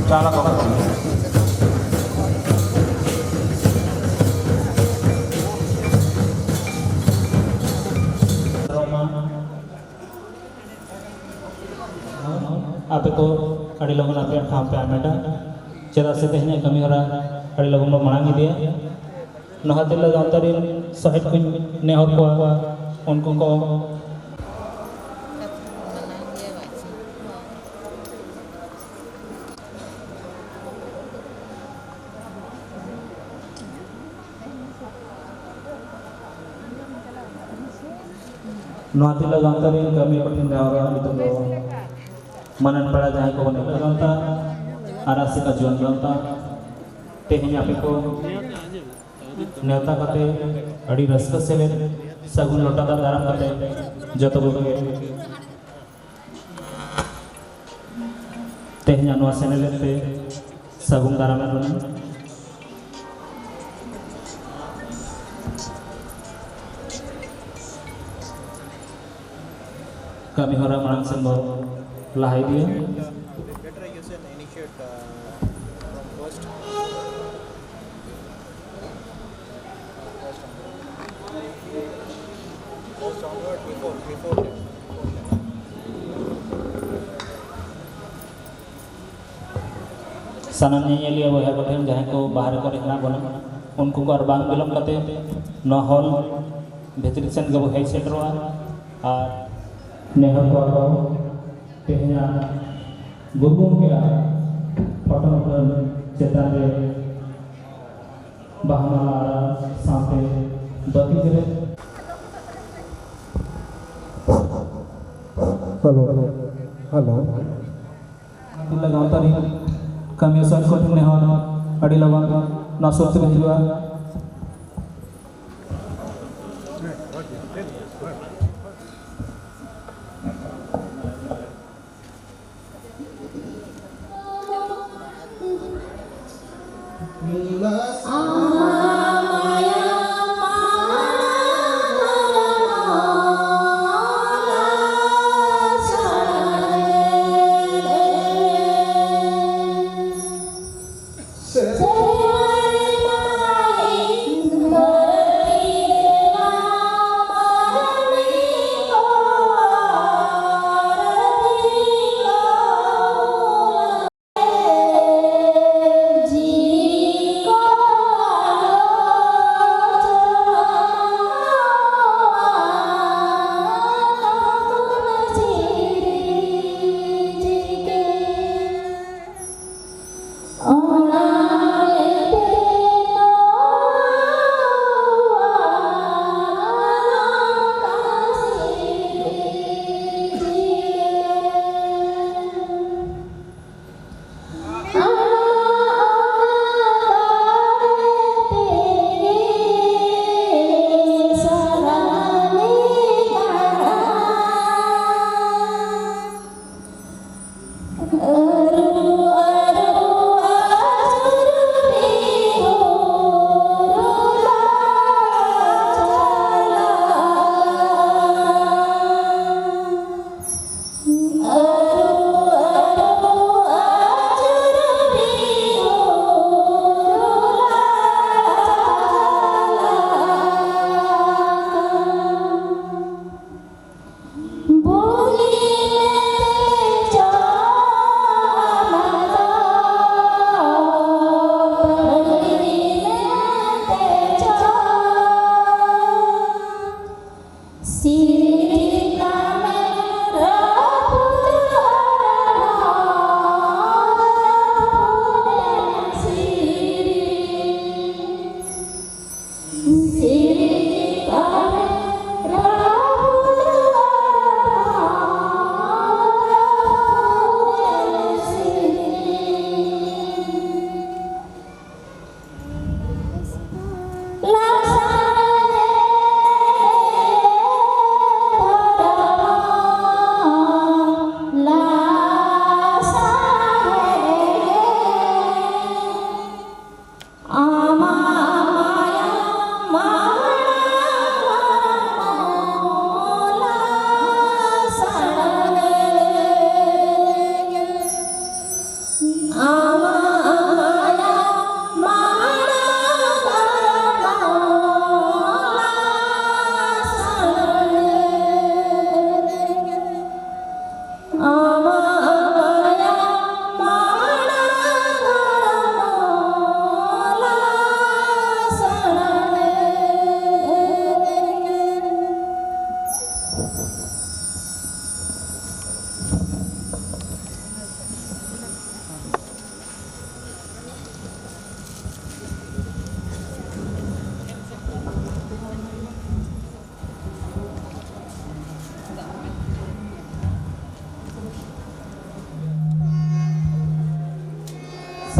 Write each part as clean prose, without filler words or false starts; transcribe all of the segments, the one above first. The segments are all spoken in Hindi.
चालक अड़ी लगन आप ठाव पे आमेटा चेदा से तेहने कमी हरा अड़ी लगन मांग दिया नहाते गाँवता सहेद को नेहर को उनको को नहाते गाँवता कमी कठिन नेहर मनन पड़ा जहाँ को बने गाँवता आरासी का जीवन गाँवता तेहने आपे को नेवता करते अड़ी रस्क से ले सगुन लोटादार दाराम करते जतो के तेहने अनुवा से लेते सगुन दाराम में कमी हरा मांग से लाही दिए सानाम लिए बहा कठिन जहाँ को बाहर को रहना बना उनको को बांग बिलम करते न हॉल भितरी सेन के हेड सेटरवा और नेहर को तेहना गुरु के पटन चेतान रे बहमाला साथे बती जरे हेलो हेलो लगातार कमी सर को नेहर अड़ी लगन न सोच हिजुआ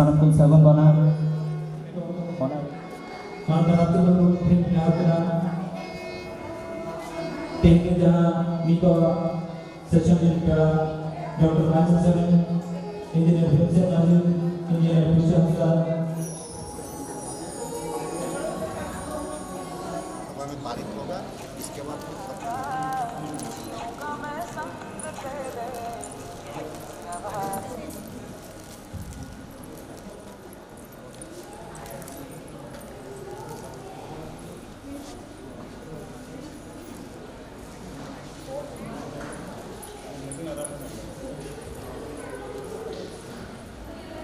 sanam kun sagun bana mana hati baru tim nyata tim jahah nito session ini Dr. Rajan Saren Engineer Hussein Nazir Engineer Hussein Hassan पारित होगा इसके बाद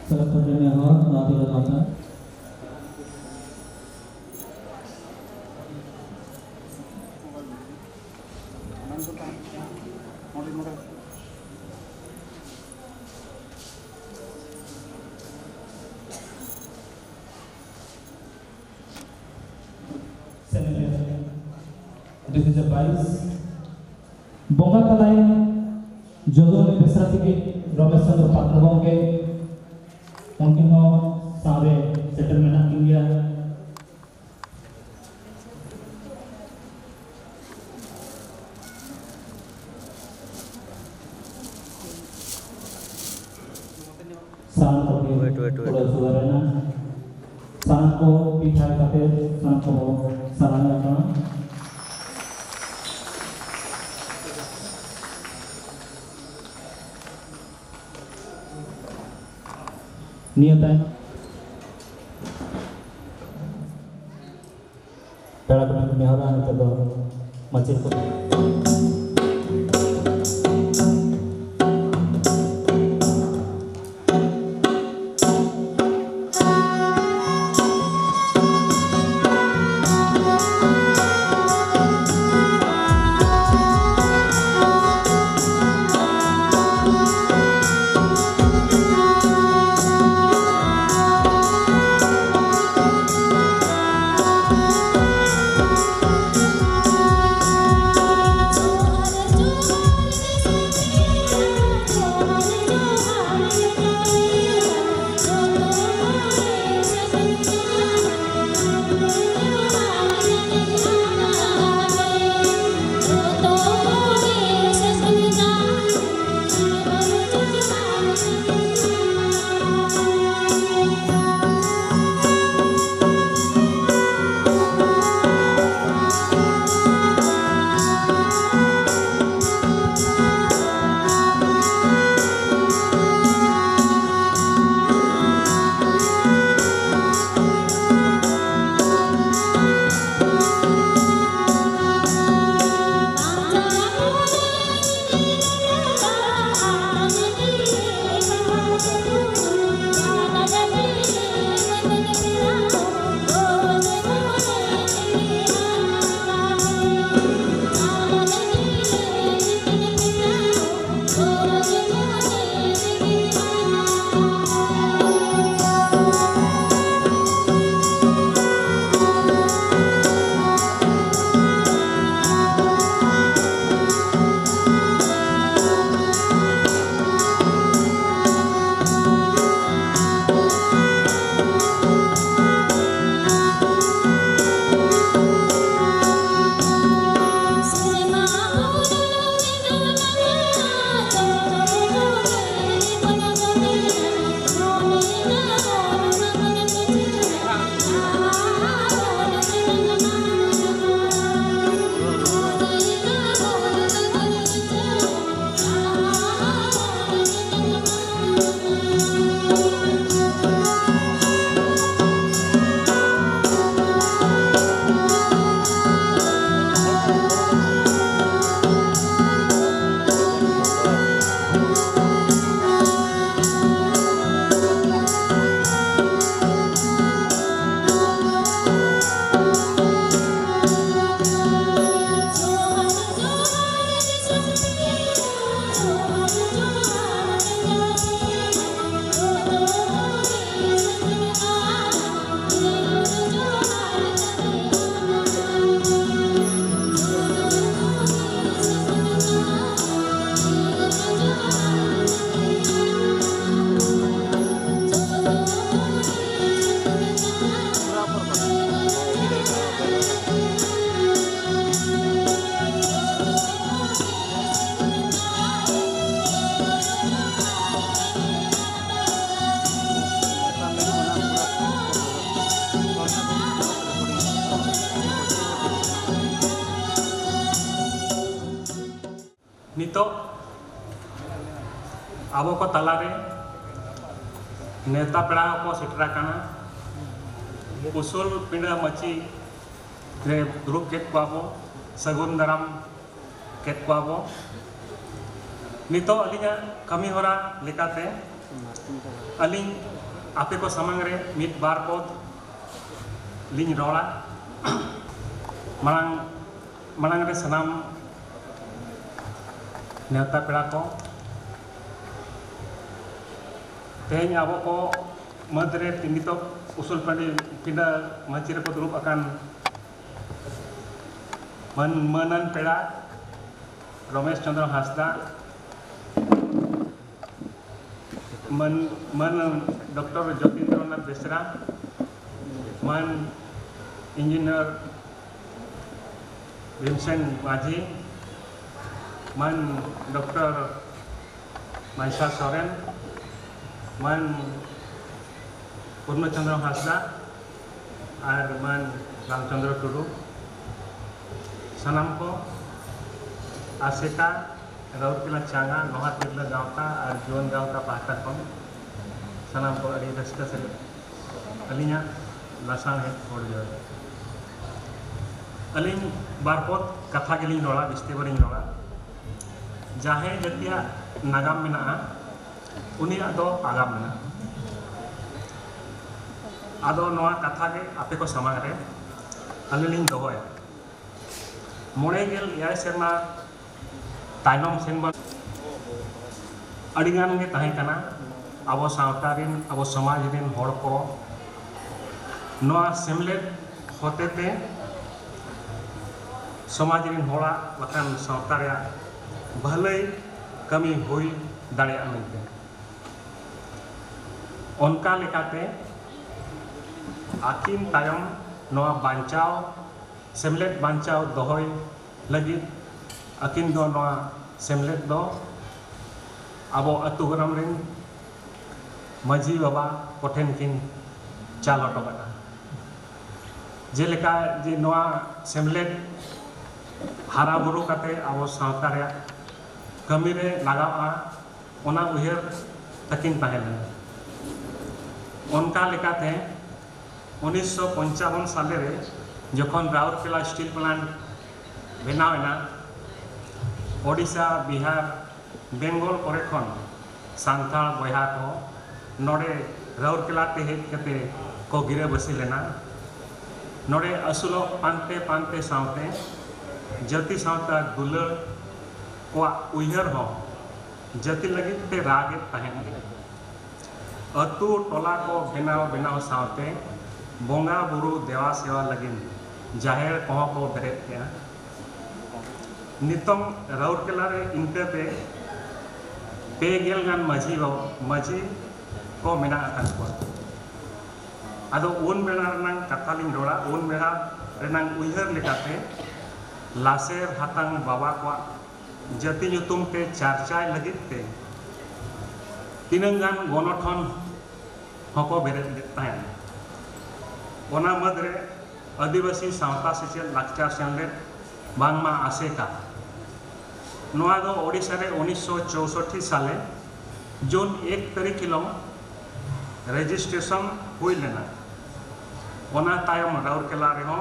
selanjutnya nanti datang This is a prize. Bonga talai jodoh में बेसरा थी रमेश चंद्र पात्र होंगे उनकी नो सारे सेटलमेंट किया सान को थोड़ा सुधारना सान को पिछाड़ करके सान को सराहना करना नियत है पेड़ा को मेहरा ने तो मस्जिद को नितो आबो को तलारे नेता पेड़ा को सेटरा काना उसूल पिंडा मची रे दुरुब केत पाबो सगुन दाराम केत पाबो नितो अलिंगा कमी होरा लेकाते अलिंग आपे को समंग रे मित बार पद लिंग रोड़ा मांग रे सनाम नेता पेड़ा को तेज आबो को मदरे नितो उसूल पिंडा मची रे को दुरुब अकान मनन पेड़ा रमेश चंद्र हांसदा मन डॉक्टर ज्योतिन्द्रनाथ बेसरा मन इंजीनियर भीमसेन माझी मन डॉक्टर माइसा सोरेन मन पूर्णचंद्र हांसदा और मन रामचंद्र टुडू सनाम को आसेका राउरकेला चांगा लोहा तिरला गाँवता और जुवन गाँवता पाहता को सनाम को अड़ी रस्ता से अलिंगा लसान है छोड़ जो अलिंग बारपोत कथा के लिए रोड़ा बिस्ते बरिंग रोड़ा जाहे जतिया नागाम में उन्हीं आदो आगाम में आदो नवा कथा के आपे को समाग रे अलिंग दोहोया मोड़े गेल याय सेमा तायनम सेनबा अड़ीगान गे ताहें कना अब सावता रिन अब समाज रिन होड़ को नवा सेमलेट होते ते समाज रिन होड़ा लखान सावता रे भलाई कमी हुई दाड़िया मेनते उनका लेकाते आकिन तायम नवा बांचाव सेमलेट बांचाव दोहय लगित अकिन दो नवा सेमलेट दो आबो अतु गरम रिन मजी बाबा कोठेन किन चाल हटो कटा जेलेका जे नवा सेमलेट हारा बुरु काते आबो सावता रे कमी रे लगावा ओना उहेर तकिन ताहें उनका लेकाते 1955 साल रे जखन राउरकेला स्टील प्लांट बनावेना ओडिशा बिहार बेंगल करे खन सांताल बया को नोड़े राउरकेला ते हेज कते को गिरे बसी लेना नोड़े असुलो पानते पानते सावते जति सावता दुलर को उयहर हो जति लगी ते रागे तहेन अतु टोला को बनाव सावते बोंगा बुरु देवा सेवा लगिन जाहेर कहो को बेरेत किया नितम राउरकेला रे इनके पे गेल गान मजी को मेना आकान को आदो उन बेला रनांग कथा लिंग रोड़ा उन बेला रनांग उयहर लेकाते लासेर हातांग बाबा को जति युतुम पे चर्चा लगित ते तीनंगान गणठन हको बेरेत ताहेन ओना मदरे आदिवासी सावता सेचेद लाक्चार सेमलेट बांगमा आसेका नोआ दो ओडिशा रे 1964 साले जून 1 तारीख हिलों रजिस्ट्रेशन हुई लेना ओना तायम राउरकेला रे हो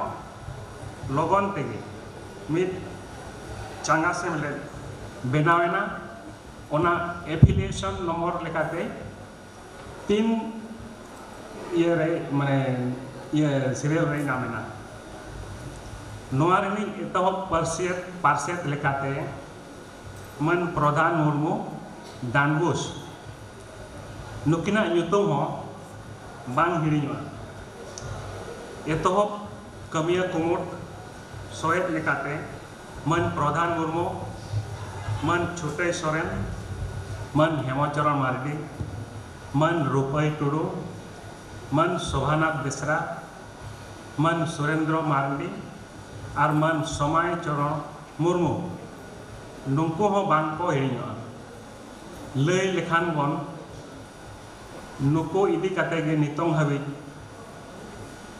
लगन तेगे मित चांगा सेमलेट बनावेना ओना एफिलिएशन नंबर लेकाते 3 ये रे माने ये सीरियल रे नामेना नोआ रे एतहब पार्सेत लेकाते मन प्रधान मुर्मू दानबुस नुकिना युतुम हो बांग हिड़िña एतहब कमिया कुमुट सोएत लेकाते मन प्रधान मुर्मू मन छुटे सोरेन मन हेमचरण मार्डी मन रूपई टुडू मन शोभानाथ बेसरा मन सुरेंद्र मार्डी और मन समाय चरण मुर्मू नुकु हो बांग को हिड़िña लय लेखान बन नुकु इदी काते गे नितोंग हाबि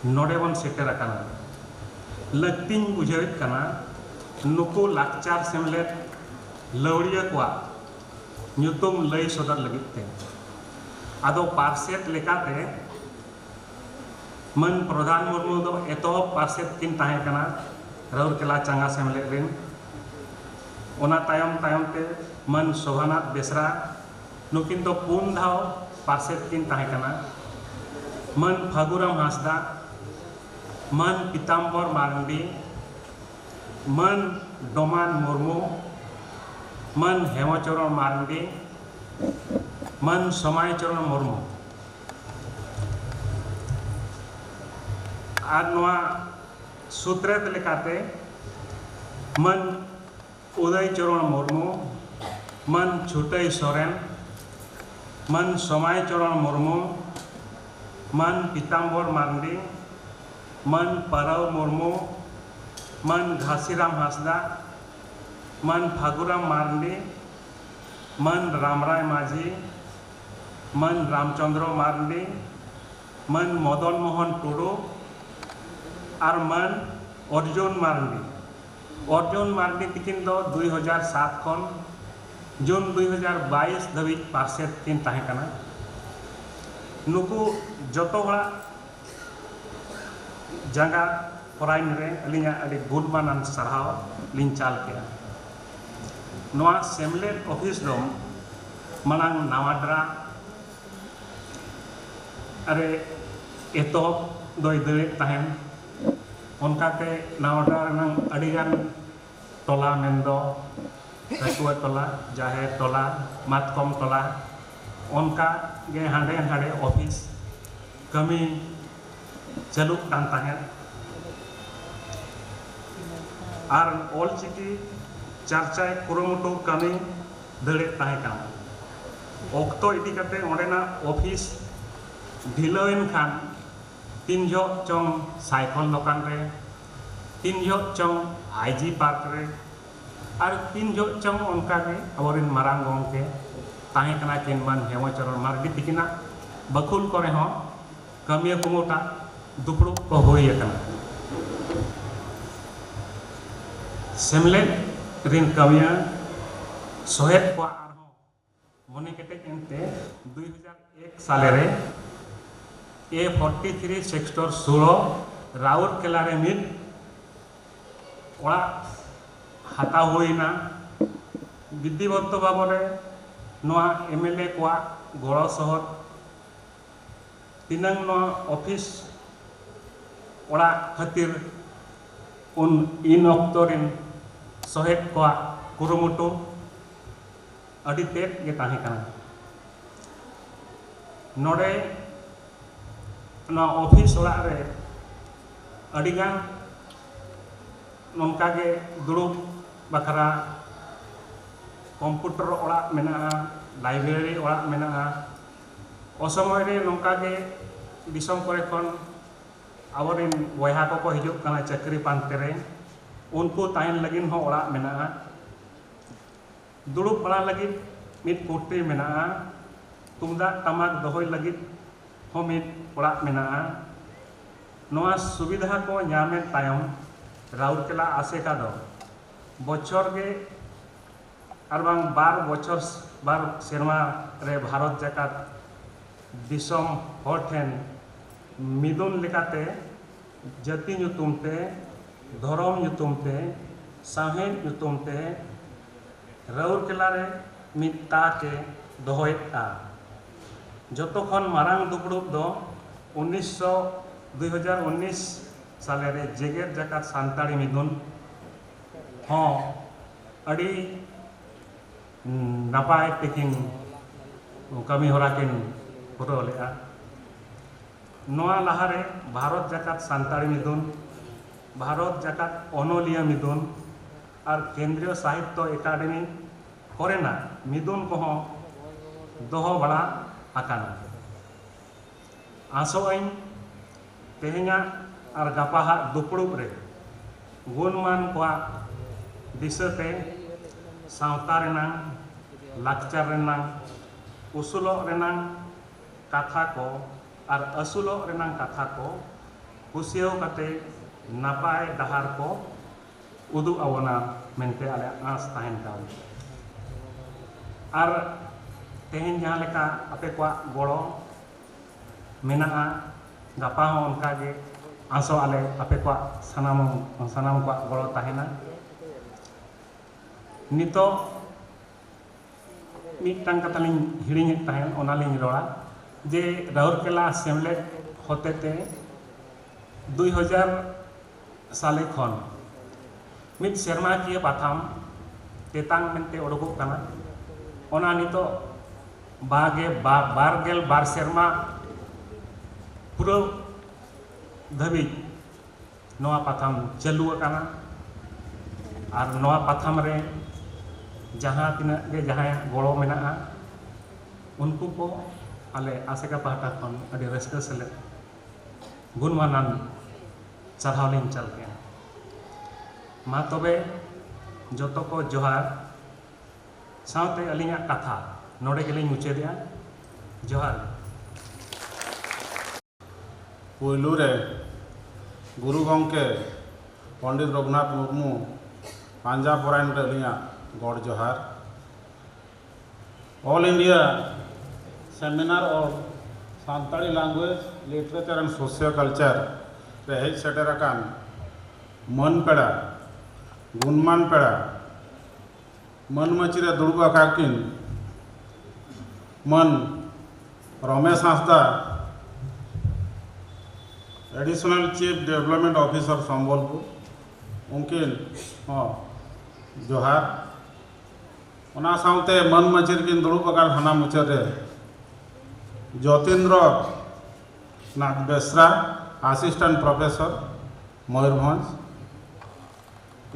नोडे बन सेटर अकाना लक्तिंग बुझावित कना नुकु लाक्चार सेमलेट लौड़िया को nyutum lay sodar lagi te ado parset lekate मन प्रधान मुर्मू दो एतोहब पार्सेट किन ताहे कना राउरकेला चांगा सेमले रिन ओना तायम तायम ते मन शोभानाथ बेसरा नुकिन तो पुन धाव पार्सेट किन ताहे कना मन फागुराम हासदा मन पीताम्बर मारंडी मन डोमान मुर्मू मन हेमचरण मारंडी मन समायचरण मुर्मू और नवा सूत्रेत लेकाते मन उदय चरण मुर्मू मन छुटई सोरेन मन समय चरण मुर्मू मन पीताम्बर मांडी मन पाराव मुर्मू मन घासीराम हासदा मन फागुराम मांडी मन रामराय माझी मन रामचंद्र मांडी मन मदन मोहन टुडू और मन अर्जुन मार्डी तिकिन दो 2007 खन जून 2022 धाबी पार्सेट किन ताहे कना नुकु जतो हड़ा जंगा फराइन रे अलिया अली गुडमानन सरहाव लिन चाल के नवा सेमलेट ऑफिस दो मनांग नावाड्रा अरे एतो दोय दे ताहेन उनकाते नावडा रंग अडिगान टोला मेंदो रकुआ टोला जाहे टोला मातकम टोला उनका गे हांडे हांडे ऑफिस कमी चालू कान ताहे और ऑलचिकी चर्चाय कुरुमुटु कमी दड़े ताहे कान ओक्तो इदी कते ओंडेना ऑफिस ढिलोइन खान तीन जो चोंग साइकल दुकान रे तीन जो चोंग आईजी पार्क रे और तीन जो चोंग उनका के अबरिन मारांग गोंके ताहे कना किन मन हेमचरण मार्डी तिकिना बकुल करे हो कमिया कुमोटा दुपड़ो को होई कना सेमले रिन कमिया सोहेत को आरहो मने केटे केनते 2001 साले रे A43 सेक्टर 16 राउरकेला रे मिद ओड़ा हाता होइना विधिबद्ध भावरे नोआ एमएलए को गड़ सहर तीनंग नोआ ऑफिस ओड़ा खातिर उन इन अक्तोरिन सहेत को कुरुमुटु अड़ी तेज गे ताहे कना नोडे ना ऑफिस ओड़ा रे अडिगान नोंका गे दुड़ुब बखरा कंप्यूटर ओड़ा मेना लाइब्रेरी ओड़ा मेना असमय रे नोंका गे दिसम करे खन आवरिन बयहा को हिजुग कना चाकरी पांते रे उनको तायन लगिन हो ओड़ा मेना दुड़ुब बड़ा लगिन मिद कुर्ती मेना तुमदा टमाक दोहय लगिन हो मिद ओड़ा मेना नोआ सुविधा को ᱧᱟᱢᱮ तायम राउरकेला आसेका दो बछर गे अरबांग 12 बछर 12 सेरमा रे भारत जाकात दिसम हर ठेन मिदुन लेकाते जाति ᱧᱩᱛᱩᱢते धर्म ᱧᱩᱛᱩᱢते साहेब ᱧᱩᱛᱩᱢते राउरकेला रे मिता के दोहयता जतोखन मारांग दुपड़ुब दो 2019 साले रे जेगेर जाकात सान्ताड़ी मिदुन हाँ अड़ी नापाय तेकिन कमी होरा किन पुरो लेआ नोआ लहारे भारत जाकात सान्ताड़ी मिदुन भारत जाकात अनोलिया मिदुन और केंद्रीय साहित्य एकाडेमी कोरेना मिदुन को दोहो बड़ा आकाना आसोइन तेहेኛ और गापाहा दुपड़ुब रे गुणमान को दिशते सावता रेनांग लाकचार रेनांग उसूलो रेनांग कथा को और असुलो रेनांग कथा को कुसियो कते नापाय डहार को उदु आवना मेनते आले आस ताहेन काउ और तेहन जहाँ लेका आपे को गड़ो मेना गपा हो उनका गे आसो आले आपे को सानाम को गड़ो तहना नितो मिटन कथा लिंग हिड़िंग तहन ओना लिंग रोड़ा जे राउरकेला सेमलेट होते ते 2000 साले खन मिट सेरमा किए पाथाम तेतांग मेनते ओडोगो काना ओना नितो बारगेल बार सेरमा पूरा धाबी नवा पाथाम चालू काना और नवा पाथाम रे जहाँ तीना गे जहाँ गड़ो मेना उनको को आले आसेका पाहटा खन अड़ी रस्का सेले गुणमानान चढ़ावलिंग चल के मा तबे जतो को जोहार साउते अलिंगा कथा नोडे गेलिंग मुचादिया जोहार पुलू रे गुरु गंके पंडित रघुनाथ मुर्मू पांजा परायण रे अलिंगा गॉड जोहार all India seminar of Santali language literature and socio culture रे हेज सेटेराकान मन पेड़ा गुणमान पेड़ा मन मचिरे दुर्गा काकिन मन Ramesh Hansda additional chief development officer Sambalpur उनकिन जोहार ओना साउते मन मचिर किन दुड़ुब अकान हाना मुचाद रे ज्योतिन्द्र नाथ बेसरा असिस्टेंट प्रोफेसर मयूरभंज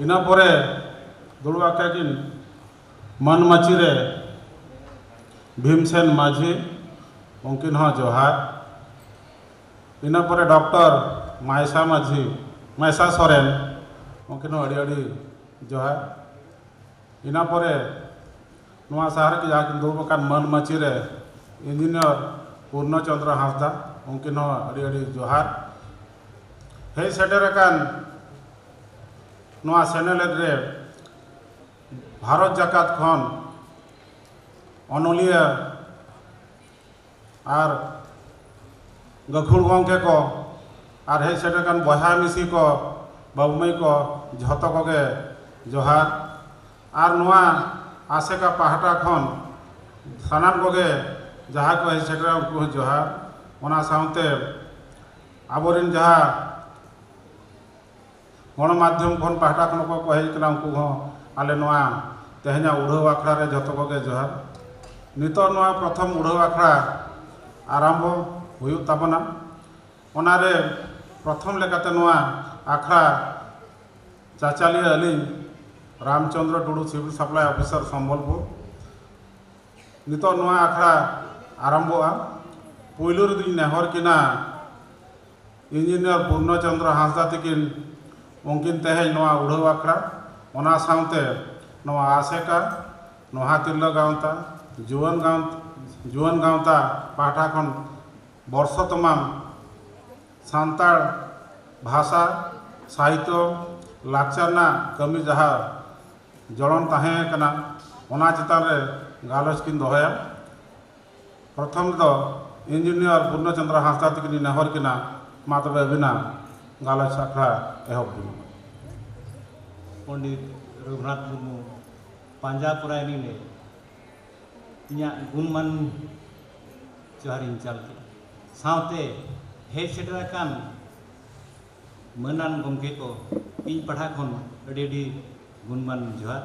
इना परे दुड़ुब अकाकिन मन मचिरे भीमसेन माझी उनकिन जोहार इना परे डॉक्टर मायसा माझी मायसा सोरेन उनकिन अड़ी अड़ी जोहार इना परे नवा शहर के जहाँ दुर्ब मन मचिरे इंजीनियर पूर्णचंद्र हांसदा उनकिन अड़ी अड़ी जोहार हे सेटेराकान नवा चैनल रे भारत जाकात खन अनलिया और गखुड़ गंके को और हे सेटेराकान बहा मिसी को बाबुमई को झतो कोगे जोहार और नवा आसेका पाहटा खन सानाम कोगे जहाँ को सेटेरा उनको जोहार ओना साउते आबोरिन जहाँ गणमाध्यम खन पाहटा खन को हेजना उनको आले नवा तेहना उड़ाव आखड़ा रे जतो कोगे जोहार नितो नवा प्रथम उड़ाव आखड़ा आरंभ हुयु ताबना ओना रे प्रथम लेकाते नवा आखड़ा चाचालिया अलिंग Ramchandra Tudu civil supply officer Sambalpur नितो नवा आखड़ा आरंभा पुलू रे नेहर किना इंजीनियर पूर्णचंद्र हांसदा तकिन उनकिन तेहज नवा उड़ाव आखड़ा ओना साउते नवा आसेका नोहा तिरला गांवता जुआन गांवता पाहटा खन वर्ष तमाम सान्ताड़ भाषा साहित्य लाक्चरना कमी जहाँ जड़न ताहें कना ओना चितान रे गालोच किन दोहया प्रथम तो इंजीनियर पूर्णचंद्र हांसदा तकिन नेहर किना मा तबे अबिना गालोच आखड़ा एहब पंडित रघुनाथ मुर्मू पांजा परायणी ने इया गुणमान जोहारिन चाल के साउते हेज सेटेराकान मनान गंके को इन पढ़ा खन अड़ी अड़ी गुणमान जोहार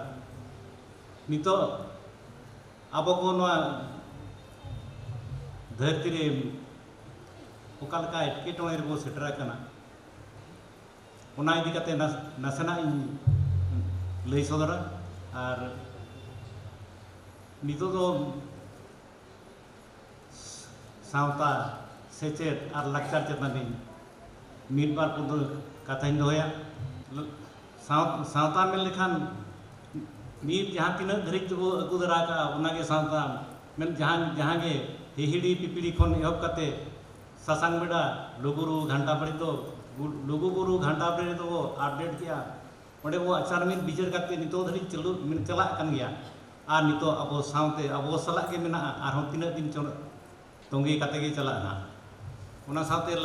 नितो आबो को नवा धरती रे ओकालका एटकेटोणे रे बो सेटेराकाना ओना इदी काते नासेना लई सदरा और नितो दो सावता सेचेत और लाक्चर चेतनानी मीट बार पुद कथाइन दोया सावता में लेखान मीट जहाँ तीन धरिक तो अगू दरा का उनागे सावता में जहाँ गे हिहिड़ी पिपिड़ी खन एहब काते सासांग बेड़ा लुगुरु घंटा बड़ी तो लुगुबुरु घंटा बड़ी तो अपडेट किया वो आचार में बिचार करते नितो धरी चलू चला कन गया ar nito abo saute abo salak ge mena arhon tina din tongge kate ge chalak na ona saute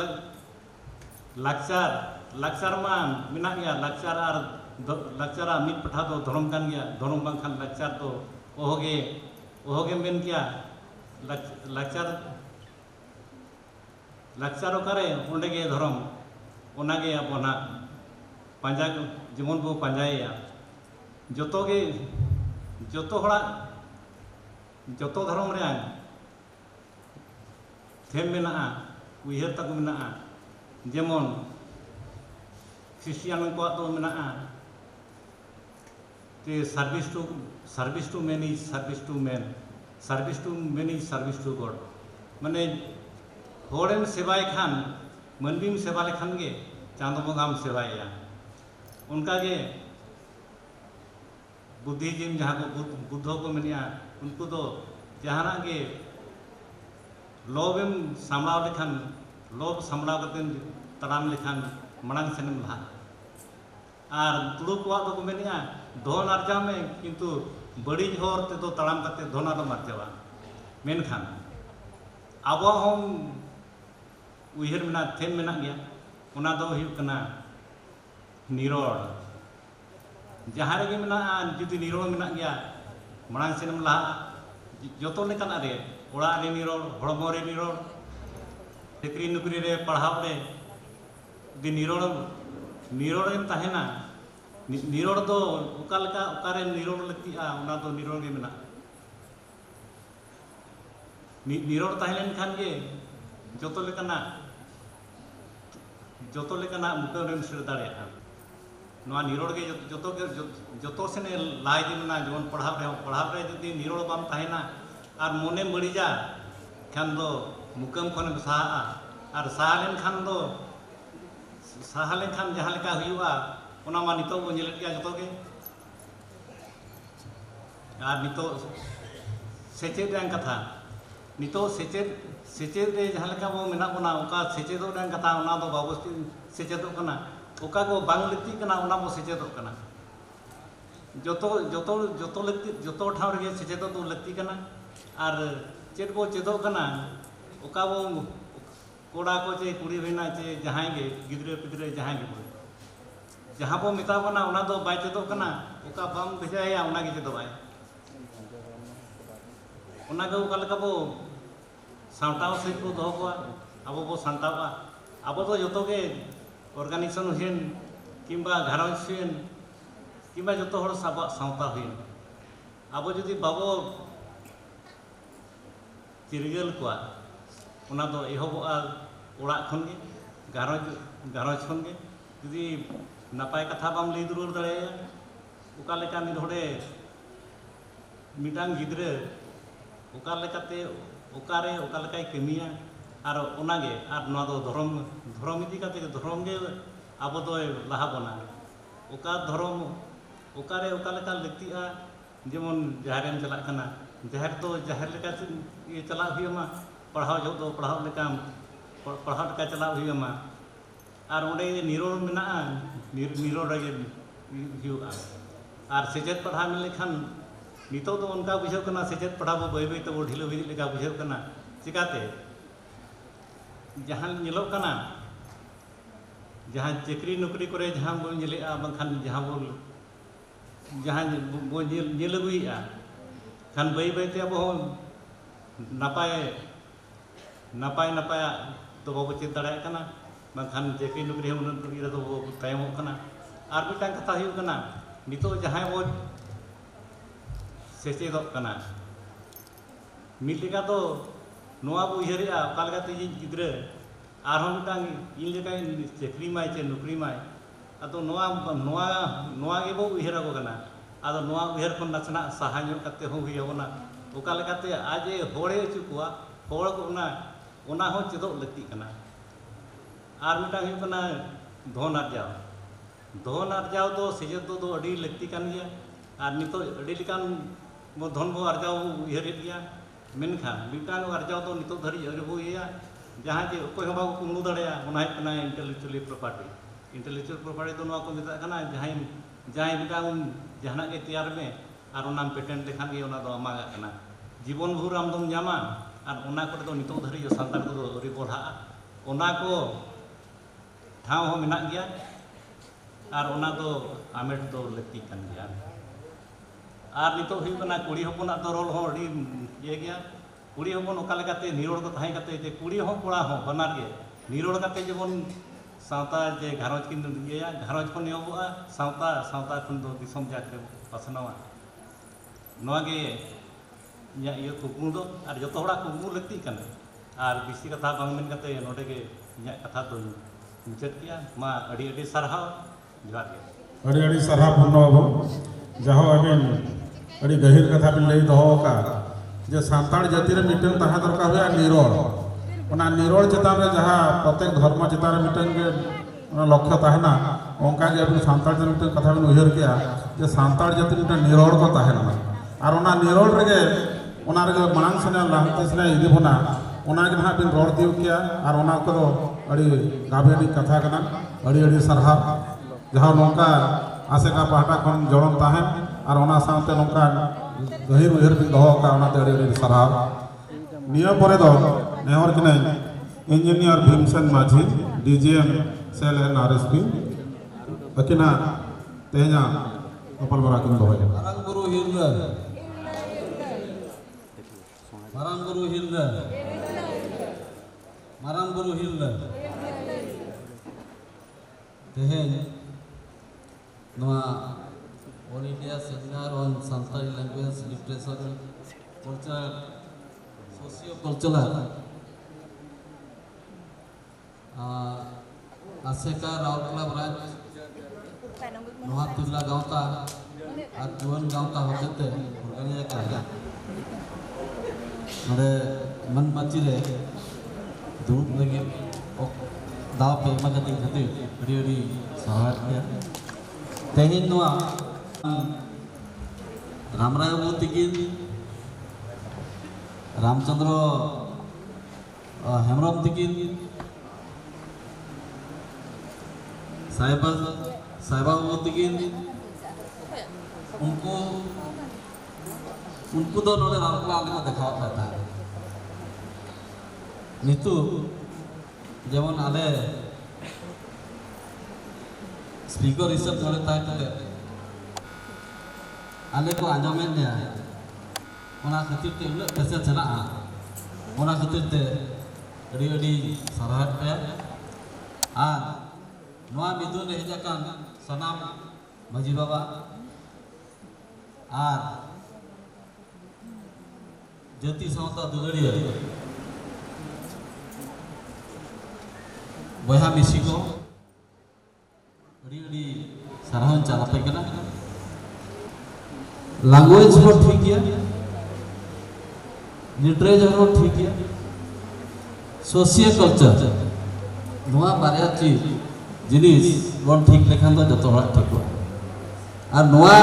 lakchar ma mena ya lakchar ar lakchar mit patha do dhorom kan gya dhorom bang khan lakchar do ohoge men gya lakchar okare onde ge dhorom ona ge abona panja jemon bo panjaya joto horak joto dhorom reang them mena uihar tak mena jemon Christian ko to mena te service to many service to men service to many service to God mane horem sebay khan manbim seba lekhan ge chando bongam sebaya unka ge बुद्धिजीवी जहाँ को बुद्धों को मिलिया उनको तो जहाँ के लोभ सामलाव लेखान लोभ सामलाव करते तराम लेखान मनांग सेनम लहा और तुलु को मिलिया धन अर्जा में किंतु बड़ी होर ते तो तराम करते धन आदम अर्जावा मेनखान अब हम उहर मेना थेम मेना गया उना दो हुयुग कना निरोड़ जहाँ रे मेना जुदी निरोड़ मेना गया मनांग सेनम लहा जोतो लेकान रे ओड़ा रे निरोड़ हड़मो रे निरोड़ चाकरी नौकरी रे पढ़ाव रे जुदी निरोड़ एम तहेना निरोड़ दो ओका लेका ओकारे निरोड़ लगतिआ ओना दो निरोड़ गे मेना निरोड़ तहेन खान गे जोतो लेकाना मुकाम रेम सेर दाड़ेया नवा निरोड़ गे जोतो सेने लाई दिना जेमन पढ़ाव रे जुदी निरोड़ बाम तहेना और मोने बड़ीजा खान दो मुकाम खन साहा और साहा लेन खान दो साहा लेन खान जहाँ लेका हुआ ओना मा नितो बो नेलेट गया जोतो गे और नितो सेचेद रंग कथा नितो सेचेद रे जहाँ लेका बो मेना बोना ओका सेचेदो रंग कथा ओना दो बाबो सेचेदो कना ओका को बांग लक्ति कना ओना बो सेचेदो कना जोतो लक्ति जोतो ठाव रे सेचेदो तो लक्ति कना और चेद बो चेदो कना ओका बो कोड़ा को चे कुड़ी होना चे जहाँ गे गिद्रे पिद्रे जहाँ गे जहाँ बो मेता बना ओना दो बाय चेदो कना ओका बाम भेजाया ओना गे चेदो बाय ओना गे ओका लेका बो सावटाव से को दो को अब बो सांतावा अब तो जोतो गे ऑर्गेनाइजेशन हुन किंबा घारंज हुन किंबा जोतो हर सावता हुन अब जुदी बाबो चिरगल को ओना दो एहबोआ ओड़ा खन गे घारंज खन गे जुदी नापाय कथा बाम लई दुरुर दाड़ेया ओका लेका नि धोड़े मिटांग गिद्रे ओका लेकाते ओकारे ओका लेकाय कमिया और ओनागे और नवा दो धर्म इदी काते धर्म गे अब दो लाहा बना ओका धर्म ओकारे ओका लेका लक्तिआ जेमन जहारेम चला कना जहर तो जहर लेका ये चला हुईमा पढ़ाव जो दो पढ़ाव लेका चला हुईमा और ओंडे निरोड़ मेना निरोड़ रे हुआ और सेचेद पढ़ा में लेखान नितो तो उनका बुझाव कना सेचेद पढ़ा बो बय तो ढिलो हिज लेका बुझाव कना चिकाते जहाँ निलोग कना जहाँ चाकरी नौकरी करे जहाँ बो नेलेआ बंखान जहाँ बो नेल अगुएआ खान बय बयते अब नापाय तो बाबो चेद दाड़ाया कना बंखान चाकरी नौकरी उन्नति रे तो तायमोग कना और मिटांग कथा हुई कना नितो जहाँ बो सेचेदोग कना मिद लेका तो नोआ बो उयहरेआ ओका लेकाते इन गिद्रा आरहों मिटांग इन लेका चाकरी माय चे नौकरी माय आदो नोआ गे बो उयहर आगो कना आदो नोआ उयहर खन नाचना साहा ᱧᱚᱜ काते हो हुईबोना ओका लेकाते आज होड़े अचु कोआ होड़ को ओना हो चेदोग लगती कना और मिटांग हुई कना धन अर्जाव दो सेचेद दो अडी लगती कान गया और नितो अडी लेकान बो धन बो अर्जाव उयहरेद गया मेनखान मिटांग अर्जाव तो नितो धरी अरबो या जहाँ जे कोई हम बाबू कुमलू दाड़ेया ओना है कना इंटेलेक्चुअल प्रॉपर्टी तो नोआ को मेता कना जहाँ मिटांग जहाना के तैयार में ᱟᱨ ᱚᱱᱟᱢ ᱯᱮᱴᱮᱱᱴ ᱞᱮᱠᱷᱟᱱ ᱜᱮ ᱚᱱᱟ ᱫᱚ ᱟᱢᱟᱜ ᱠᱟᱱᱟ ᱡᱤᱵᱚᱱ ᱵᱷᱳᱨ ᱟᱢ ᱫᱚᱢ ᱧᱟᱢᱟ ᱟᱨ ᱚᱱᱟ ᱠᱚᱨᱮ ᱫᱚ ᱱᱤᱛᱚᱜ ᱫᱷᱟᱹᱨᱤᱡ ᱥᱟᱱᱛᱟᱲ ᱠᱚᱫᱚ ᱟᱹᱣᱨᱤ ᱵᱚᱲᱦᱟᱜᱼᱟ ᱚᱱᱟ ᱠᱚ ᱴᱷᱟᱶ ᱦᱚᱸ ᱢᱮᱱᱟᱜ ᱜᱮᱭᱟ ᱟᱨ ᱚᱱᱟ ᱫᱚ ᱟᱢᱮᱴ ᱫᱚ ᱞᱟᱹᱠᱛᱤ ᱠᱟᱱ ᱜᱮᱭᱟ ᱟᱨ ᱱᱤᱛᱚᱜ ᱦᱩᱭᱩᱜ ᱠᱟᱱᱟ ᱠᱩᱲᱤ ᱦᱚᱯᱚᱱᱟᱜ ᱫᱚ ᱨᱳᱞ ᱦᱚᱸ ᱟᱹᱰᱤ ᱤᱭᱟᱹ ᱜᱮᱭᱟ ᱠᱩᱲᱤ ᱦᱚᱯᱚᱱ ᱚᱠᱟ ᱞᱮᱠᱟᱛᱮ ᱱᱤᱨᱚᱲ ᱠᱚ ᱛᱟᱦᱮᱸ ᱠᱟᱛᱮ ᱡᱮ ᱠᱩᱲᱤ ᱦᱚᱸ ᱠᱚᱲᱟ ᱦᱚᱸ ᱵᱟᱱᱟᱨ ᱜᱮ ᱱᱤᱨᱚᱲ ᱠᱟᱛᱮ ᱡᱮᱢᱚᱱ ᱥᱟᱶᱛᱟ ᱡᱮ ᱜᱷᱟᱨᱚᱸᱡᱽ ᱠᱤᱱ ᱤᱭᱟᱹᱭᱟ ᱜᱷᱟᱨᱚᱸᱡᱽ ᱠᱷᱚᱱ ᱮᱦᱚᱵᱚᱜᱼᱟ ᱥᱟᱶᱛᱟ ᱠᱷᱚᱱ ᱫᱚ ᱫᱤᱥᱚᱢ ᱡᱟᱠ ᱨᱮ ᱯᱟᱥᱱᱟᱣᱟ ᱱᱚᱣᱟ ᱜᱮ ᱤᱧᱟᱹᱜ ᱤᱭᱟᱹ ᱠᱩᱠᱢᱩ ᱫᱚ ᱟᱨ ᱡᱚᱛᱚ ᱦᱚᱲᱟᱜ ᱠᱩᱠᱢᱩ ᱞᱟᱹᱠᱛᱤᱜ ᱠᱟᱱᱟ ᱟᱨ ᱵᱮᱥᱤ ᱠᱟᱛᱷᱟ ᱵᱟᱝ ᱢᱮᱱ ᱠᱟᱛᱮ ᱱᱚᱰᱮ ᱜᱮ ᱤᱧᱟᱹᱜ ᱠᱟᱛᱷᱟ ᱫᱚᱧ ᱢᱩᱪᱟᱹᱫ ᱠᱮᱜᱼᱟ ᱢᱟ ᱟᱹᱰᱤ ᱟᱹᱰᱤ ᱥᱟᱨᱦᱟᱣ ᱡᱚᱦᱟᱨ ᱜᱮ ᱟᱹᱰᱤ ᱟᱹᱰᱤ ᱥᱟᱨᱦᱟᱣ ᱯᱩᱨᱱᱚ ᱵᱟᱵᱩ ᱡᱟᱦᱳ ᱟᱵᱤᱱ ᱟᱹᱰᱤ ᱜᱟᱹᱦᱤᱨ ᱠᱟᱛᱷᱟ ᱵᱤᱱ ᱞᱟᱹᱭ ᱫᱚᱦᱚ ᱟᱠᱟᱫ ᱡᱮ ᱥᱟᱱᱛᱟᱲ ᱡᱟᱹᱛᱤ ᱨᱮ ᱢᱤᱫᱴᱟᱝ ᱛᱟᱦᱮᱸ ᱫᱚᱨᱠᱟর ᱦᱩᱭᱩᱜᱼᱟ ᱱᱤᱨᱚᱲ ᱚᱱᱟ ᱱᱤᱨᱚᱲ ᱪᱮᱛᱟᱱ ᱨᱮ ᱡᱟᱦᱟᱸ ᱯᱨᱚᱛᱮᱠ ᱫᱷᱚᱨᱢᱚ ᱪᱮᱛᱟन ᱨᱮ ᱢᱤᱫᱴᱟᱝ ᱜᱮ ᱞᱚᱠᱠᱷᱚ ᱛᱟᱦᱮᱱᱟ ᱚᱱᱠᱟ ᱜᱮ ᱟᱵᱤᱱ ᱥᱟᱱᱛᱟᱲ ᱡᱟᱹᱛᱤ ᱢᱤᱫᱴᱟᱝ ᱠᱟᱛᱷᱟ ᱵᱤᱱ ᱩᱭᱦᱟᱹᱨ ᱠᱮᱜᱼᱟ ᱡᱮ ᱥᱟᱱᱛᱟᱲ ᱡᱟᱹᱛᱤ ᱢᱤᱫᱴᱟᱝ ᱱᱤᱨᱚᱲ ᱠᱚ ᱛᱟᱦᱮᱱᱟ ᱟᱨ ᱚᱱᱟ ᱱᱤᱨᱚᱲ ᱨᱮᱜᱮ ᱚᱱᱟ ᱨᱮᱜᱮ ᱢᱟᱲᱟᱝ ᱥᱮᱱ ᱞᱟᱦᱟᱱᱛᱤ ᱥᱮᱱ ᱤᱫᱤ ᱵᱚᱱᱟ ᱚᱱᱟᱜᱮ ᱱᱟᱦᱟᱜ ᱵᱤᱱ ᱨᱚᱲ ᱛᱤᱭᱳᱜ ᱠᱮᱜᱼᱟ ᱟᱨ ᱚᱱᱟ ᱠᱚᱫᱚ ᱟᱹᱰᱤ ᱜᱟᱵᱮ ᱠᱟᱛᱷᱟ ᱠᱟᱱᱟ ᱟᱹᱰᱤ ᱟᱹᱰᱤ ᱥᱟᱨᱦᱟᱣ ᱡᱟᱦᱟᱸ ᱱᱚᱝᱠᱟ ᱟᱥᱮᱠᱟ ᱯᱟᱦᱴᱟ ᱠᱷᱚᱱ ᱡᱚᱲᱚᱱ ᱛᱟᱦᱮᱱ ᱟᱨ ᱚᱱᱟ ᱥᱟᱶᱛᱮ ᱱᱚᱝᱠᱟ ᱜᱟᱹᱦᱤᱨ ᱩᱭᱦᱟᱹᱨ ᱵᱤᱱ ᱫᱚᱦᱚ ᱟᱠᱟᱫ ᱚᱱᱟᱛᱮ ᱟᱹᱰᱤ ᱟᱹᱰᱤ ᱥᱟᱨᱦᱟᱣ ᱱᱤᱭᱟᱹ ᱯᱚᱨᱮ ᱫᱚ ᱱᱮᱦᱚᱨ ᱠᱤᱱᱟᱹᱧ ᱤᱧᱡᱤᱱᱤᱭᱟᱨ ᱵᱷᱤᱢᱥᱮᱱ ᱢᱟᱹᱡᱷᱤ DGM ᱥᱮᱞ एन RSP ᱟᱹᱠᱤᱱᱟᱜ ᱛᱮᱦᱮᱧᱟᱜ ᱜᱟᱯᱟᱞᱢᱟᱨᱟᱣ ᱠᱤᱱ ᱫᱚᱦᱚᱭᱟ Marang Guru Hilda. Marang Guru Hilda. Marang Guru Hilda. Teheny noa All India Seminar on Sanskrit Language Literature Culture Socio-Cultural ASECA Raurkela Branch Noa Tula Gauta আর জীবন গাঁওতা হতে অর্গানাইজ করা নড়ে মন মাচিরে দুধ লাগি দাও পে মগতি খাতে আড়ি আড়ি সাহায্য কিয়া তেহিন নোয়া রামরায় মূর্তিকিন রামচন্দ্র হেমরম তিকিন साहिबा मूर्तिकिन उनको दो नोड़े राउरकेला को देखा था नितु जेमन आले स्पीकर हिसाब नोड़े ताकते आले को आंजमेन ने ओना खातिर ते उन्नत पैसे चला ओना खातिर ते अड़ी अड़ी सराहत पे आ नोआ मिदुन रे हेजाकान सनाम माजी बाबा আর জাতি সাঁওতা দুলাড়িয়া বয়হা মিসি को अड़ी साराहन चालापे कना लैंग्वेज हो ठीक गया लिटरेचर हो ठीक गया सोशियो कल्चर नोआ बारया चीज जिनिस बन ठीक लेखान तो जतो हड़ा ठीक हो और नोआ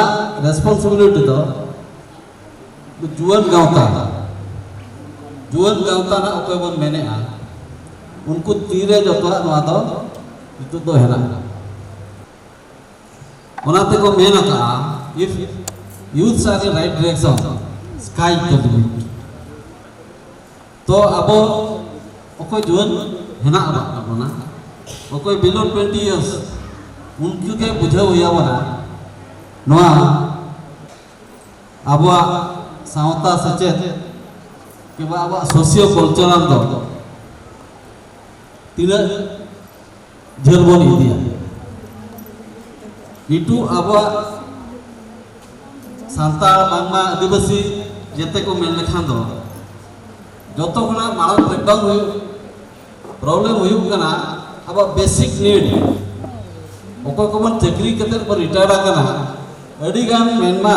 रेस्पॉन्सिबिलिटी तो जुआन गाँवता ना अकोय बन मेने उनको तीरे जतो नोआ दो इतु दो हेना ओनाते को मेन का if youths are in right direction sky can be तो अब अकोय जुआन हेना बना अकोय below 20 years उनको के बुझे हुआ बना नोआ आबा सावता सचेत कि आबा सोशियो कल्चरल दो तीन झेल बन इदिया इटू आबा सांताल बांग्ला आदिवासी जेते को मेन लेखान दो जतो खना मारा ब्रेकडाउन हुई प्रॉब्लम हुई कना आबा बेसिक नीड ओको को मन चाकरी कते पर रिटायर कना अड़ी गान मेनमा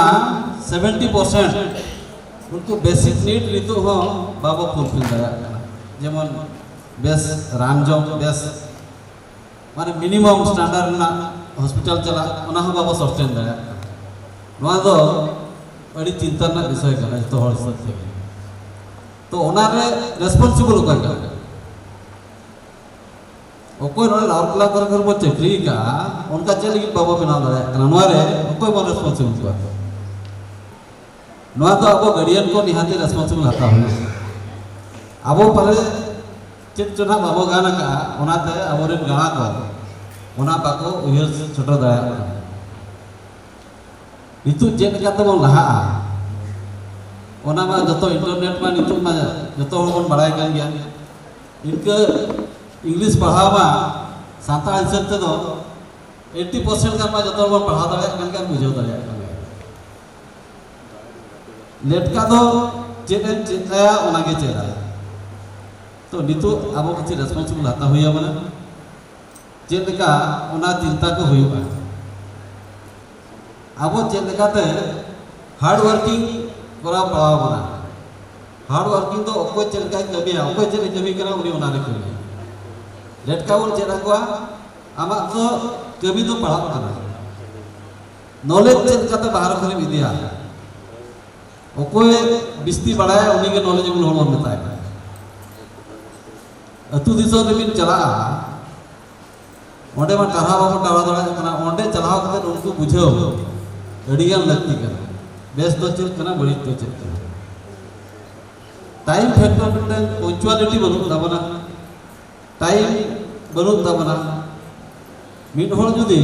70% उनको बेसिक नीड नितो हो बाबा फुलफिल दरा जेमन बेस रामजोम बेस माने मिनिमम स्टैंडर्ड ना हॉस्पिटल चला ओना हो बाबा सस्टेन दरा नोआ दो अड़ी चिंता ना विषय कना तो हर सत्य तो ओना रे रेस्पोंसिबल का ओकोय नो राउरकेला कर बो चाकरी का उनका चली बाबा बिना दरा कना नोआ रे ओकोय बन रेस्पोंसिबल का नोआ तो अब गार्डियन को निहाती रेस्पॉन्सिबल हता हुआ अब पाले चेक चोना बाबो गाना का ओनाते अबोरे गाना को ओना बाको उयर छोटो दाया itu jet kata bang lah, orang mah jatuh internet mah itu mah jatuh orang balai kan dia, इनके इंग्लिश पढ़ा मah साता हिसाब से तो 80% का मah जatuh orang पढ़ा दाया kan बुझाव दाया kan, लेट का तो jet saya orang के चेहरा, तो नितु अब किसी responsible हता हुआ mana, jet का orang चिंता को हुआ अब चेकाते हार्ड वर्किंग करा पड़ा बना हार्ड वर्किंग तो अकोय चेका कमी अकोय चेक कमी करा उनी ओनारे कमी लेटका बोल चेरा को आमा तो कमी तो पड़ा करा नॉलेज चेकाते बाहर खरे विद्या अकोय बिस्ती बढ़ाया उनी के नॉलेज गुल होड़ बताए अतु दिसो रिमिन चला ओंडे मा टाहा बाबू टावा दड़ा कना ओंडे चलाव कते उनको बुझाओ अड़ियान लगती कर बेस तो चेक करना बड़ी तो चेक करना टाइम फैक्टर मिलता है पंचुअलिटी बनूँ तबना टाइम बनूँ तबना मिड होल जुदी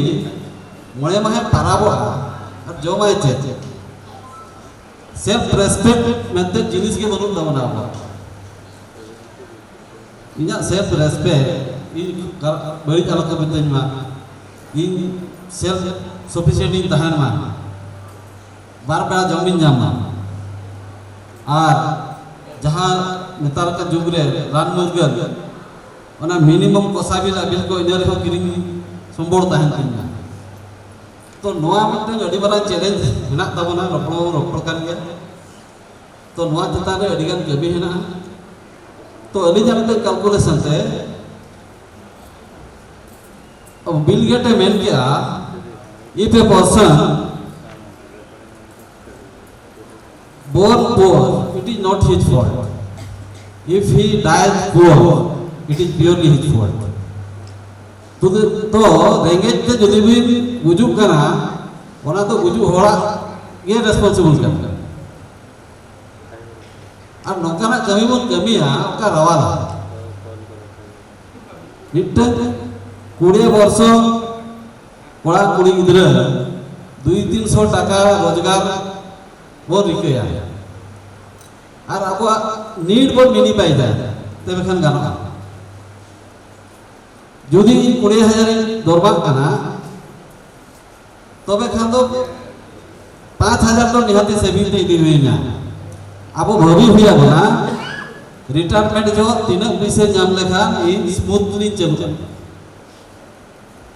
मरे माहे पाराबो और जो माहे चेक सेल्फ रेस्पेक्ट मेंटे जिनिस के बनूँ तबना अब इन्हें सेल्फ रेस्पेक्ट इन बड़ी अलग कबिते में इन सेल्फ सफिशिएंट तहन में बार बार जमीन जामा और जहाँ नेतार का जुग रे रान मुर्गन ओना मिनिमम कोसाबिल बिल को इनर को किरिंग संबोर तहन तिना तो नोआ मिटन अडी बड़ा चैलेंज हेना तबना रोपड़ कर गया तो नोआ चेता रे अडी गान कमी हेना तो अली जानते कैलकुलेशन से अब बिल गेट मेन किया if a person born poor, it is not his fault. If he dies poor, it is purely his fault. तो रेंगेज के जुदी भी गुजुक करना, वरना तो गुजुक होड़ा ये रेस्पॉन्सिबल करना। अब नौकरा कमी बोल कमी है, उसका रवाला। नित्य 20 वर्षों कोड़ा कुड़ी गिद्रा 200-300 टाका रोजगार वो रिकेया और अब नीड बोल मिनी पाई जाए तब खान गाना जुदी 20,000 दरबार करना तब खान तो 5,000 तो निहाती सेविंग नहीं दी हुई ना अब भवी हुआ बना रिटायरमेंट जो 3 पैसे जाम लेखा इन स्मूथली चलता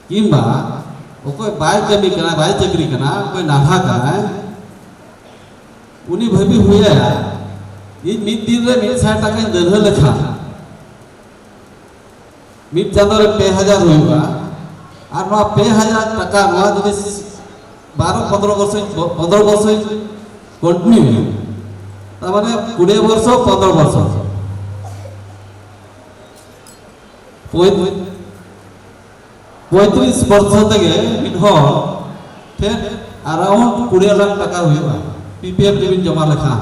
किंबा कोई बाय कमी करना बाय चक्री करना कोई नाहा करना उन्हीं भवी हुआ ये मिड दिन रे 1,000 टाका दरह लेखा मिड चांदो रे 5,000 हुआ और नवा 5,000 टाका नवा जदि 12-15 वर्ष कंटिन्यू ता माने 20 वर्ष 15 वर्ष 35 वर्ष तक मिड हो फिर अराउंड 20 लाख टाका हुआ पीपीएफ डिबिन जमा लेखा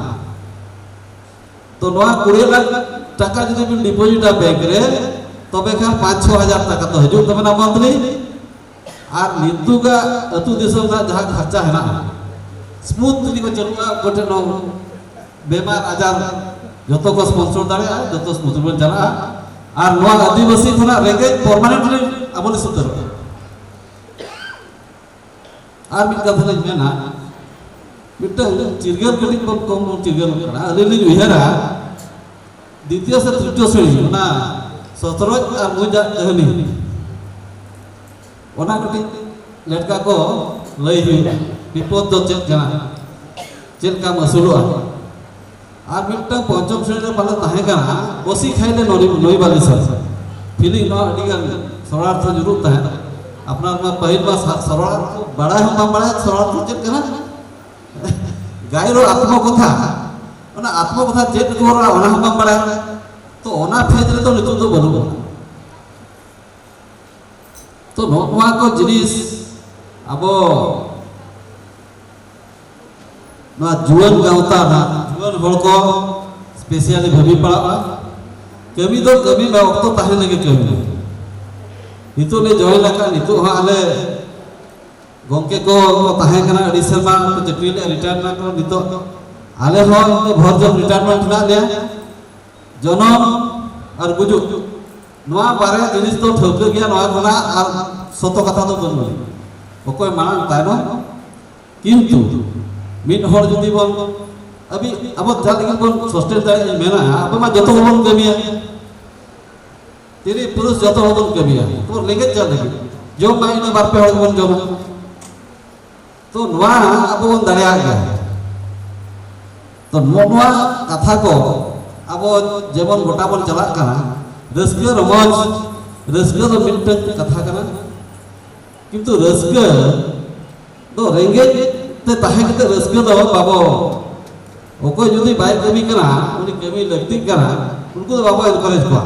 तो नवा 20 लाख टाका जदि बिन डिपॉजिट बैंक रे तबे खा 5-6 हजार टाका तो हजु तबे ना मंथली और नितु का अतु दिसम ना जहां खर्चा है ना स्मूथली को चलुआ गोटे नो बेमार आजार जतो को स्पॉन्सर दाड़े जतो स्पॉन्सर चला और नवा आदिवासी थोड़ा रेगे परमानेंटली अबोली सुतर और मिट कथा लई मेना मिट चिरगल कटी कम चिरगल करा अलिली उहरा द्वितीय से तृतीय श्रेणी ना सतरज और मुजा कहनी ओना कटी लड़का को लई हुई विपद दो चेक जना चेक का मसूलो और मिट पंचम श्रेणी रे पाले ताहे कना बसी खाइले नई बाली सर फीलिंग ना अडिगन सरलार्थ जरूर ताहे अपना में पहिल बा सरलार्थ बड़ा हम बड़ा सरलार्थ चेक कना गायरो आत्मकथा ओना आत्मकथा चेक कोरा ओना हम बड़ा तो ओना फेज रे तो नितु तो बनु तो नोवा को जिनिस अब जुआन गावता जुआन हड़ को स्पेशली भाभी पड़ा कमी दो कमी में वक्त तहन लगे कमी नितो ले जॉइन लगा नितो हाँ आले गोंके को तहन कना अड़ी सेरमा चक्री ले रिटायरमेंट को नितो आले हो भर जब रिटायरमेंट ना ले जनम और गुजु नवा बारे जिनिस तो ठोक गया नवा खना और सतो कथा तो बन ओकोय माना तायनो किंतु मिड हर जुदी बोल अभी अब जालिगे बोल सस्टेन दाय मेना अब मा जतो बोल कमिया तेरे पुरुष जतो बोल कमिया तो लेगे चल लगे जो माइना बार पे हर बोल जमा तो नवा अब बोल दाड़िया गया तो नवा कथा को अब जेबन गोटा बोल चला कना रस्के रोमांच रस्के तो मिटन कथा कना किंतु रस्के तो रेंगे ते ताहे कते रस्के दो बाबो ओको जुदी बाय कमी कना उनी कमी लगती कना उनको तो बाबो एनकरेज को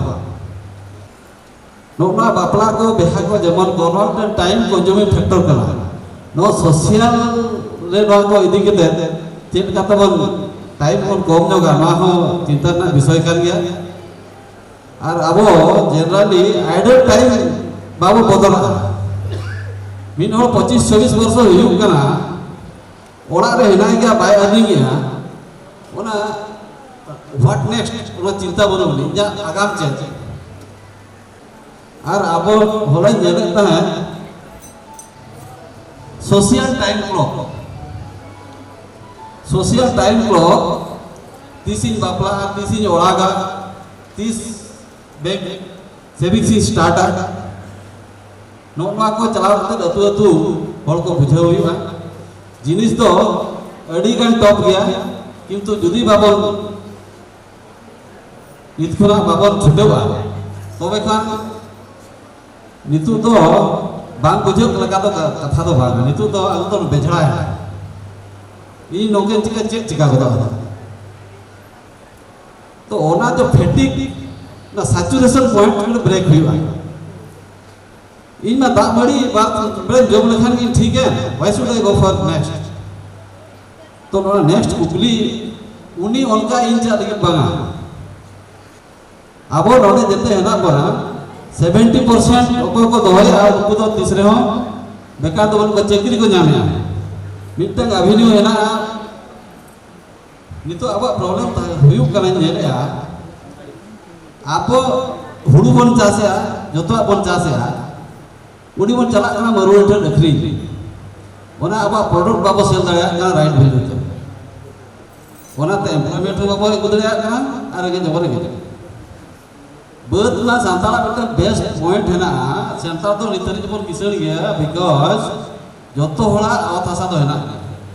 नोना बापला को बेहा को जेमन गवर्नमेंट टाइम कंज्यूमिंग फैक्टर कना नो सोशल रे नो को इदी कते चेक कते बन टाइम बन कम जोगा मा हो चिंता ना विषय कर गया और अब जनरली आइडल टाइम बाबू बदला मिन हो 25-26 वर्ष हुई कना ओड़ा रे हेना गया बाय आदि गया ओना व्हाट नेक्स्ट ओना चिंता बनो जा आगाम चेंज और अब होला जेलता है सोशल टाइम क्लॉक 30 बापला 30 ओड़ागा 30 बैंक सेविंग्स स्टार्ट नोमा को चलाव कते अतु अतु हर को बुझाव हुआ जिनिस तो अड़ी गान टॉप गया किंतु जुदी बाबन नितखुना बाबन छुटेवा तबे खान नितु तो बांग बुझाव लगा तो कथा तो बांग नितु तो आगु तो बेझड़ा है इ नोके चिका गदा तो ओना जो फैटिक ना सैचुरेशन पॉइंट ब्रेक हुआ इन दाग मड़ी बात ब्रेक जब लेखान की ठीक है why should I go for next तो नेक्स्ट कुकली उनी उनका इन चा लगे बांगा अब नोने जते है ना बना 70% ओको को दोहय आ उनको तो तीसरे हो बेकार तो उनको चक्री को जाने मिटंग अभिन्यू है ना नितो अब प्रॉब्लम हुयु कना नेले आप हुड़ू बन चासे जतो बन चासे उड़ी बन चला कना मरुड़ ठन अखरी ओना अब प्रोडक्ट बाबो सेल दाया कना राइट वैल्यू ते ओना ते एम्प्लॉयमेंट बाबो गुदरिया कना आर गे जबर गे बद ना सांताला बेटा बेस्ट पॉइंट है ना सेंटर तो नितरी जबर किसड़ गया बिकॉज़ जतो होला औत हासा तो है ना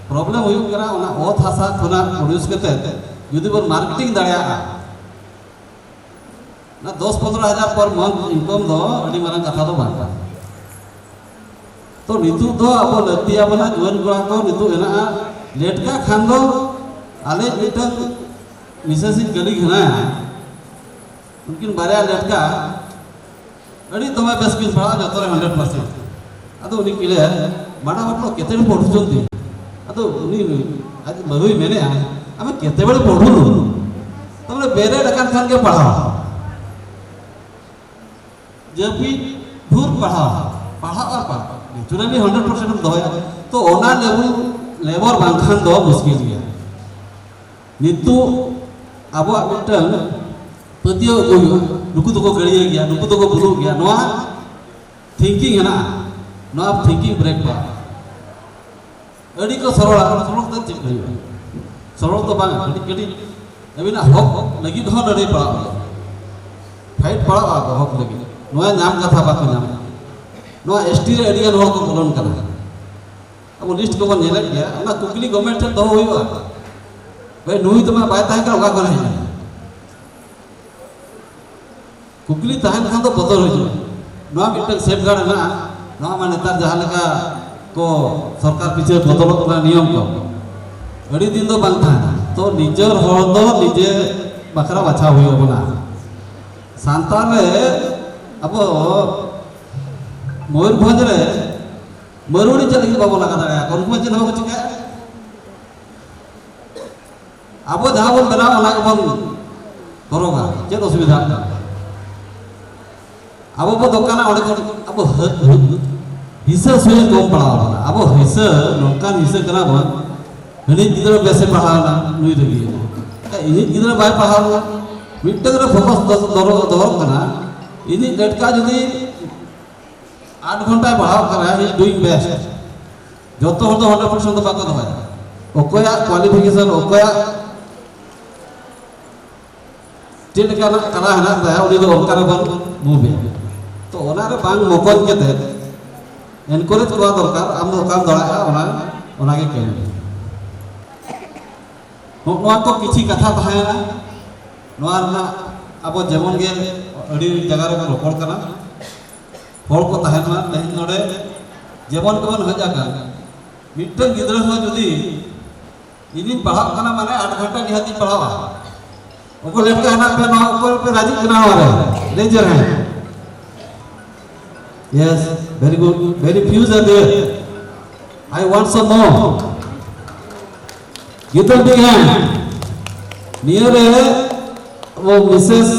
प्रॉब्लम हुयु कना ओना औत हासा खुना प्रोड्यूस करते यदि बर मार्केटिंग दाया ना 10-15 हजार पर मंथ इनकम दो अड़ी मारन कथा तो बांका तो नितु दो अब लतिया बना जुआन गुड़ा को नितु हेना लेटका खान दो आले मिटन मिसेस गली घना उनकिन बारे लेटका अड़ी दमा बेस किन पड़ा जतरे 100% अदो उनी किले माना बापलो केते पढु जंती अदो उनी आज मरुई मेने आमे केते बेले पढु तमने बेरे डकान खान के पढ़ा जब भी दूर पढ़ा और पढ़ा नेचुरली 100% दोया तो ओना लेबर बांखान दो मुश्किल गया नितु अब मिटन पतियो नुकु तो को गड़िए गया नुकु तो को बुलू गया नोआ थिंकिंग है ना नोआ थिंकिंग ब्रेक बा अड़ी को सरला तो चेक नहीं सरल तो बांग कटी अभी ना हक लगी हो लड़ाई पड़ा फाइट पड़ा हक लगी नोआ नाम कथा बाको नाम नोआ एसटी रे एडियन हर को बोलन कना अब लिस्ट को बन नेले गया ना कुकली गवर्नमेंट दो हुईवा भाई नुई तो बाय ताहे का ओका करे कुकली ताहे खान तो बदल हो नोआ मिटन सेफ गार्ड ना नोआ मा नेतार जहां लगा को सरकार पीछे बदल करना नियम को अड़ी दिन दो बांग था तो निजर हर दो निजे बकरा बाछा हुई बना सांताल रे अब मयूरभंज रे मरुड़ी चल के बाबू लगा दाड़ा कौन को चल हो चिका abo jahan bon bena ona ke bon horoga ced osubidha abo bo dokana ode abo hisa suye kom padawa abo hisa nongkan hisa kana bon ini gidra bese pahana nui lagi ini gidra bai pahana mitang re fokus doro kana ini letka jodi 8 घंटा पढ़ाओ कर रहा है डूइंग बेस्ट जो तो 100% तो बाको दो ओकोया क्वालिफिकेशन ओकोया ᱪᱮᱫ ᱞᱮᱠᱟ ᱠᱟᱞᱟ ᱦᱮᱱᱟᱜ ᱛᱟᱭᱟ ᱩᱱᱤ ᱫᱚ ᱚᱱᱠᱟ ᱨᱮ ᱵᱚᱱ ᱢᱩᱵᱷ ᱛᱚ ᱚᱱᱟ ᱨᱮ ᱵᱟᱝ ᱢᱚᱠᱚᱧ ᱠᱟᱛᱮ ᱮᱱᱠᱚᱨᱮᱡ ᱠᱚᱣᱟ ᱫᱚᱨᱠᱟর ᱟᱢ ᱫᱚ ᱚᱠᱟᱢ ᱫᱟᱲᱮᱭᱟᱜᱼᱟ ᱚᱱᱟ ᱜᱮ ᱠᱟᱹᱢᱤ ᱱᱚᱣᱟ ᱠᱚ ᱠᱤᱪᱷᱤ ᱠᱟᱛᱷᱟ ᱛᱟᱦᱮᱸᱱᱟ ᱱᱚᱣᱟ ᱨᱮᱱᱟᱜ ᱟᱵᱚ ᱡᱮᱢᱚᱱ ᱜᱮ ᱟᱹᱰᱤ ᱡᱟᱭᱜᱟ ᱨᱮᱵᱚᱱ ᱨᱚᱯᱚᱲ ᱠᱟᱱᱟ ᱦᱚᱲ ᱠᱚ ᱛᱟᱦᱮᱱᱟ ᱛᱮᱦᱮᱧ ᱱᱚᱰᱮ ᱡᱮᱢᱚᱱ ᱜᱮᱵᱚᱱ ᱦᱮᱡ ᱟᱠᱟᱱ ᱢᱤᱫᱴᱟᱝ ᱜᱤᱫᱽᱨᱟᱹ ᱦᱚᱸ ᱡᱩᱫᱤ ᱤᱧᱤᱧ ᱯᱟᱲᱦᱟᱜ ᱠᱟᱱᱟ ᱢᱟᱱᱮ 8 घंटा निहाती पढ़ावा ओको लेट का हना पे नौ ऊपर पे राजी करना वाला रेंजर है yes very good very fuse are there I want some more give big hand near है वो मिसेस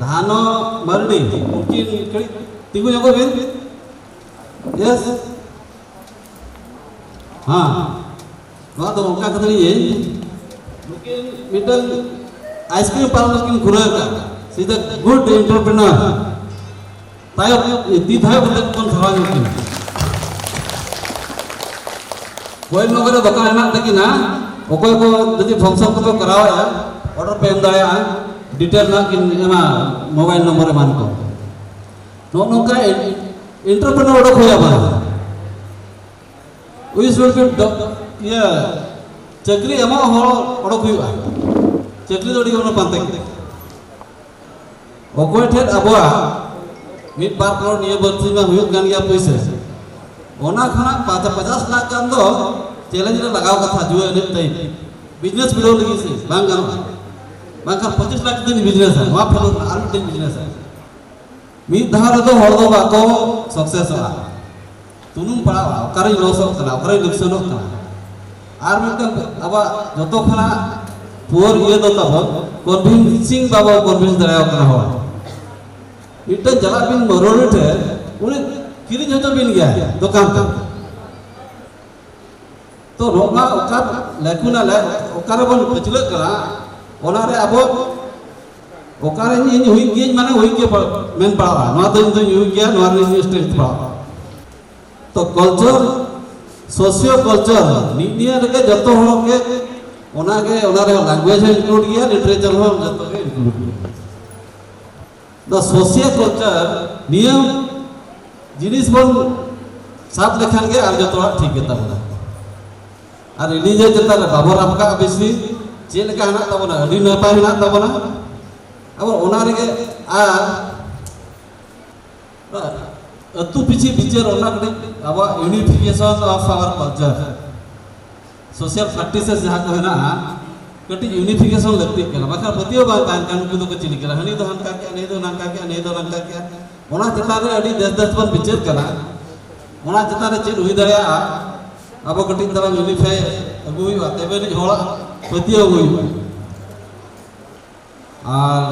धानो मरडी उनकी तिगु जगह बिन यस हाँ वहाँ तो उनका कथन ये लेकिन मिडल आइसक्रीम पार्लर की खुरा का सीधा गुड एंटरप्रेन्योर तायो दी थायो बंदे कौन सवाल नहीं कोई नौकरी दुकान है ना लेकिन ना ओको को यदि फंक्शन को करावा है ऑर्डर पे अंदर है डिटेल ना कि एमा मोबाइल नंबर मान को नो का एंटरप्रेन्योर ओडो खोया बा उस वक्त ये चक्री एमा हर ओडो हुआ चक्री दो डिगो पाते ओको ठेर अबवा मिड बार करोड़ निये बर्ती में हुई गान गया पैसे ओना खाना 50 लाख गान दो चैलेंज रे लगाव कथा जुए ने तई बिजनेस बिलो लगी से बांग गानो बांका 25 लाख दिन बिजनेस है वहां फेलो आर दिन बिजनेस है मिड धार दो हर दो बाको सक्सेस आ तुनुम पड़ा करे लॉस कना करे नुकसान कना आर मिटन अब जतो खाना पुअर ये दो तब कन्विंसिंग बाबा कन्विंस दराव कना हो इटा जला बिन मरोड़ थे उन्हें किरी जतो बिन गया दुकान पे तो रोमा ओकार लेकुना ले ओकार बन पचले करा ओना रे अब ओकार इन हुई गेज माने हुई के मेन पड़ा नवा तो हुई गया नवा रे स्ट्रेंथ पड़ा तो कल्चर सोशियो कल्चर निनिया रे जतो हर के ओना रे लैंग्वेज इंक्लूड किया लिटरेचर हो जतो के इंक्लूड द सोशियो कल्चर नियम जिनिस बन साथ लेखन के आर जतो ठीक है तबना आर रिलीजियस जता रे बाबर आपका बेसी चेल का हना तबना अडी नपाय हना तबना अब ओना रे आ अतु पिछि बिचार ओना कटे अब unification of our culture social practices जहां को है ना कटी यूनिफिकेशन लगती है बाखा पतियो बा कान को तो चिनी करा हनी तो हनका के नहीं तो नंका के नहीं तो नंका के ओना चता रे अडी 10 बन बिचार करा ओना चता रे चेद हुई दया अब कटी तरह यूनिफाई अगु हुई तबे नि होला पतियो हुई और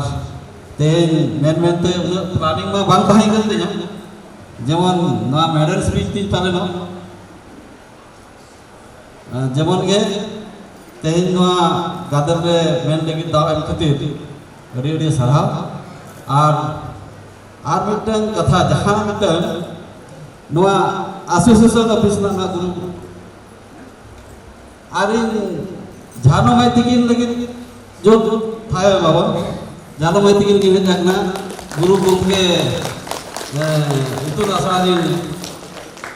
तेन मेन ते प्लानिंग में बांग ताही गन ते जेमन ना मेडल स्पीच तीन पाले ना जेमन के तेन ना गादर रे मेन लगी दाव एम खातिर अडी अडी सराव और मिटन कथा जहां मिटन नोआ एसोसिएशन ऑफिस ना गुरु आरिन जानो माइती किन लगी जो थाय बाबा जानो माइती किन किन जाकना गुरु Gomke itu asalin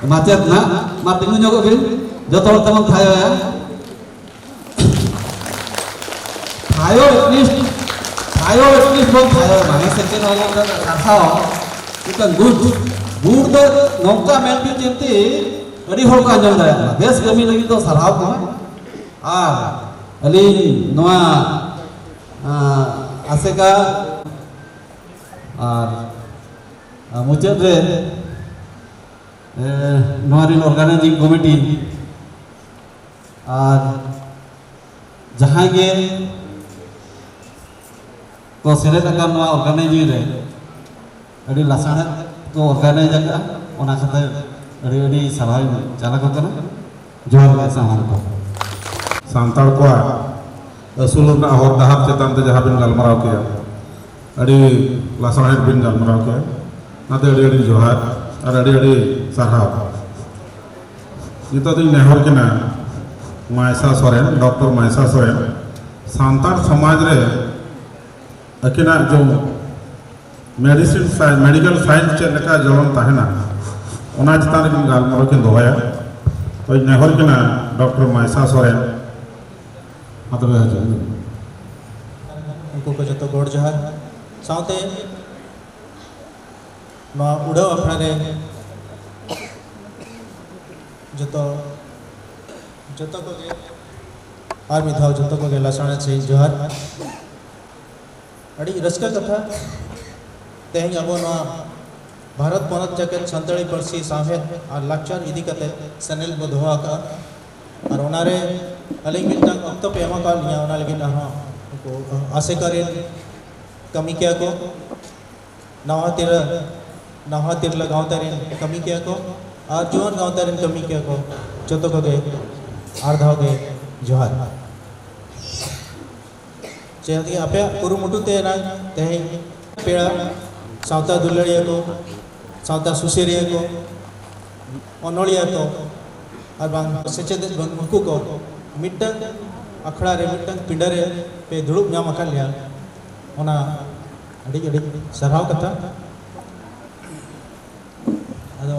macet na martingu nyogo bin joto teman thayo ya thayo at least bon thayo mane second hola kathao ikan good do nongka men bi jenti adi hol ka anjam daya bes kami lagi to sarhaw ko alin noa aseka ar मुझे नॉरिन ऑर्गेनाइजिंग कमिटी और जहाँ गे को सेलेद अकान नवा ऑर्गेनाइजिंग रे अड़ी लासाने को ऑर्गेनाइज अका ओना खातिर अड़ी अड़ी सभा चला को कना जोर के सामान को सांताल को असूल ना हर डहार चेतन ते जहाँ बिन गलमराव किया अड़ी लासाने बिन गलमराव किया नाते अड़ी जोहार और अड़ी साराव नितो दिन नेहर के ना मायसा सोरेन डॉक्टर मायसा सोरेन सांताल समाज रे अकिना जो मेडिकल साइंस चेक लेका जलन ताहेना ओना चितान रे गलमराव किन दोया तो नेहर के ना डॉक्टर मायसा सोरेन मतबे हजो उनको को जतो गोड़ जहार साथे मा उड़ाव अखड़ा रे जतो जतो को गे आर मिधाव जतो को गे लासाने से जोहार अड़ी रस्का कथा तेहन अब भारत पनत जगत संतड़ी परसी साहेब और लाचार इदी कते सनेल बधवा का और ओनारे अलिंग मिलतंग अक्तो पे एमा का लिया ओना लगी ना को आसे करे कमी क्या को नवा तिर लगाव तरेन कमी क्या को और जोन गाव तरेन कमी क्या को जतो को गे आर्धाव गे जोहार चेहती आपे कुरुमुटु ते ना तेहन पेड़ा सावता दुलड़िया को सावता सुसेरिया को अनोलिया को और बांग सेचेद उनको को मिट्टन अखड़ा रे मिट्टन पिंडा रे पे दुड़ुब नाम अकल लिया ओना अड़ी अड़ी सरहाव कथा अदो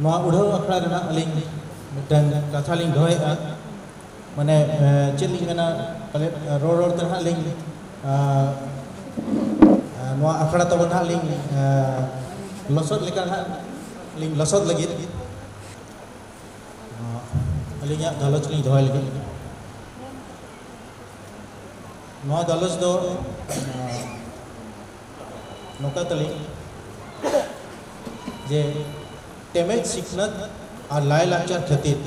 नवा उड़ाव अखड़ा रे ना अलिंग मिट्टन कथा लिंग दोय माने चेलिंग मेना पले रोड तरह लिंग नवा अखड़ा तो बना लिंग लसोद लेकर ना लिंग लसोद लगी अलिंग गलत लिंग दोय लगी नवा गलत दो नौका तली जे टेमेज सिखनत और लाय लाचार खातिर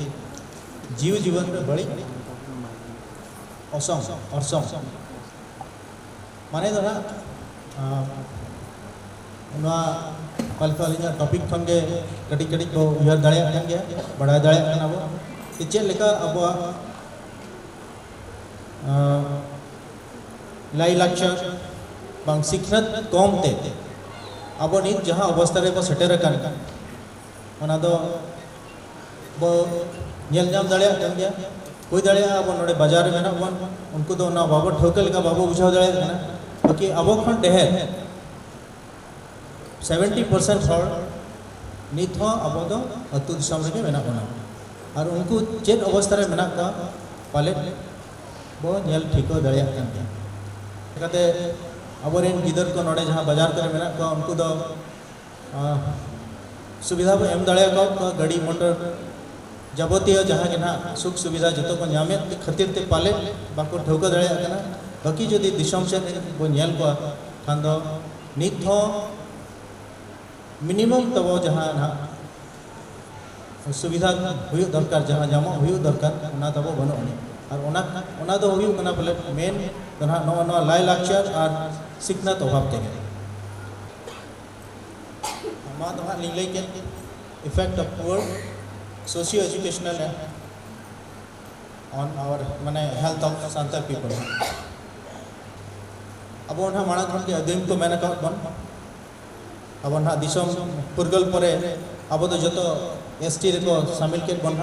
जीव जीवन में बड़ी असम माने तो ना अलिंग टॉपिक खन के कटी कटी को उहर दाड़े गया बड़ा दाड़े अब चेक लेका अब लाई लाचार बांग सिखनत कम ते अब नित जहाँ अवस्था रे सेटर ओना दो बो नेल नाम दाड़े गया कोई दाड़े अब नोडे बाजार में ना बन उनको तो ना बाबू ठोके लेका बाबू बुझाव दाड़े बाकी अब खन ढेर 70% हर नित हो अब दो अतु दिसम रे मेना बना और उनको चेत अवस्था रे मेना का पाले बो नेल ठिको दाड़े कते अब गिदर को नोडे जहाँ बाजार करे मेना का उनको दो सुविधा को एम दाड़े का गाड़ी मोटर जबतीय जहाँ के ना सुख सुविधा जो को नामे खातिर ते पाले बाको ठौका दाड़े बाकी जो दिसम से बो नेल को खान दो नित हो मिनिमम तब जहाँ ना सुविधा हुई दरकार जहाँ जामो हुई दरकार ओना तब बनो और ओना दो हुई कना बोले मेन तना नो लाई लाचार और सिखनत अभाव ते मा तो लिंग ले के effect of poor socio educational on our माने हेल्थ ऑफ सांताल पीपल अब ओना माणा खन के अदम को मेना का बन अब ना दिसम पुरगल परे अब तो जो एसटी रे को शामिल के बन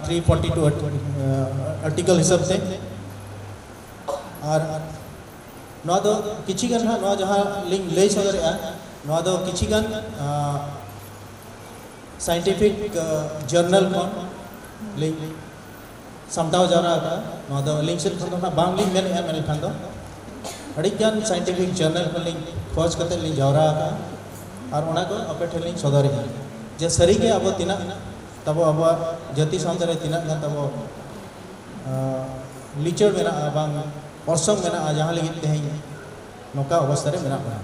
342 आर्टिकल हिसाब से और नवा दो किछि गन नवा जहां लिंक ले सदरे नवा दो किछि गन साइंटिफिक जर्नल को लिंक समताव जारा का नवा दो लिंक से खन ना बांग लिंक मेन खान दो अड़ी गन साइंटिफिक जर्नल को लिंक खोज करते लिंक जारा का और ओना को अपे लिंक सदरे जे सरी के अब तिना तब अब जति सामने तिना गन तब लिचर मेना बांग ऑर्सम मेना जहाँ लगी तेहन नौका अवस्था रे मेना बना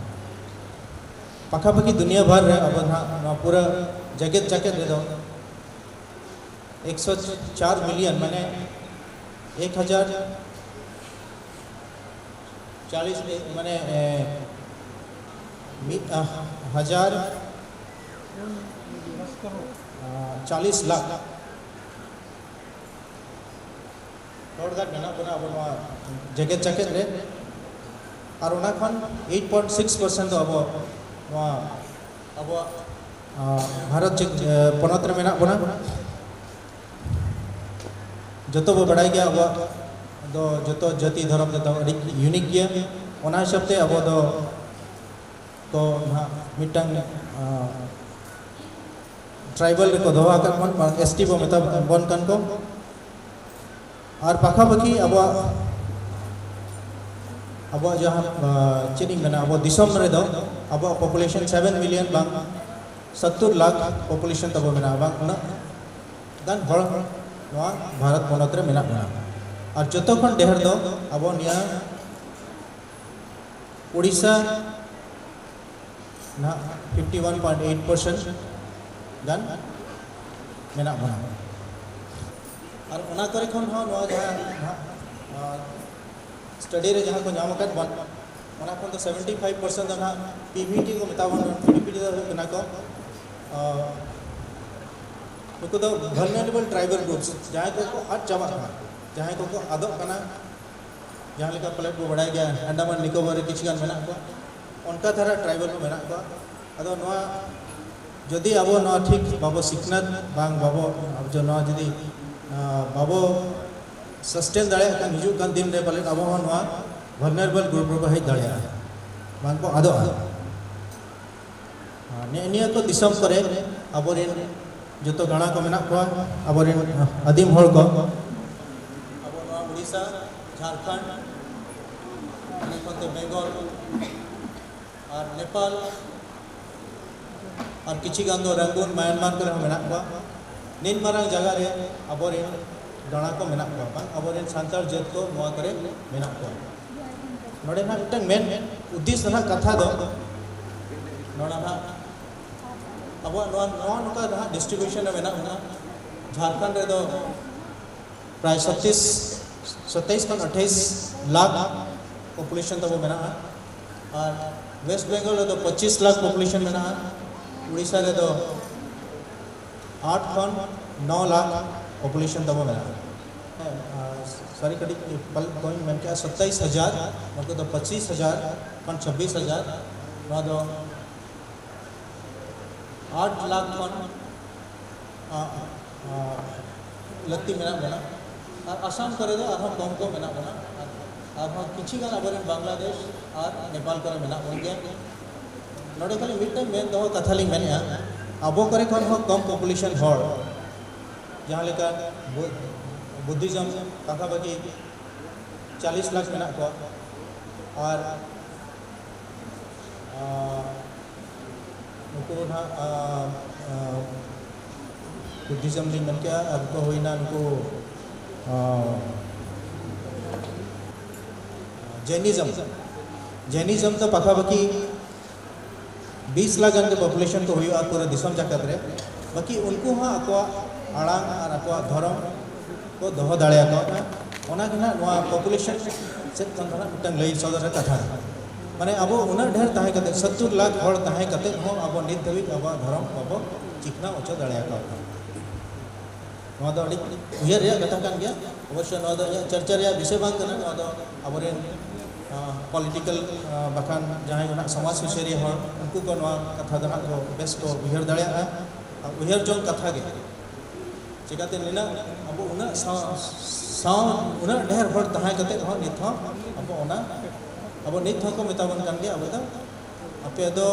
पाखापाखि दुनिया भर रे अब ना पूरा जगत रे दो 104 मिलियन माने 1040 माने 1040 लाख रोडगार मेना बना अब जगत जगत रे और उना खन 8.6% अब अब भारत पनत रे मेना बना जतो बो बड़ाई गया अब दो जतो जाति धर्म जतो यूनिक गया ओना हिसाब ते अब दो को मिटंग ट्राइबल को दोहा कर मन एसटी बो मेता बन कन को और पाखा पाखी अब जहाँ चीनी मेना अब दिसम रे दो अब पॉपुलेशन 7 मिलियन बांग 70 लाख पॉपुलेशन तब मेना बांग उना गान हड़ नवा भारत पनत रे मेना बना और जतो खन डेहर दो अब निया ओडिशा ना 51.8% गान मेना बना और उना करे खन हो नवा जहाँ स्टडी रे जहाँ को नाम कर बन उना खन तो 75% ना पीवीटी को मेतावन पीवीटी दो बना को उनको तो वल्नरेबल ट्राइबल ग्रुप्स जहाँ को आद चाबा जहाँ को आदो कना जहाँ लेका प्लेट को बढ़ाया गया अंडमान निकोबार किसी गान मेना को उनका थारा ट्राइबल को मेना को अदो नवा जदि अब नवा ठीक बाबो सिखनत बांग बाबो अब जो नवा जदि बाबो सस्टेन दाड़े kan हिजू kan दिन रे पाले अब हो नवा वल्नरेबल ग्रुप रो हेज दाड़े बांग को आदो निया को दिसम करे अब रेन जतो गाना को मेना को अब रेन आदिम हड़ को अब नवा उड़ीसा झारखंड बेंगल और नेपाल और किसी गान दो रंगून म्यांमार करे मेना को निन मारंग जगह रे अब रेन गाना को मेना को अब रेन सांताल जात को नवा करे मेना को नोडे ना मिटन मेन उद्देश्य ना कथा दो नोडा ना अब नवा नका ना डिस्ट्रीब्यूशन रे मेना ना झारखंड रे दो प्राय 27 लाख पॉपुलेशन तब मेना और वेस्ट बेंगल रे दो 25 लाख पॉपुलेशन मेना उड़ीसा रे दो 8.9 लाख पॉपुलेशन तब मेना सॉरी कड़ी पॉइंट मैंने क्या 27,000 मतलब तो 25,000 26,000 ना दो 8 लाख लगती मेना बना और आसाम करे दो आधा कम को मेना बना अब किसी गान अब बांग्लादेश और नेपाल करे मेना बन गया नोड़े खाली मिट्टे मेन दो कथा लिंग मेने अब करे खन हो कम पॉपुलेशन हड़ जहाँ लेकर बुद्धिज्म पाखा पाखी 40 लाख मेना को और उनको ना बुद्धिज्म लिंग मन क्या अब को हुई ना उनको जैनिज्म तो पाखा पाखी 20 लाख के पॉपुलेशन को हुई पूरा दिसम जाकत रे बाकी उनको हाँ अको आड़ांग और अको धर्म को दोह दाड़े पॉपुलेशन से मिटन लई सदर कथा माने अब उना ढेर ताहे कते 70 लाख हड़ ताहे कते हो अब नित धवी अब धर्म अब चिकना ओचो दाड़े नवा दो अड़ी उयर रे कथा कान गया अवश्य नवा दो चर्चा रे विषय बांग कना नवा दो अब रे पॉलिटिकल बखान जहाँ उना समाज सुशेरिया हड़ उनको को नवा कथा दना को बेस को उयर दाड़े उयर जो कथा गे चिकाते निना अब उना उना ढेर हड़ ताहे कते हो नित हो अब उना अब नित को मेताबन कान गया अब अपे दो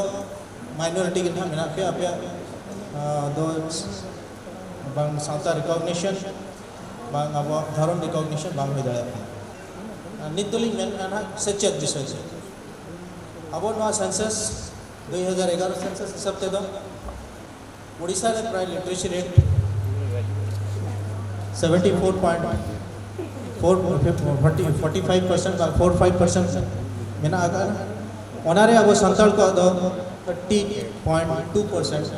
माइनॉरिटी के ना मेना पे अपे दो बांग सावता रिकॉग्निशन बांग अब धर्म रिकॉग्निशन बांग हो जाए नितली मेन ना सचेत विषय से अब नवा सेंसस 2011 सेंसस हिसाब ते दो ओडिशा रे प्राय लिटरेसी रेट 45% का 45% मेना आगा ओनारे अब संताल को दो 30.2%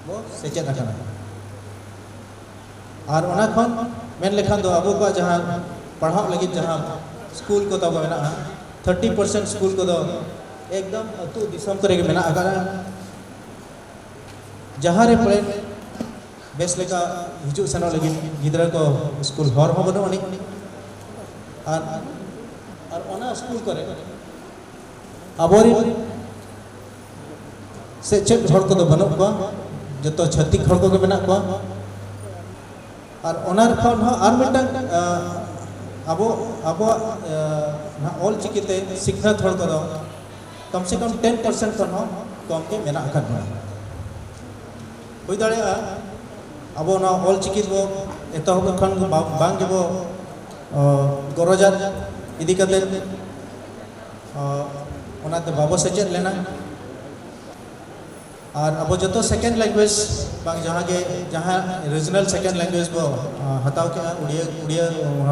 वो सेचेत आका और ओना खन मेन लेखान दो अबो को जहां पढ़ाव लगी जहां स्कूल को तब मेना 30% स्कूल को दो एकदम अतु दिसम करे के मेना अगर जहां रे पड़े बेस लेका हिजु सनो लगी गिदरा को स्कूल हर हो बनो अनि और ओना स्कूल करे अबोरी से चेक हर को दो बनो को जतो छत्तीक हर को के मेना को और ओनर खन हो और मिटन अब ना ऑल चिकिते सिखना थोड़ को दो कम से कम 10% खन हो कम के मेना अखन हुई दाड़े अब ना ऑल चिकित वो एतो हो खन बांग के वो गरोजार इदी कते ओनाते बाबो सचेत लेना और अब जो तो सेकेंड लैंग्वेज बांग जहाँ रीजनल सेकेंड लैंग्वेज बो हताव के उड़िया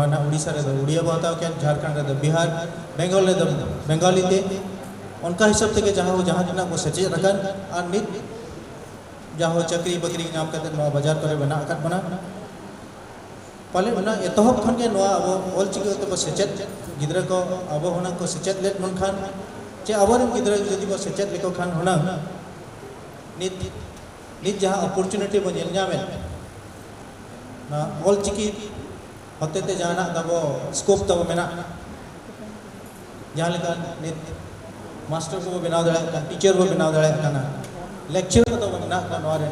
ना उड़ीसा रे उड़िया बो हताव के झारखंड रे बिहार बेंगल रे बेंगाली ते उनका हिसाब से जहाँ जना वो सचे रखन और नित जहाँ चक्री बकरी नाम करते बाजार करे बना अकत बना पाले बना एतहब खन के नवा अब ऑल चिकी तो सचेत गिदरा को अब होना को सचेत लेट मन खान चे अबर गिदरा जदि बो सचेत लेको खान होना नित जहाँ अपॉर्चुनिटी बो नेल नामे ना ऑल चिकी होते ते जाना तब स्कोप तब मेना जहाँ लेका नित मास्टर को बनाव दाड़ा टीचर को बनाव दाड़ा लेक्चर को तब मेना नोरे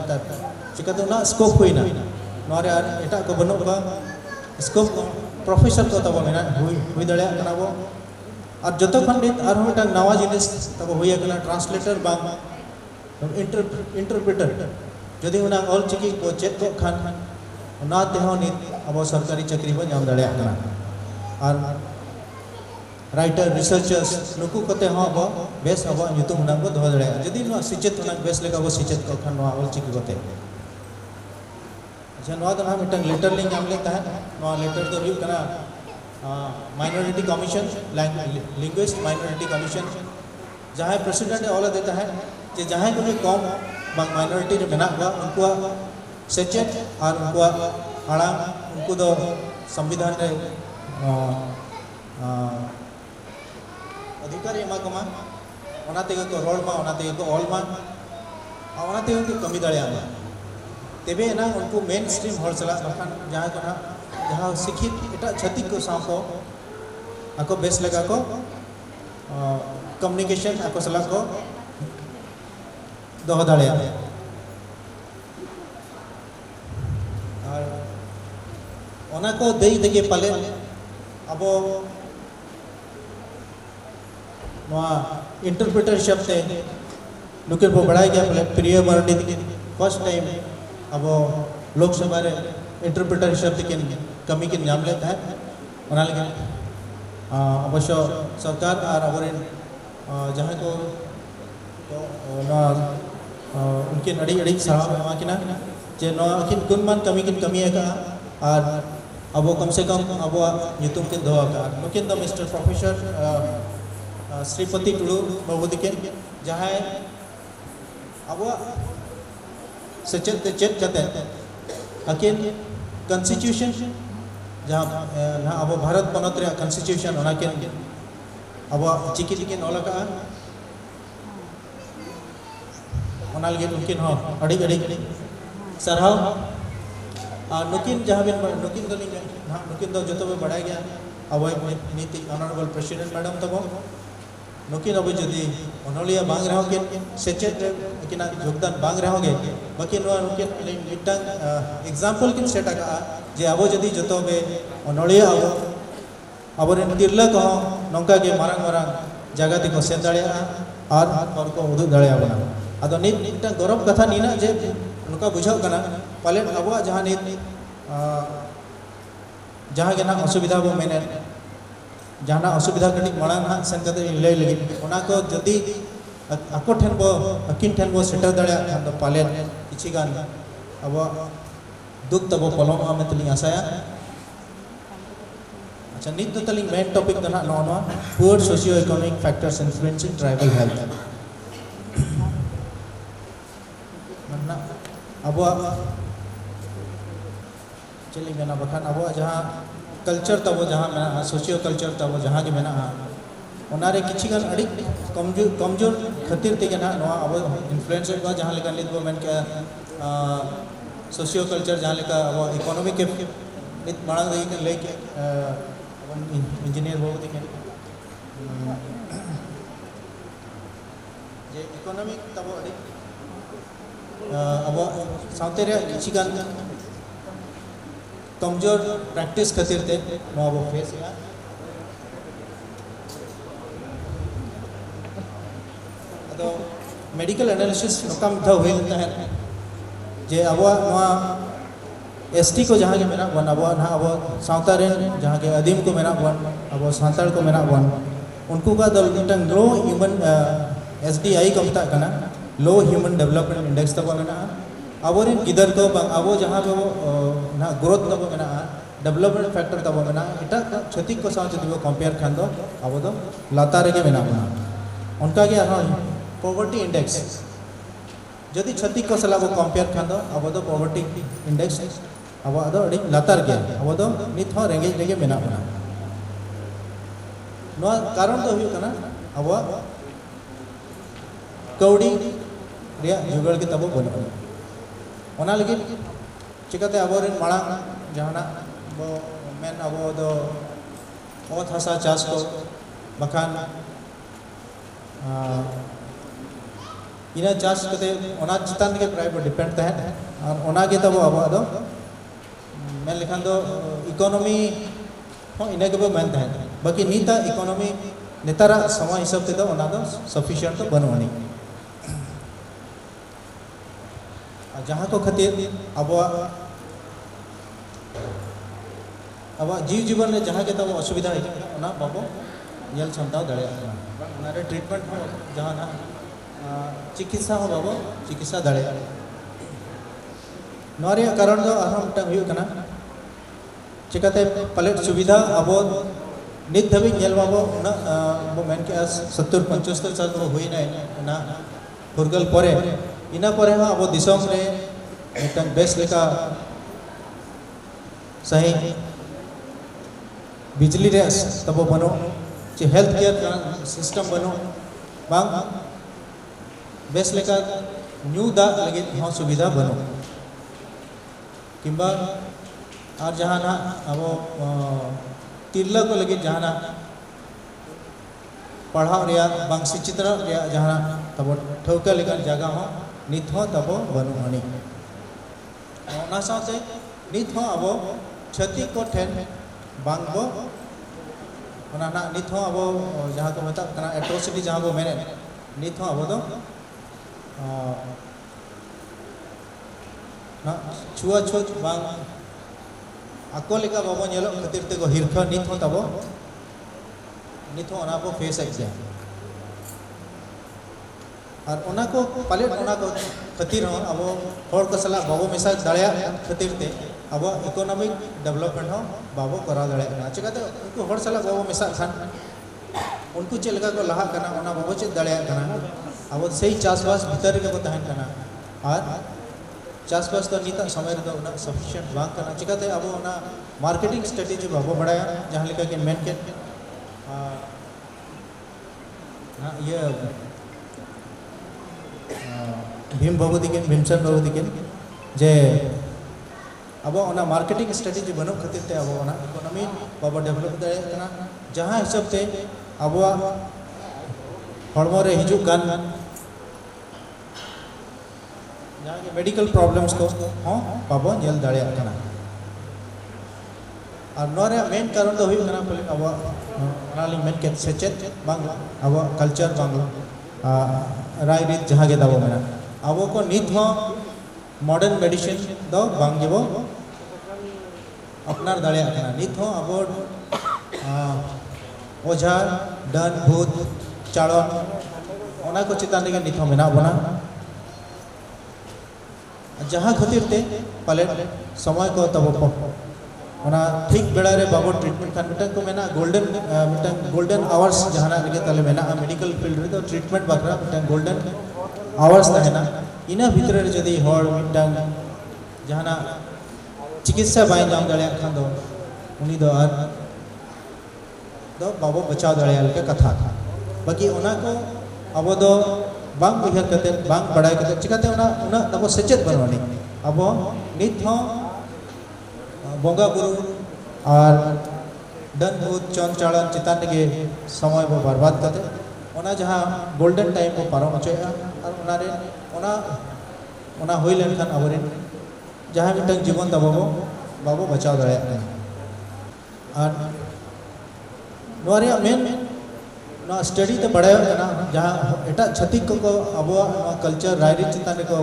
चिकाते ना स्कोप हुईना नोरे एटा को बनो का स्कोप प्रोफेसर को तब मेना हुई दाड़ा कना वो और जतो खन नित और होटा नवा जिनिस तब हुई कना ट्रांसलेटर बांग इंटरप्रेटर जदि उना ऑल चिकी को चेक को खान ना तेहो नित अब सरकारी चाकरी बो नाम दाड़ा कना और राइटर रिसर्चर्स नुकु कते हो अब बेस अब nyutum हुना को दो दाड़ा जदि नो सिचेत हुना बेस लेका वो सिचेत को खान नो ऑल चिकी कोते अच्छा नो तो हम मिटन लेटर लिंक नाम लेता है नो लेटर तो हुई कना minority commission language minority commission जहाँ प्रेसिडेंट ऑल देता है जे जहाँ को कम माइनॉरिटी रे मेना हुआ उनको सेचेत और उनको आड़ांग उनको दो संविधान रे अधिकार एमा कमा ओना तेगे को रोड मा ओना तेगे को ऑल मा ओना तेगे को कमी दाड़े आमा तेबे ना उनको मेन स्ट्रीम हर चला बखान जहाँ को ना जहाँ शिक्षित एटा छतिक को साव को आको बेस लगा को कम्युनिकेशन आको सला को दो दाड़े और ओना को देई देगे पाले अब नवा इंटरप्रेटर शब्द नुके को बढ़ाया गया बोले प्रिय मराठी फर्स्ट टाइम अब लोकसभा रे इंटरप्रेटर शब्द के कमी के नाम लेता है ओना लगे अवश्य सरकार और अबरे जहाँ को उनके अड़ी अड़ी सराव किना जे नकिन गुणमान कमी किन कमी है का और अब कम से कम अब nyutum के दो का नुकिन the mister professor Shripati Tudu babu दिके जहाँ अब सचेत चेक करते अकिन कॉन्स्टिट्यूशन जहाँ अब भारत पनत रे कॉन्स्टिट्यूशन होना के अब चिकी चिकी नौला का ओनालगे नुकिन हो अड़ी अड़ी सरहाव नुकिन जहाँ बिन नुकिन दलिंग नुकिन दो जतो में बढ़ाया गया अब नीति ऑनरेबल प्रेसिडेंट मैडम तब नुकिन अब जदि ओनलिया बांग रहो के सेचेत किना योगदान बांग रहोगे बाकी नुकिन मिटन एग्जांपल किन सेट का जे अब जदि जतो में ओनलिया अब तिरला को नौका के मारंग मारंग जगह को सेन दाड़िया और हर को उदुग दाड़िया बना अदो नित मिटन गौरव कथा नीना जे उनका बुझाव कना पाले अब जहाँ नित जहाँ के ना असुविधा बो मेने जहाँ असुविधा कटी मांग ना सेन कते लय लगी ओना को जदि आको ठेन बो अकिन ठेन बो सेटर दाड़िया खान पाले किछि गान अब दुख तबो पलम में तली आसाया अच्छा नित तो तली मेन टॉपिक दना नो poor socio economic factors influencing tribal health अब चली मेना बखान अब जहाँ कल्चर तब जहाँ मेना सोशियो कल्चर तब जहाँ के मेना उनारे किसी गान अड़ी कमजोर खातिर तेगे ना नवा अब इन्फ्लुएंस होगा जहाँ लेकर नित वो मेन क्या सोशियो कल्चर जहाँ लेकर अब इकोनॉमी के नित मांग रही के लेके इंजीनियर बहुत देखें जे इकोनॉमी तब अड़ी अब साउथ रे किसी गान कमजोर प्रैक्टिस खातिर ते नवा वो फेस या तो मेडिकल एनालिसिस नोका मिठा हुई लेता है जे अब एसटी को जहाँ के मेना बन अब ना अब सावता रेन जहाँ के आदिम को मेना बन अब सांताल को मेना बन उनको का दल मिटंग लो ह्यूमन SDI को मिटा करना लो ह्यूमन डेवलपमेंट इंडेक्स तब मेना अब रेन गिदर को बंग अब जहाँ पे वो ना ग्रोथ तब मेना डेवलपमेंट फैक्टर तब मेना इटा क्षति को साथ जो कंपेयर खान दो अब तो लातारे के मेना बना उनका क्या पॉवर्टी इंडेक्स जदि क्षति को सला वो कंपेयर खान दो अब तो पॉवर्टी इंडेक्स अब अदो अड़ी लातार गया अब तो नित हो रेंगे रेंगे मेना बना नो कारण तो हुई करना अब कौड़ी रिया जुगल के तबो बनो ओना लगे चिकाते अब रेन माड़ा जहाना वो मेन अब दो ओत हसा चास को बखान इना चास कते ओना चितान के प्राय डिपेंड तहन और ओना के तब अब दो मैं लिखान दो इकोनॉमी हो इना के मेन तहन बाकी नीता इकोनॉमी नेतारा समय हिसाब ते दो ओना दो सफिशिएंट तो बनवानी जहाँ को खातिर अब जीव जीवन में जहाँ के तब असुविधा है ओना बाबो यल क्षमता दड़े नारे ट्रीटमेंट हो जहाँ ना चिकित्सा हो बाबो चिकित्सा दड़े नोरे कारण दो अहम टंग हुई करना चिकाते पलेट सुविधा अब नित धबी नेल बाबो ना वो मैंने क्या 70-75 साल तो हुई ना फुरगल परे इना परे हाँ अब दिसोम रे एक बेस लेका सही बिजली रे तब बनो चे हेल्थ केयर सिस्टम बनो बांग बेस लेका न्यू दा लगे हाँ सुविधा बनो किंबा और जहाँ ना अब तिरला को लगे जहाँ ना पढ़ाव रिया बांग शिक्षित्र रिया जहाँ तब ठोका लेकर जगह हो नित हो तब बनो हनी ना साथे नित हो अब क्षति को ठेन बांग बो ओना ना नित हो अब जहाँ को मतलब करना एट्रोसिटी जहाँ वो मैंने नित हो अब तो ना छुआ छुच बांग आको लेका बाबो नेलो खातिर ते को हिरखा नित हो तब नित हो ओना को फेस एक्से और ओना को पालेट ओना को खातिर हो अब हर को सला बाबो मिसा दड़िया खातिर ते अब इकोनॉमिक डेवलपमेंट हो बाबो करा दड़िया ना चिकाते उनको हर सला बाबो मिसा खान उनको चेल का को लहा करना ओना बाबो चे दड़िया करना अब सही चासबास भीतर के को तहन करना और चासबास तो नीता समय रे ओना सफिशिएंट बांग करना चिकाते अब ओना मार्केटिंग स्ट्रेटजी बाबो बढ़ाया जहां लेका के मेन के ना ये भीम बाबू दिकेन भीमचंद बाबू दिकेन जे अब ओना मार्केटिंग स्ट्रेटजी बनो खातिर ते अब ओना इकोनॉमी बाबा डेवलप दे करना जहां हिसाब ते अब हड़मो रे हिजु कान जहां के मेडिकल प्रॉब्लम्स को हो बाबा जेल दाड़े करना और नोरे मेन कारण तो हुई करना पले अब ओनाली मेन के सेचेत बांग्ला अब कल्चर बांग्ला राय रीत जहाँ के दाबो मेना अब को नित हो मॉडर्न मेडिसिन दो बांगेबो अपनार दाड़िया करना नित हो अब ओझा डन भूत चाड़न ओना को चितान के नित हो मेना बना जहाँ खातिर ते पले समय को तब ओना ठीक बेड़ा रे बाबो ट्रीटमेंट खान मिटन को मेना गोल्डन आवर्स जहाना लगे तले मेना मेडिकल फील्ड रे तो treatment baccarat mitten golden hours तहना इना भीतर रे जदी हर मिटन जहाना चिकित्सा बाय नाम दाड़े खान दो उनी दो आर दो बाबो बचाव दाड़े के कथा था बाकी उना को अब दो बांग उहर कते बांग बड़ाई कते चिकाते उना तबो सचेत बनवानी अब नित हो बोंगा गुरु और डन भूत चौन चाड़न चितान के समय वो बर्बाद करते उना जहाँ गोल्डन टाइम को पारो मचोया और उना हुई लेनखान अबरेन जहाँ मिटन जीवन तब बाबो बचाव दाड़े और मेन स्टडी तो बड़ा जहाँ एट छतिक को अब कल्चर रायरी चितान को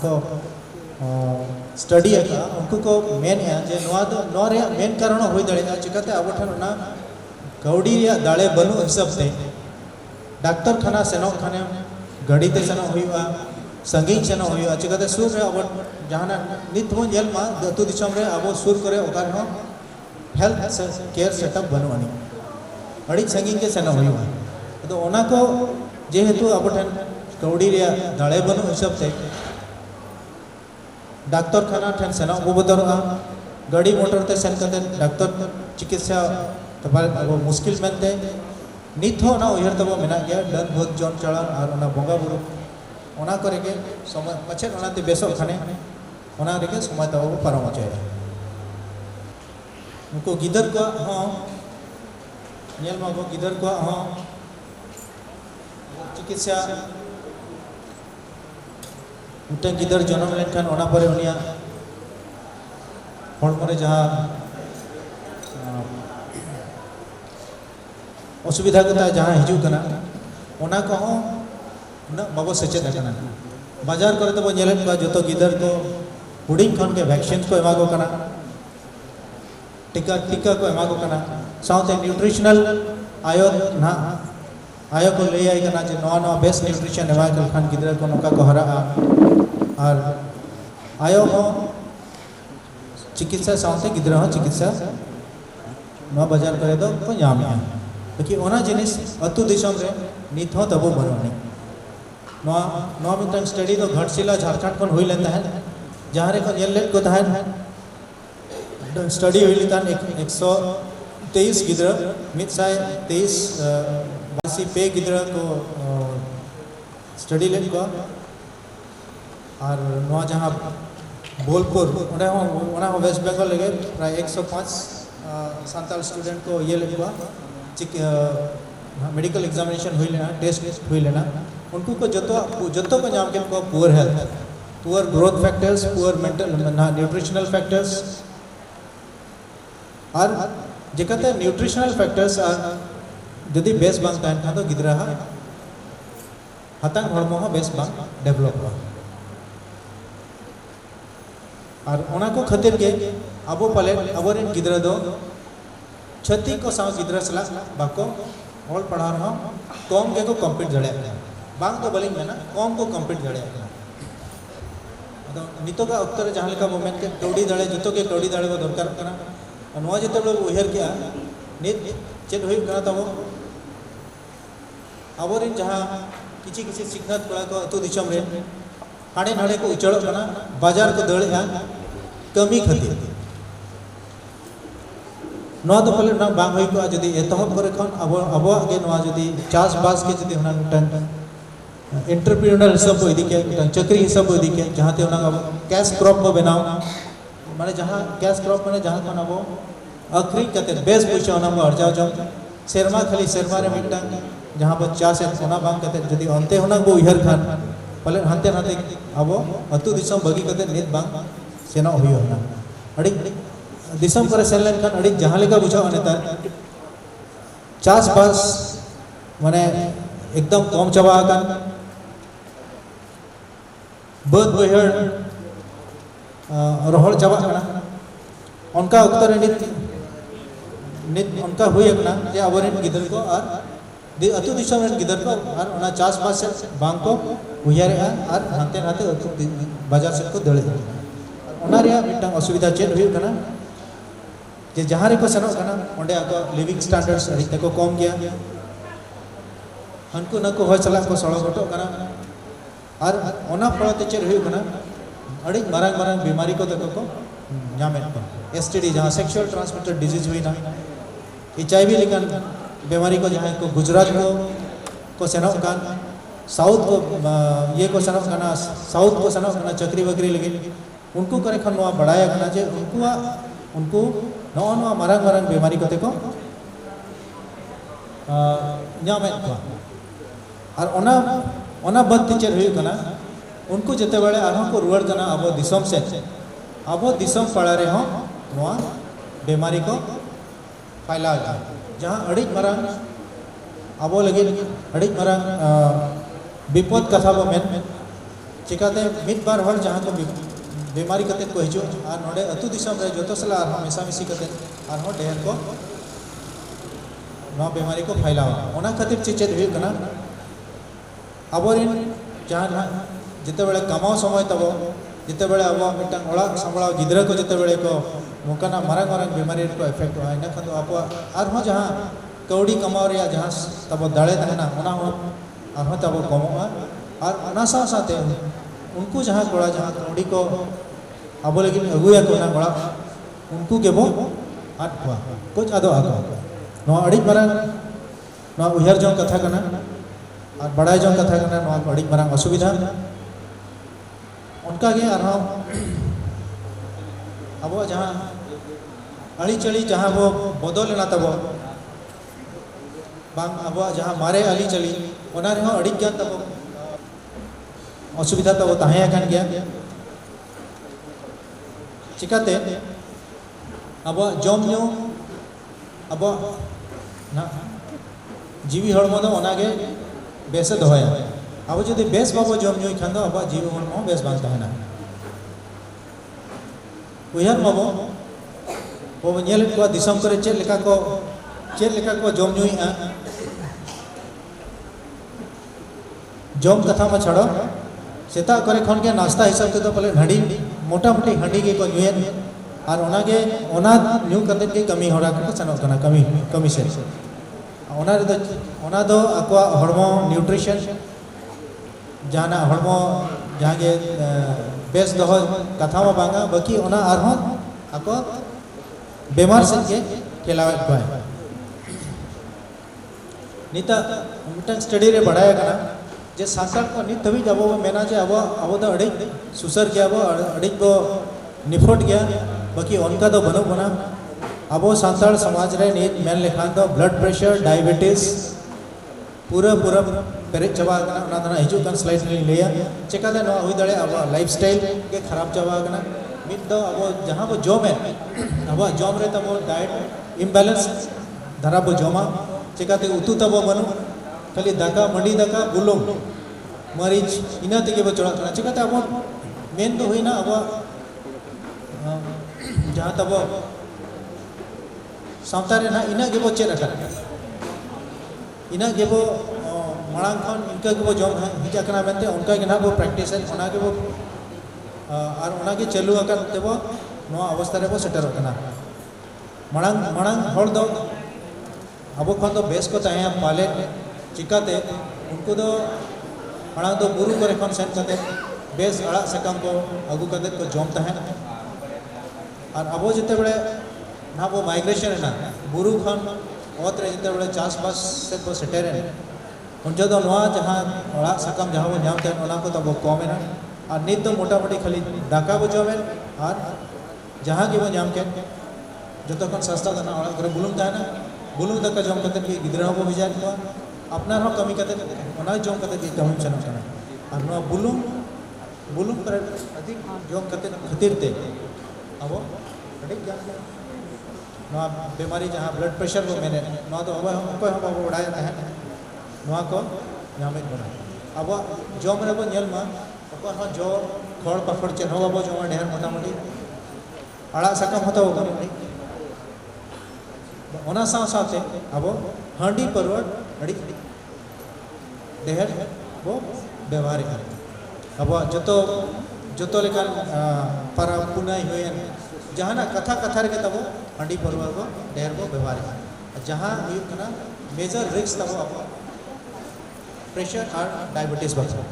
को स्टडी उनको को मेन जे मेन कारण हो दाड़ा चिकाते अब ठन कौड़ी दाड़े बनू हिसाब से डाक्तर खाना सेनो खाने गड़ीते सेनो हुआ संगीन सेनो हुआ चिकाते सुर रे अब जहाँ नित हो जेल मा अतु दिसम रे अब सुर करे ओकार हो हेल्थ केयर सेटअप बनवानी अड़ी संगीन के सेनो हुआ तो ओना को जेहेतु अब ठन कौड़ी रे दाड़े बनू हिसाब से डाक्तर खाना ठन सेनो वो बदरवा गाड़ी मोटर ते सेन करते डाक्तर चिकित्सा अब मुश्किल मनते नित हो ना उहर तब मेना गया डन भूत जौन चढ़ान और बोंगा बुरु ओना करे के समय पछे ओनाते बेसो खाने ओना रे समय तब पारम चाहे उनको गिदर को हाँ नेल मागो गिदर को हाँ चिकित्सा मिटन गिदर जन्म लेनखान ओना परे उनिया हड़मो रे जहाँ असुविधा को जहाँ हिजू कना ओना को उना बाबो सचेत कना बाजार करे तो नेलन को जो गिदर को हुडिंग खन के वैक्सीन को एमा को कना टीका को एमा को कना साउथ न्यूट्रिशनल आयो ना आयो को ले आई कना जे नवा नवा बेस्ट न्यूट्रिशन एमा को खान गिदर को नोका को हरा और आयो हो चिकित्सा साउथ गिदर हो चिकित्सा नवा बाजार करे तो को जामिया बाकी ओना जिनिस अतु दिसम रे नित हो तबो बनवानी नवा मिटन स्टडी तो घाटशिला झारखंड खन हुई लेता है जहाँ रे को येलेट को था स्टडी हुई लेता 123 गिदर मितसाय 23 बासी पे गिदर को स्टडी लेट को और नवा जहाँ बोलपुर ओना वेस्ट बंगाल लगे प्राय 105 सांताल स्टूडेंट को ये लेट को मेडिकल एग्जामिनेशन हुई लेना टेस्ट हुई लेना उनको को जतो को नाम के को poor health poor growth factors poor mental nutritional factors और जेकते न्यूट्रिशनल फैक्टर्स यदि बेस बांग तहन तो गिदरा हतांग हड़मो बेस बांग डेवलप और ओना को खातिर के अब पाले अबरेन गिदरा दो छती को साव गिदरा सला बाको ऑल पढ़ा रहा कम के को कंप्लीट जड़े बांग तो बलिंग में ना कम को कंप्लीट जड़े नितो का अक्तर जहाँ लेका मोमेंट के कौड़ी दाड़े जितो के कौड़ी दाड़े को दरकार करना नवा जितो लोग उहर किया नित चेत हुई करना तब अबरेन जहाँ किसी किसी सिखनात पड़ा को अतु दिसम रे हाड़े नाड़े को उचड़ करना बाजार को दड़े कमी खातिर नवा तो पहले ना बांग हुई को जदि एतहब करे खन अब के नवा जदि चास बास के जदि होना मिटन एंटरप्रेन्योर हिसाब को इदी के चक्री हिसाब को इदी के जहाँ ते होना कैश क्रॉप को बनाओ माने जहाँ कैश क्रॉप माने जहाँ खन अब अखरी कते बेस पैसा होना अर्जाव जम शेरमा खाली शेरमा रे मिटन जहाँ पर चास होना बांग कते जदि अंते होना को उहर खान पहले हंते हंते अब अतु दिसम बगी कते नित बांग सेना हुई होना अड़ी दिसम करे सेन लेन खान अड़ी जहाँ लेका बुझाव नेतार चास बास माने एकदम कम चाबा आकान बद बहर रोहड़ चाबा कना उनका उक्तर नित उनका हुई अपना जे अबरेन गिदर को और अतु दिसम रेन गिदर को और उना चास बास से बांग को उयारे और हांते हांते अतु बाजार से को दड़े उना रे मिटन असुविधा चेत हुई कना जे जहाँ रे को सेनो कना ओंडे आको लिविंग स्टैंडर्ड्स अड़ी तको कम गया हनको नको होय चला को सड़ो घटो कना और ओना फलते चेर हुई कना अड़ी मारंग मारंग बीमारी को तक को नामें को STD जहाँ सेक्सुअल ट्रांसमिटेड डिजीज हुई ना HIV लेकिन बीमारी को जहाँ को गुजरात को सेनों का साउथ को ये को सेनों का ना साउथ को सेनों का ना चक्री वक्री लगे उनको करे खन वहाँ बढ़ाया करना चाहिए उनको नौ मारंग मारंग बीमारी को तक नामें को और ओना बद टीचर हुई करना उनको जिते बड़े आरों को रुआर करना अब दिसम से अब दिसम पड़ा रहे हों वहाँ बीमारी को फैला जहाँ अड़िक मरंग अब लगे अड़िक मरंग विपद कथा बो मेन चिकाते मिड बार हर जहाँ को बीमारी कते को हिजो और नोडे अतु दिसम रे जोतो सला आरों मिसा मिसी कते आरों डेहर को नौ बीमारी को फैलावा ओना खातिर चेचेत हुई करना अब जहाँ जिते बड़े कमाओ समय तब जिते बड़े अब मिट्टा ओड़ा संभला गिद्रा को जिते बड़े को मुकाना मारंग मारंग बीमारी को इफेक्ट हुआ इना खन अब आरहों जहाँ कौड़ी कमाओ रे जहाँ तब दाड़े तहना ओना हो आरहों तब कमोगा और ओना साथे उनको जहाँ कोड़ा जहाँ कौड़ी को अब लेकिन अगुया को ना कोड़ा उनको के वो आट हुआ कुछ आदो आगो नो अड़ी मारंग नो उहर जो कथा करना और बड़ा जो कथा करना नो अड़ी मारंग असुविधा उनका के आरहों अब जहाँ अड़ी चली जहाँ वो बदल लेना तब बांग अब जहाँ मारे अली चली ओना रे अड़ी गया तब असुविधा तब ताहें कान गया चिकाते अब जम न्यू अब ना जीवी हड़मो दो ओना के बेसे दोया अब जो बेस बाबो जम न्यू खान दो अब जीवी हड़मो बेस बांग ताहेना उहर बाबो वो नेल को दिसम करे चेक लेका को जम न्यूई जम कथा में छड़ो सेता करे खन के नाश्ता हिसाब से तो पहले हंडी मोटा मोटी हंडी के को न्यूएन और ओना के ओना न्यू कते के कमी होरा को सनो कना कमी से ओना दो अक्वा हड़मो न्यूट्रिशन जाना हड़मो जहाँ के बेस दो कथा में बांगा बाकी ओना आरहों अको बेमार से के केलावे को है नीता मिटन स्टडी रे बढ़ाया करना जे सासार को नित तभी जब वो मेना जे अब तो अड़ी सुसर गया वो अड़ी को निफोट गया बाकी उनका तो बनो बना अब वो सांताल समाज रे नीत मेन लेखान तो ब्लड प्रेशर डायबिटीज पूरा पेरे चबा करना ना हिजू कन स्लाइड में लिया चिकाते नो हुई दड़े अब लाइफस्टाइल के खराब चबा करना मित दो अब जहाँ वो जॉब है अब जॉब रे तब डाइट इम्बैलेंस धरा वो जमा चिकाते उतु तब बनो खाली दाका मंडी दाका बुलुम मरीज इना तेगे वो चढ़ा करना चिकाते अब मेन तो हुई ना अब जहाँ तब सावतारे ना इना के वो चेक रखा इना के वो मांग खान इनका के वो जॉब हिजा करना बनते उनका के ना वो प्रैक्टिस है उना के वो और उना के चलू अकर ते वो नो अवस्था रे वो सेटर होना मांग हर दो अब खान तो बेस को ताहे पाले चिकाते उनको तो मांग तो बुरु करे खान सेन करते बेस अड़ा सकम को अगु करते को जॉब ताहे और अब जिते बड़े ना वो माइग्रेशन है ना बुरु खान और रे जिते बड़े चास बास से को सेटर है उनजो तो नवा जहाँ अड़ा सकम जहाँ वो नाम ताहे उना को तो वो कम है ना और नित तो मोटा मोटी खाली दाका वो जॉब है और जहाँ की वो नाम के जो तो कौन सस्ता था ना और अगर बुलूम था ना बुलूम तक का जॉब करते कि गिद्रा को भेजा को अपना रो कमी करते उना जॉब करते कि कम चलो चलो और नवा बुलूम पर अधिक जॉब करते खातिर थे अब अधिक नवा बीमारी जहाँ ब्लड प्रेशर को मैंने नवा तो अब हमको हम बढ़ाया है नवा को यहाँ में बना अब जॉब में वो नेल में अब हाँ जो खड़ पकड़ चेन हो अब जो ढेर मोटा मोटी अड़ा सकम होता होगा ओना साथे अब हांडी परवड़ अड़ी ढेर वो व्यवहार अब जो लेकर परब पुनाई हुए जहाँ कथा रे तब हांडी परवड़ को ढेर को व्यवहार जहाँ मेजर रिस्क तब अब प्रेशर और डायबिटीज बचा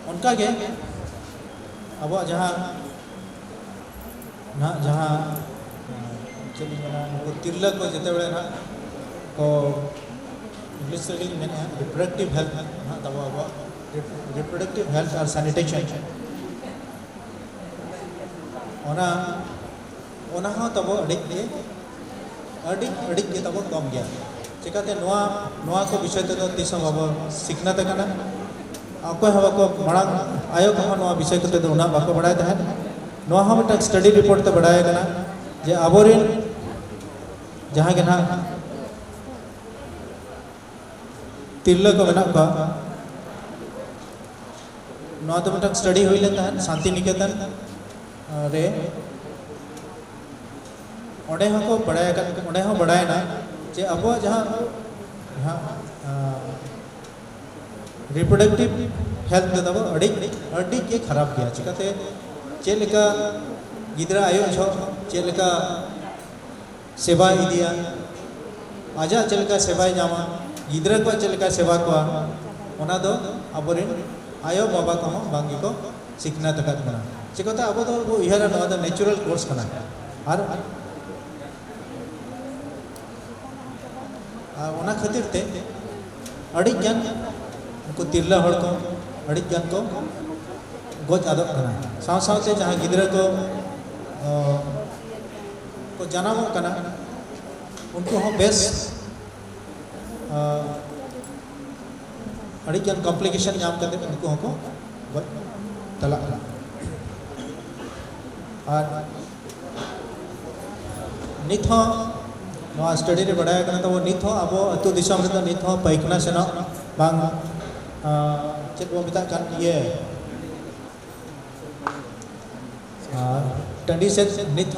उनका के अब जहाँ ना जहाँ चली तिरला को जिते बड़े ना को इंग्लिश से मैंने रिप्रोडक्टिव हेल्थ हाँ तब अब रिप्रोडक्टिव हेल्थ और सैनिटेशन ओना हाँ तब अड़ी के तब कम गया चिकाते नोआ को विषय ते तीस अब सिखनत करना अकोय हवा को बड़ा आयो को नोआ विषय ते उना बाको बड़ाय तहन नोआ हाँ मिटा स्टडी रिपोर्ट ते बड़ाय करना जे आबोरिन जहाँ के ना तिरला को बना का नोआ तो मिटा स्टडी हुई लेता है शांति निकेतन रे ओडे हाँ को बड़ाय कर ओडे हाँ बड़ाय ना जे अब जहाँ रिप्रोडक्टिव हेल्थ तब अड़ी के खराब गया चिकाते चेलेका गिद्रा आयो छो चेलेका सेवा इदिया आजा चेलेका सेवा जामा गिद्रा को चेलेका सेवा को ओना दो अबोरिन आयो बाबा को बांगी को सीखना तकत बना चिकाते अब तो वो इहरा नवा द नेचुरल कोर्स कना और ओना खातिर ते अड़ी ज्ञान उनको तिरला हड़ को अड़ी ज्ञान को गोज आदत करना साव साव से जहाँ गिद्रा को जनामो करना उनको हम बेस अड़ी ज्ञान कॉम्प्लिकेशन जाम करते उनको हमको गोज तला और नित नवा स्टडी रे बड़ाय करना तो वो नित हो अब अतु दिशा में तो नित हो पैखना सेना बांग चेक वो बिता कर ये टंडी से नित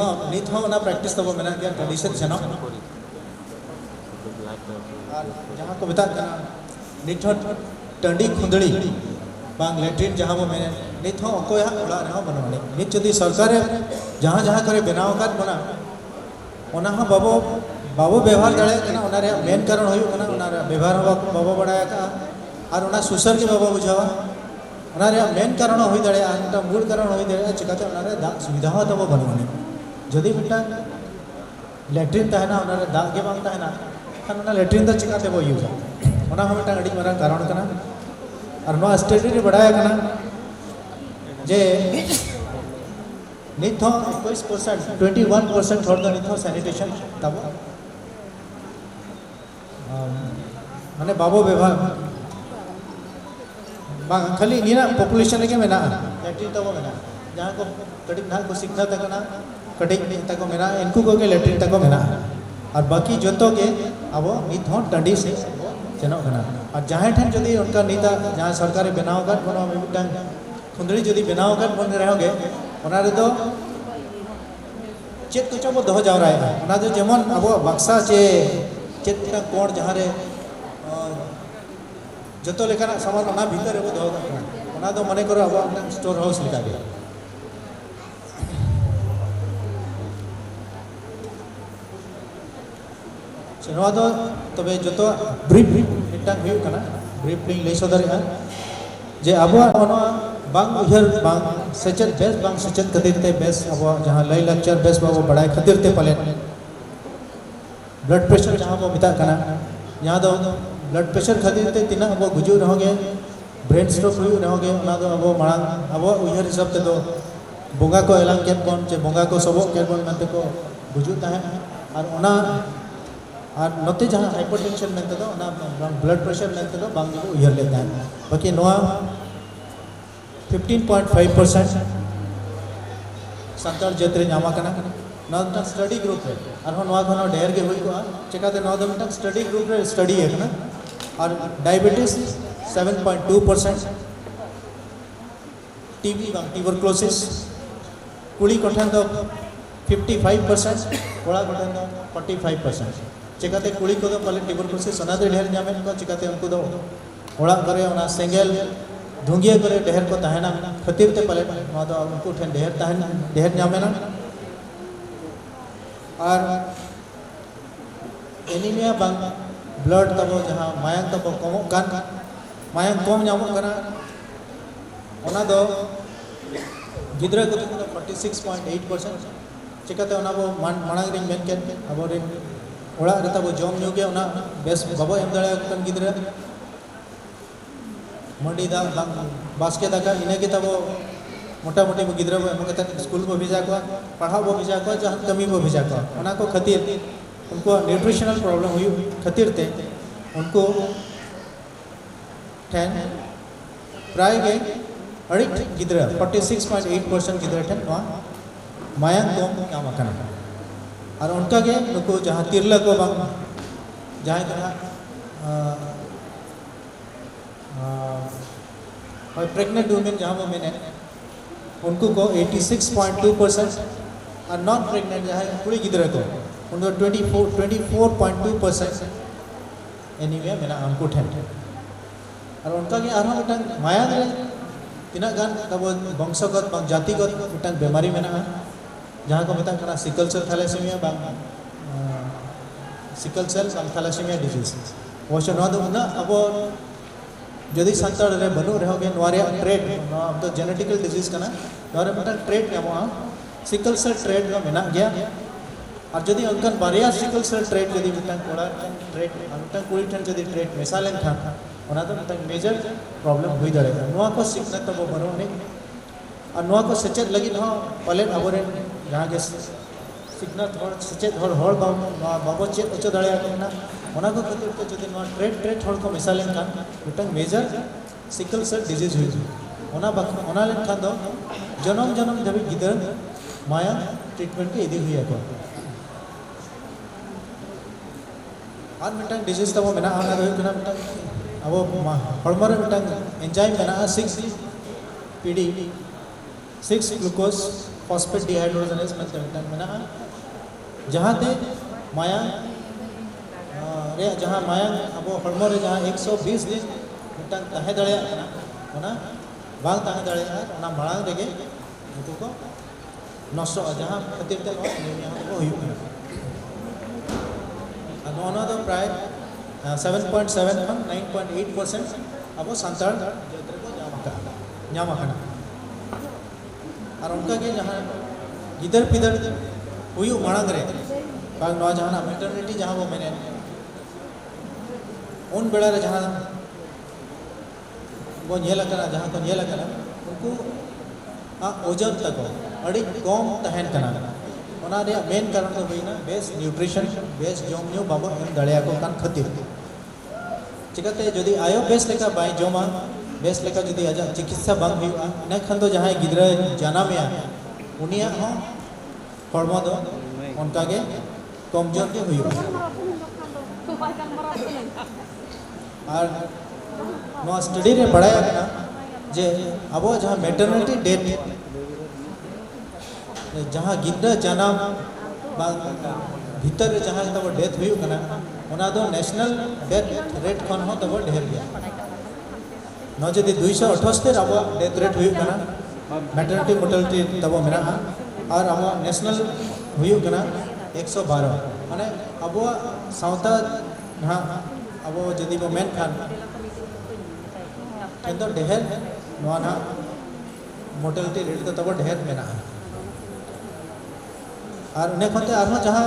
हो ना प्रैक्टिस तो वो मैंने किया टंडी से सेना जहाँ को बिता करना नित हो टंडी खुंदड़ी बांग लेट्रिन जहाँ वो मैंने नित हो को यहाँ उड़ा रहा बनवाने नित यदि सरकार जहाँ जहाँ करे बनाव कर बना ओना हाँ बाबो व्यवहार दाड़े मेन कारण होना व्यवहार बाबो बड़ाया और ओना सुसर के बाबा बुझावा मेन कारण हो दाड़े मूल कारण हो दाड़े चिकाते दाग सुविधा तब बनवाने जदि मिटा लैट्रिन तहना दाग के बांग तहना खान लैट्रिन तो चिकाते बो यूजा ओना हाँ मिटा अड़ी मारा कारण कना और नोआ स्टडी रे बड़ाया कना जे नित 21% 21% हर द नित सैनिटेशन तब माने बाबो व्यवहार बांग खाली निना पॉपुलेशन के मेना लैट्रिन तब मेना जहाँ को कड़ी ना को सीखना तक ना कड़ी तक मेना इनको को के लैट्रिन तक मेना और बाकी जोतो के अब नित हो टंडी से चनो कना और जहाँ ठन जदि उनका नीता जहाँ सरकार बनाव कर बनो मिटन खुंदड़ी जदि बनाव कर बन रहोगे ओना रे तो चेक तो वो दो जावरा है ओना तो जेमन अब बक्सा चे चेक का कोड जहाँ रे जतो लेकर सामान ओना भीतर वो दो ओना तो मने करो अब स्टोर हाउस लिखा गया चलो तो तबे जतो ब्रीफ मिटन हुई कना ब्रीफ लिंग ले सदर जे अब बांग उहर बांग सचेत बेस बांग सचेत खातिर ते बेस अब जहाँ लय लेक्चर बेस बाबो बड़ाय खातिर ते पले ब्लड प्रेशर जहाँ वो मिता कना यहाँ तो ब्लड प्रेशर खातिर ते तिना अब गुजू रहोगे ब्रेन स्ट्रोक हुई रहोगे ओना तो अब मांग अब उहर हिसाब ते तो बोंगा को एलांग केन कोन जे बोंगा को सबो केन कोन मनते को गुजू ताहे और ओना और नोते जहाँ हाइपरटेंशन मेनते तो ओना ब्लड प्रेशर मेनते तो बांग को उहर लेता है बाकी नोआ 15.5% संताल जेतरे नामा कना नॉट स्टडी ग्रुप है और नोआ खनो ढेर के हुई को चिकाते नौ दम स्टडी ग्रुप रे स्टडी है ना और डायबिटीज 7.2% टीबी बांग ट्यूबरक्लोसिस कुड़ी कोठन तो 55% कोड़ा कोठन तो 45% चिकाते कुड़ी को तो पहले ट्यूबरक्लोसिस सोना दे ढेर जामे को चिकाते उनको तो कोड़ा करे ओना सेंगेल धुंगिया करे ढेर को तहना खातिर ते पले तो उनको ठेन ढेर तहन ढेर जामेना और एनीमिया बांग ब्लड तब जहाँ मायांग तब कम मायांग कम नामो कना ओना दो गिद्रा को 46.8% चिकाते उना बो मांग रिंग मेन केन अब रिन ओड़ा रे तब जॉम न्यू के उना बेस बाबो एम दड़े कन गिद्रा मंडी दा बास्के दाका इने के तब मोटा मोटी बो गिद्रा बो एम के स्कूल बो भेजा को पढ़ाओ बो भेजा को जहां कमी बो भेजा को उना को खातिर उनको न्यूट्रिशनल प्रॉब्लम हुई खातिर ते उनको 10 प्राय के अड़ी गिद्रा 46.8% गिद्रा ठन मायांग कम नाम आकना और उनका के नुको जहाँ तिरला को बांग जहाँ कना और प्रेग्नेंट वुमेन जहाँ वो मैंने उनको को 86.2% और नॉन प्रेग्नेंट जहाँ पूरी गिद्रा को उनको 24.2% एनीमिया मेना उनको ठेन और उनका के आराम उठन मायांग रे तीना गान तब वंशगत बांग जातिगत उठन बीमारी मेना जहाँ को मेता कना सिकल सेल थैलेसीमिया बांग सिकल सेल बांग थैलेसीमिया डिजीज वोशो नोद उना अब जदि संताड़ रे बनु रहो के नोरे ट्रेड नो अब तो जेनेटिकल डिजीज कना नोरे मेता ट्रेड नामो सिकल सेल ट्रेड का मेना गया और जदि अंकन बारिया सिकल सेल ट्रेड जदि मेता कोड़ा ट्रेड अंकन कुड़ी ठन जदि ट्रेड मिसालेन था उना तो मेता मेजर प्रॉब्लम हुई दड़े नोआ को सिकना तब बनु ने और नोआ को सचेत लगी न पलेन अबरे जहाँ के सिकना थोड़ा सचेत हर बाबो चेत उच्च दड़े ना उना को खातिर तो जदि नोआ ट्रेड हर को मिसालेन खान मिटन मेजर सिकल सेल डिजीज हुई उना लेन खान दो जन्म धबी गिदर माया ट्रीटमेंट के इदी हुई को और मिटन डिजीज तब मेना आना रही कना मिटन अब हड़मरे मिटन एंजाइम मेना 6 ग्लूकोज फॉस्फेट डिहाइड्रोजनेज मिटन मेना जहाँ ते माया रे जहाँ माया अब हड़मरे जहाँ 120 दिन मिटन तहे दड़े ना बांग तहे दड़े ना मांग रेगे उनको को नष्ट जहाँ खातिर ते एनीमिया को हुई नोना तो प्राय 7.7 खन 9.8% अब सांताड़ जत्र को ᱧᱟᱢ आकना और उनका के जहाँ गिदर पिदर हुई मांग रे बाग नवा जहाँ मेटर्निटी जहाँ वो मैंने उन बेड़ा रे जहाँ वो नेला कना जहाँ को नेला कना उनको ओजन तक अड़ी कम तहन कना उना रे मेन कारण तो हुई ना बेस न्यूट्रिशन बेस जम न्यू बाबो एम दड़िया को कान खातिर चिकाते जदि आयो बेस लेका बाय जमा बेस लेका जदि आजा चिकित्सा बांग हुआ इना खान तो जहाँ गिद्रा जानामिया उनिया हो हड़मो दो उनका के कमजोर के हुई और नो स्टडी रे बढ़ाया ना जे अब जहाँ मेटर्निटी डेथ जहाँ गिद्रा जानाम भीतर जहाँ तब डेथ हुई कना उना दो नेशनल डेथ रेट खन हो तब ढेर गया न जदि 278 अब डेथ रेट हुई कना मैटर्निटी मोर्टालिटी तब मेरा और अब नेशनल हुई कना 112 माने अब सावता हाँ अब जदि वो मेन खान तो ढेर नवा ना मोर्टालिटी रेट तो तब ढेर मेना और उन्हें खोते आरो जहाँ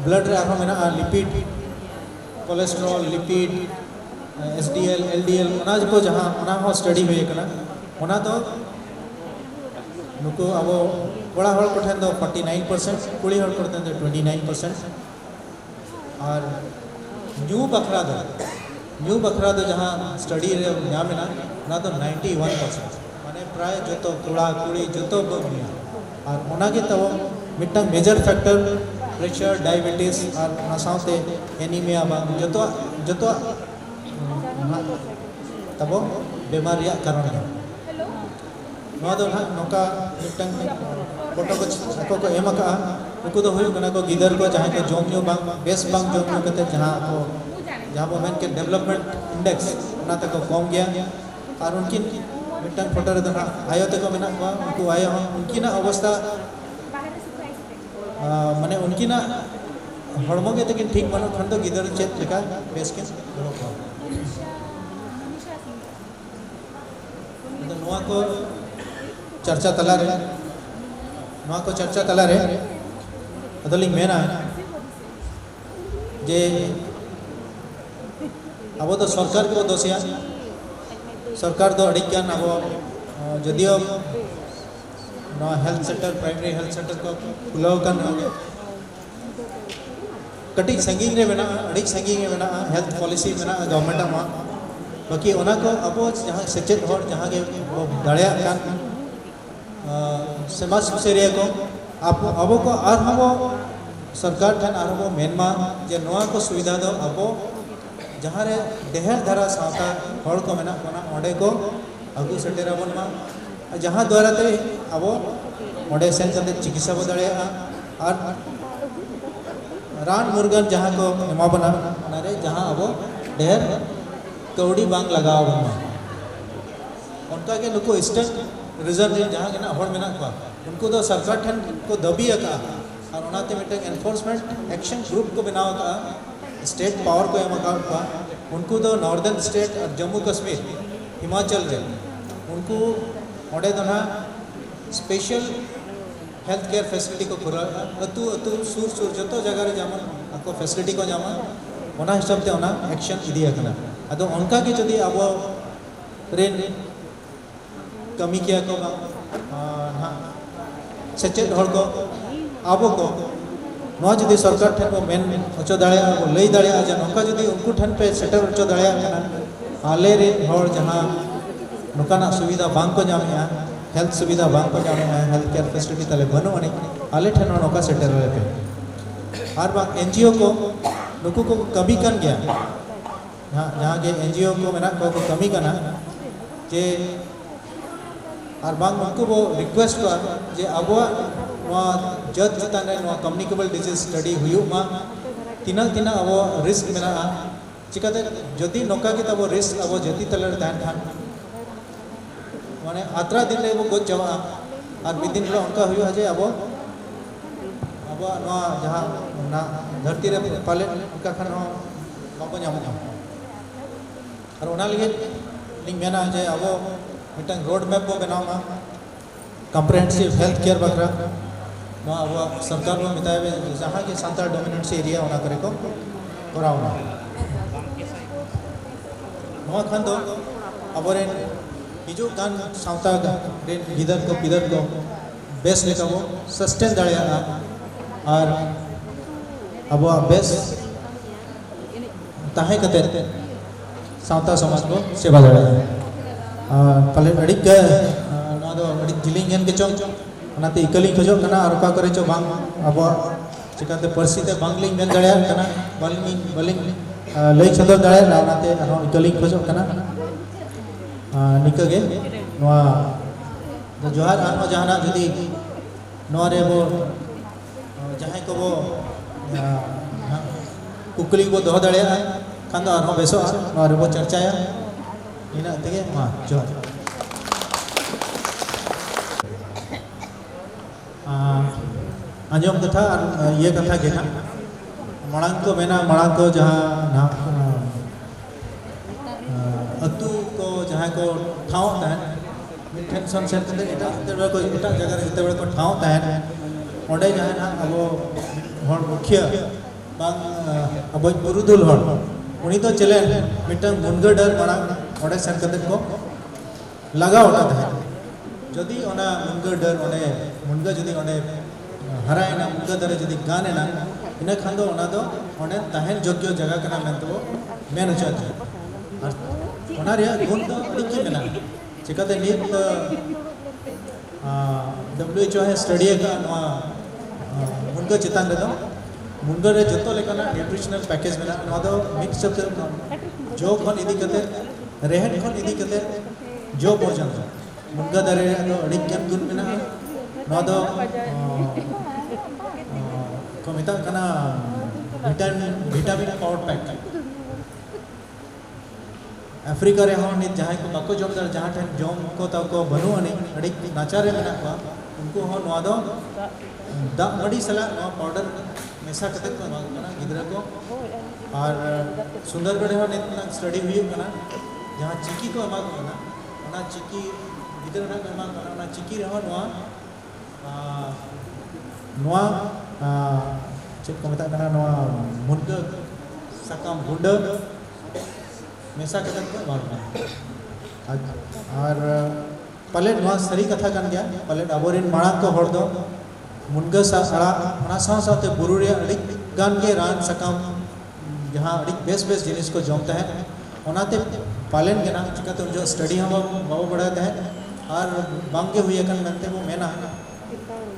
ब्लड रे आरो मेना lipid cholesterol lipid SDL LDL उना को जहाँ उना हो स्टडी हुई कना उना तो नुको अब कोड़ा हड़ को ठेन दो 49% कुड़ी हड़ को ठेन दो 29% और न्यू बखरा दो जहाँ स्टडी रे नाम ना उना तो 91% माने प्राय जो तो कुड़ा कुड़ी जो तो मिया और उना के तब मिट्टन मेजर फैक्टर प्रेशर डायबिटीज और उना साथे एनीमिया बांग जो तो तब बीमार रिया कारण है नवा दो ना नौका मिट्टन फोटो को एम का उनको तो हुई कना को गिदर को जहाँ के जॉम न्यू बांग बेस बांग जॉम न्यू कते जहाँ वो मैन के डेवलपमेंट इंडेक्स उना तक कम गया और उनकी मिट्टन फोटो रे ना आयो तक मेना को उनको आयो उनकी ना अवस्था माने उनकी ना हड़मो के तक ठीक बनो खन तो गिदर चेत लेका बेस के नुआ को चर्चा तलारे अदलिंग मेना जे अब तो सरकार को दोषिया सरकार दो अड़िकान अब जदियो health centre primary health centre को खुलाव कान कटिंग संगीन रे मेना अड़िक संगीन रे मेना हेल्थ पॉलिसी मेना गवर्नमेंट मा बाकी ओना को अब जहाँ सेचेत हर जहाँ के दाड़िया कान समाज सुसेरिया को अब को आर हम सरकार ठन आर हम मेनमा जे नोआ को सुविधा दो अब जहाँ रे देहर धारा सावता हर को मेना कोना ओडे को अगु सेटेरा बन मा जहाँ द्वारा ते अब ओडे सेन कते चिकित्सा बो दाड़िया आर रान मुर्गन जहाँ को एमा बना नारे जहाँ अब ढेर कौड़ी बांग लगाव बना उनका के नुको स्टेट रिजर्व जहाँ के ना हर मेना को उनको तो सरकार ठन को दबी का और उनाते मिटे एनफोर्समेंट एक्शन ग्रुप को बनाव का स्टेट पावर को एमा का उनको तो नॉर्दर्न स्टेट और जम्मू कश्मीर हिमाचल रे उनको ओडे तो ना स्पेशल हेल्थ केयर फैसिलिटी को खुरा अतु अतु सुर सुर जतो जगह रे जामन आपको फैसिलिटी को जामा ओना हिसाब ते ओना एक्शन इदी अकना अदो उनका के जदी अब रेन कमी किया को ना सचेत हर को अब को नो जदी सरकार ठन को मेन अचो दाड़िया लई दाड़िया जे नोका जदी उनको ठन पे सेटर अचो दाड़िया कना आले रे हर जहां नोकाना सुविधा बांग को जामे हेल्थ सुविधा बांग को जामे हेल्थ केयर फैसिलिटी तले बनो अने आले ठन नोका सेटर रे पे हर बार एनजीओ को नुकु को कमी कन गया जहाँ के एनजीओ को मेना को कमी कना जे और बांग उनको वो रिक्वेस्ट को जे अब जज चितान कम्युनिकेबल डिजीज स्टडी हुई मा तीना तीना अब रिस्क मेना चिकाते जदि नौका के तब रिस्क अब जति तलर दान खान माने आत्रा दिन रे वो गोज जावा और मिदिन रे उनका हुई जे अब जहाँ ना धरती रे पाले उनका खान बाको जाम और उना लिए लिंग मेना जे अब मिटन रोड मैप को बनावा कम्प्रहेंसिव हेल्थ केयर बकरा अब सरकार को मिताए जहाँ के सांताल डोमिनेंट एरिया होना करे को करावना नवा खान दो अब रे हिजू कान सावता रे गिदर को पिदर को बेस लेका वो सस्टेन दाड़िया और अब बेस ताहे कते सावता समाज को सेवा दाड़िया पले अड़ी के ना दो अड़ी जिलिंगन के चोंग ओनाते इकलिंग खजो कना और का करे चो बांग अब चिकाते परसी ते बांगलिंग मेन दाड़िया कना बलिंग लई छदर दाड़िया ना ओनाते अनो इकलिंग खजो कना निकगे नोआ जोहार आनो जहाना जदी नोआ रे वो जहां को वो कुकली वो दोह दाड़िया खान दो आनो बेसो नोआ रे वो चर्चाया इना तेगे मा जोहार आंजम कथा ये कथा के ना मड़ांग को मेना मड़ांग को जहाँ ना अतु को जहाँ को ठाव तहन मिठन सन सेन कते एटा को एटा जगह रे जते को ठाव तहन ओडे जहाँ ना अब हर मुखिया बांग अब बुरुदुल हर उनी तो चले मिठन मुनगडर मड़ांग ओडे सेन कते को लगा ओटा तहन जदि ओना मुनगडर ओने मुनगा जदि ओने हरायना मुनगा दरे जदि गानेना इना खान दो ओना दो ओने तहन योग्य जगह कना मेन तो मेन उचात और ओना रे गुण तो अडिकी मेना चिकाते नीत WHO है स्टडी का नवा मुनगा चितान रे दो मुनगा रे जतो लेकना न्यूट्रिशनल पैकेज मेना नवा दो मिक्स सब जो खन इदी कते रेहन खन इदी कते जो पर्यंत मुनगा दरे तो अडिकन गुण मेना नवा दो को मिता कना विटामिन पावर पैक अफ्रीका रे हन जहाँ को बाको जम दर जहाँ ठन जम को ता को बनु अनि अड़ी नाचारे मेना को उनको हो नवा दो दा मडी सला नवा पाउडर मेसा कते को ना गिदरा को और सुंदरगढ़ हन इतना स्टडी हुई कना जहाँ चिकी को एमा को ना ओना चिकी गिद्रा ना memang na ciki rehon cik ko meta kana noa munga sakam bunda mesa kata ko और पलेट वहाँ सरी कथा kan गया पलेट अबोरिन मांग को हर दो मुनगा सा सड़ा अना सां साथे बुरुरिया अड़ी गान के रान सकम जहाँ अड़ी बेस जिनिस को जमता है ओनाते पालन के नाम चिका तो जो स्टडी हम बाबू बढ़ाते हैं और बांगे हुए कन बनते वो मेना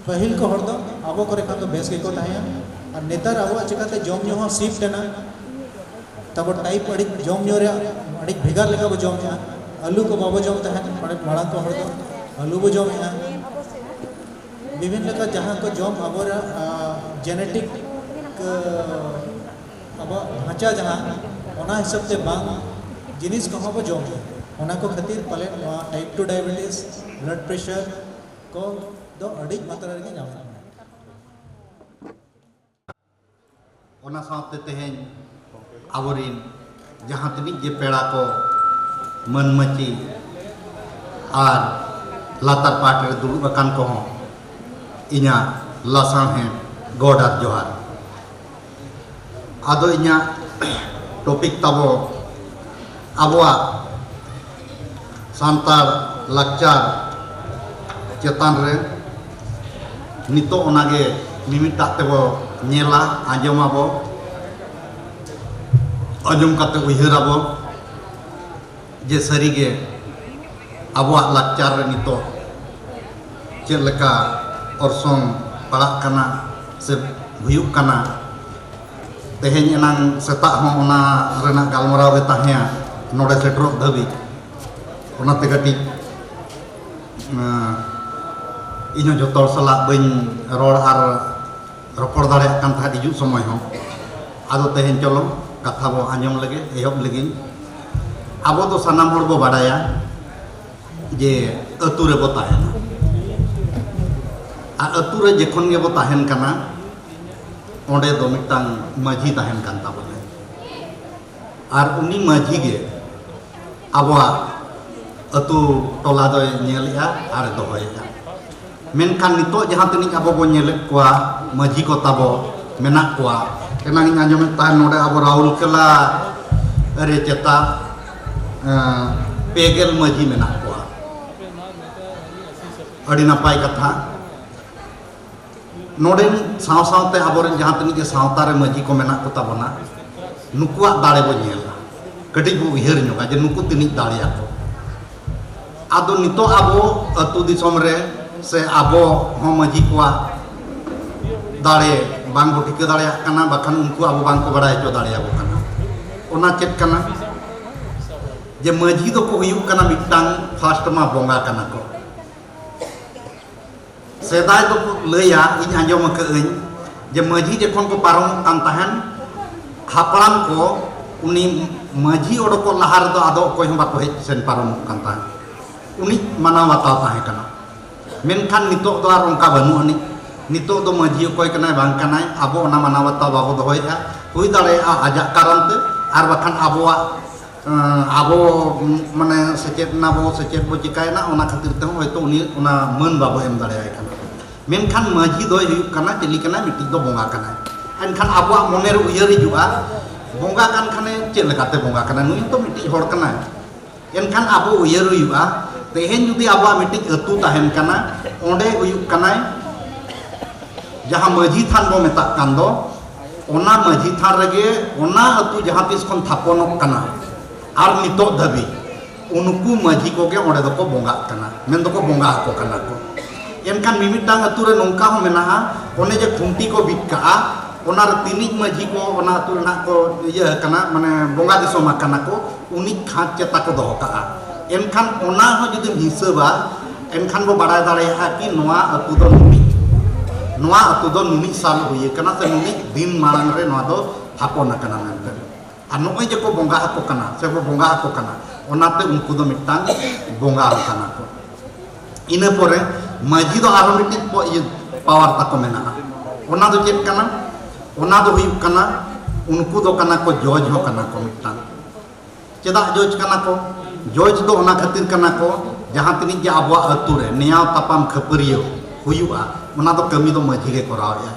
पहिल को हर दो अबो करे खान तो बेस के को ताया और नेतार अबो चिकाते जम न्यो हाँ शिफ्ट है ना तब टाइप अड़ी जम न्यो रे अड़ी भेगार लेका वो जम न्या आलू को बाबो जमता है माड़ा को हर दो आलू वो जम न्या विभिन्न लेका जहाँ को जम अबोर जेनेटिक अब ढांचा जहाँ ओना हिसाब से बांग जिनिस कहाँ पर जम ओना को खातिर पले टाइप 2 डायबिटीज ब्लड प्रेशर को दो अड़ी मात्रा रे जाम ओना साथे तेहें आवरिन जहाँ तनिक जे पेड़ा को मनमची और लातार पाट रे दुड़ुब अकान को हों इन्या लासां हैं गोडात जोहार आदो इन्या टॉपिक तबो अबवा सांतार लाक्चार चेतान रे नितो ओनागे मिमिटा तेबो नेला आंजमाबो आंजम काते उयहराबो जे सरीगे अबवा लाक्चार रे नितो चेद लेका orson palak kana se huyuk kana teheny enang setak hon ona rena galmarau re tahya node setrok dhabi ona te gati inyo jotor salak bain ror ar ropor dare kan tha hijuk somoy hon ado teheny cholo katha bo anjom lage ehob lagi abo to sanam hor bo badaya je atu re bo tahena अतु रे जखन गे बो ताहेन कना ओंडे दो मिटांग माझी ताहेन कान ताबोले आर उनी माझी गे आबवा अतु टोला दो नेलिया आर दोहया मेनखान नितो जहां तनिक आबो बो नेले कोआ माझी को ताबो मेना कोआ एनांग आंजम ता नोडे आबो राहुल केला रे चेता पेगेल माझी मेना कोआ अड़ी नापाय कथा नोडेन साव सावते आबोरेन जहाँ तनिक सावतारे माझी को मेना को ताबोना नुकुआ दाड़े बो नेला कटी बो उयहर ᱧᱚᱜᱟ जे नुकु तनिक दाड़ेया को आदो नितो आबो अतु दिसोम रे से आबो हो माझी कोआ दाड़े बांग बो ठिका दाड़ेया कना बाखान उनको आबो बांग को बड़ाय चो दाड़ेया बो कना ओना चेत कना जे माझी दो को हुयुक कना मिटांग फास्ट मा बोंगा कना को सेदाय दो लैया इन आंजम कई जे माझी जखन को पारम कान ताहन हापड़ाम को उनी माझी ओडो को लहार दो आदो कोई हम बाको हेज सेन पारम कान ताहन उनी माना बाताव ताहे कना मेनखान नितो दो आर उनका बनु अनि नितो दो माझी कोई कनाय बांग कनाय आबो ओना माना बाताव बाबो दोहया हुई दाड़े आजा कारण ते आर बाखान आबोवा आबो माने सेचेत ना बो सेचेत बो चिकायना ओना खातिर ते होयतो उनी ओना मन बाबो एम दाड़ेय कना मेनखान माझी दो हुयुक कना चली कना मिट्टी दो बोंगा कना एनखान आबोआ मने रे उयहर हिजुआ बोंगा कान खाने चेद लेकाते बोंगा कना नुई तो मिट्टी हर कना एनखान आबो उयहर हुयुआ तेहेन जुदी आबोआ मिट्टी अतु ताहेन कना ओंडे हुयुक कना जहां माझी थान बो मेता कान दो ओना माझी थान रेगे ओना अतु जहां तिस खन थापनक कना आर नितो धाबी उनको माझी को के ओंडे दो को बोंगा कना मेन दो को बोंगा को कना को एनखान मिमिटांग अतु रे नोंका हो मेना ओने जे खुंटी को बिटका ओना रे तिनिक माझी को ओना अतु ना को इया कना माने बोंगा दिसोमा कना को उनी खात चेता को दोह का एनखान ओना हो जुदी हिसाबा एनखान बो बाड़ाय दाड़ेया कि नोआ अतु दो नुनी साल हुई कना से नुनी दिन मांग रे नोआ दो थापन कना मेनते आ नोय जे को बोंगा को कना से बो बोंगा को कना ओनाते उनको दो मिटांग बोंगा कना को इना परे माझी दो आरो मिट्टी पावर ताको मेना ओना दो चेक कना ओना दो हुयुक कना उनको दो कना को जज हो कना को मिटांग चेदा जज कना को जज दो ओना खातिर कना को jahant ini je abuak atu re neaw tapam khapario huyuga ona do kami do maji ge koraw ya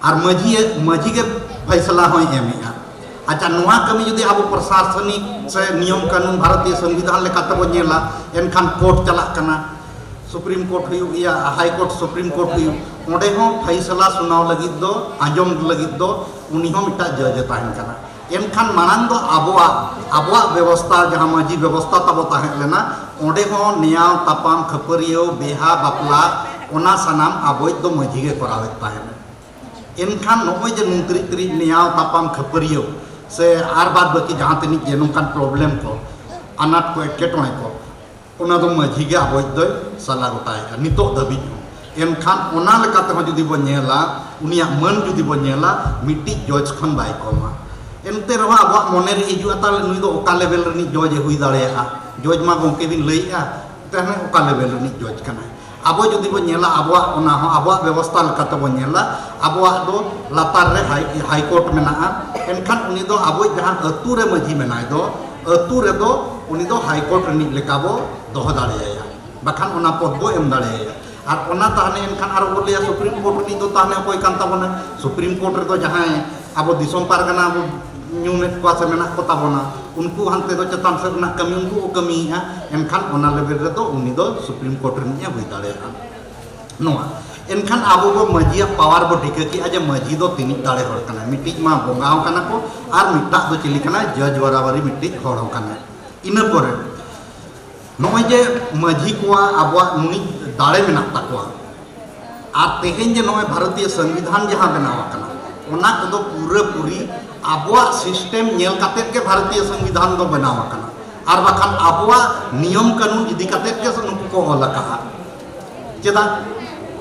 ar maji ge faisala hoy emea acha noa kami judi abu प्रशासनिक se नियम कानून भारतीय संविधान lekate bo nyela enkhan court chalak kana supreme court हुई या हाई कोर्ट सुप्रीम कोर्ट हुई ओंडे हो फैसला सुनाव लगित दो आंजम लगित दो उनी हो मिटा जज ताहन कना एनखान मानन दो आबवा व्यवस्था जहां माजी व्यवस्था तब ताहन लेना ओंडे हो न्याय तापाम खपरियो बेहा बापला ओना सनाम आबोय दो माजी गे करावे ताहन एनखान नोय जे नुंतरी न्याय तापाम खपरियो से आर बाद बाकी जहां तनी जे नोंकान प्रॉब्लम को अनाट को एटकेटोय को ओना दो माजी गे आबोय दो सला गोटाय नितो दबी एनखान ओना लेकाते हो जुदी बो नेला उनिया मन जुदी बो नेला मिट्टी जज खन बाय कोमा एनते रहा अब मने रे हिजु अता नुई दो ओका लेवल रनी जज हुई दाड़ेया जज मा गोंके बिन लईआ तहने ओका लेवल रनी जज कना अब जुदी बो नेला अब ओना हो अब व्यवस्था लेकाते बो नेला अब दो लातार रे हाई कोर्ट मेना एनखान उनी दो अब जहां अतु रे मजी मेनाय दो अतु रे दो उनी दो हाई कोर्ट रनी लेकाबो दोह दाड़ेया बाखान ओना पद बो एम दाड़ेया और ओना ताहने एनखान आरो बोले सुप्रीम कोर्ट रनी दो ताहने कोई कान ताबोना सुप्रीम कोर्ट रे दो जहां अब दिसोम पारगना अब न्यूनेट को से मेना को ताबोना उनको हंते दो चतान से ना कमी उनको कमीया एनखान ओना लेवल रे दो उनी दो सुप्रीम कोर्ट रनी हुई दाड़ेया नोआ एनखान आबो बो मजिया पावर बो ठिक कि आज मजी दो तिनी दाड़े हर कना मिट्टी मा बोंगाव कना को आर मिट्टा दो चिली कना जज बराबरी मिट्टी हर कना इन परे नोय जे मजी को आबो नुनी दाड़े मेना ताकवा आर तेहेन जे नोय भारतीय संविधान जहां बनावा कना ओना को पूरा पूरी आबवा सिस्टम नेल कातेत के भारतीय संविधान दो बनावा कना आर बाखान आबवा नियम कानून इदी कातेत के नुकु को अलका चेदा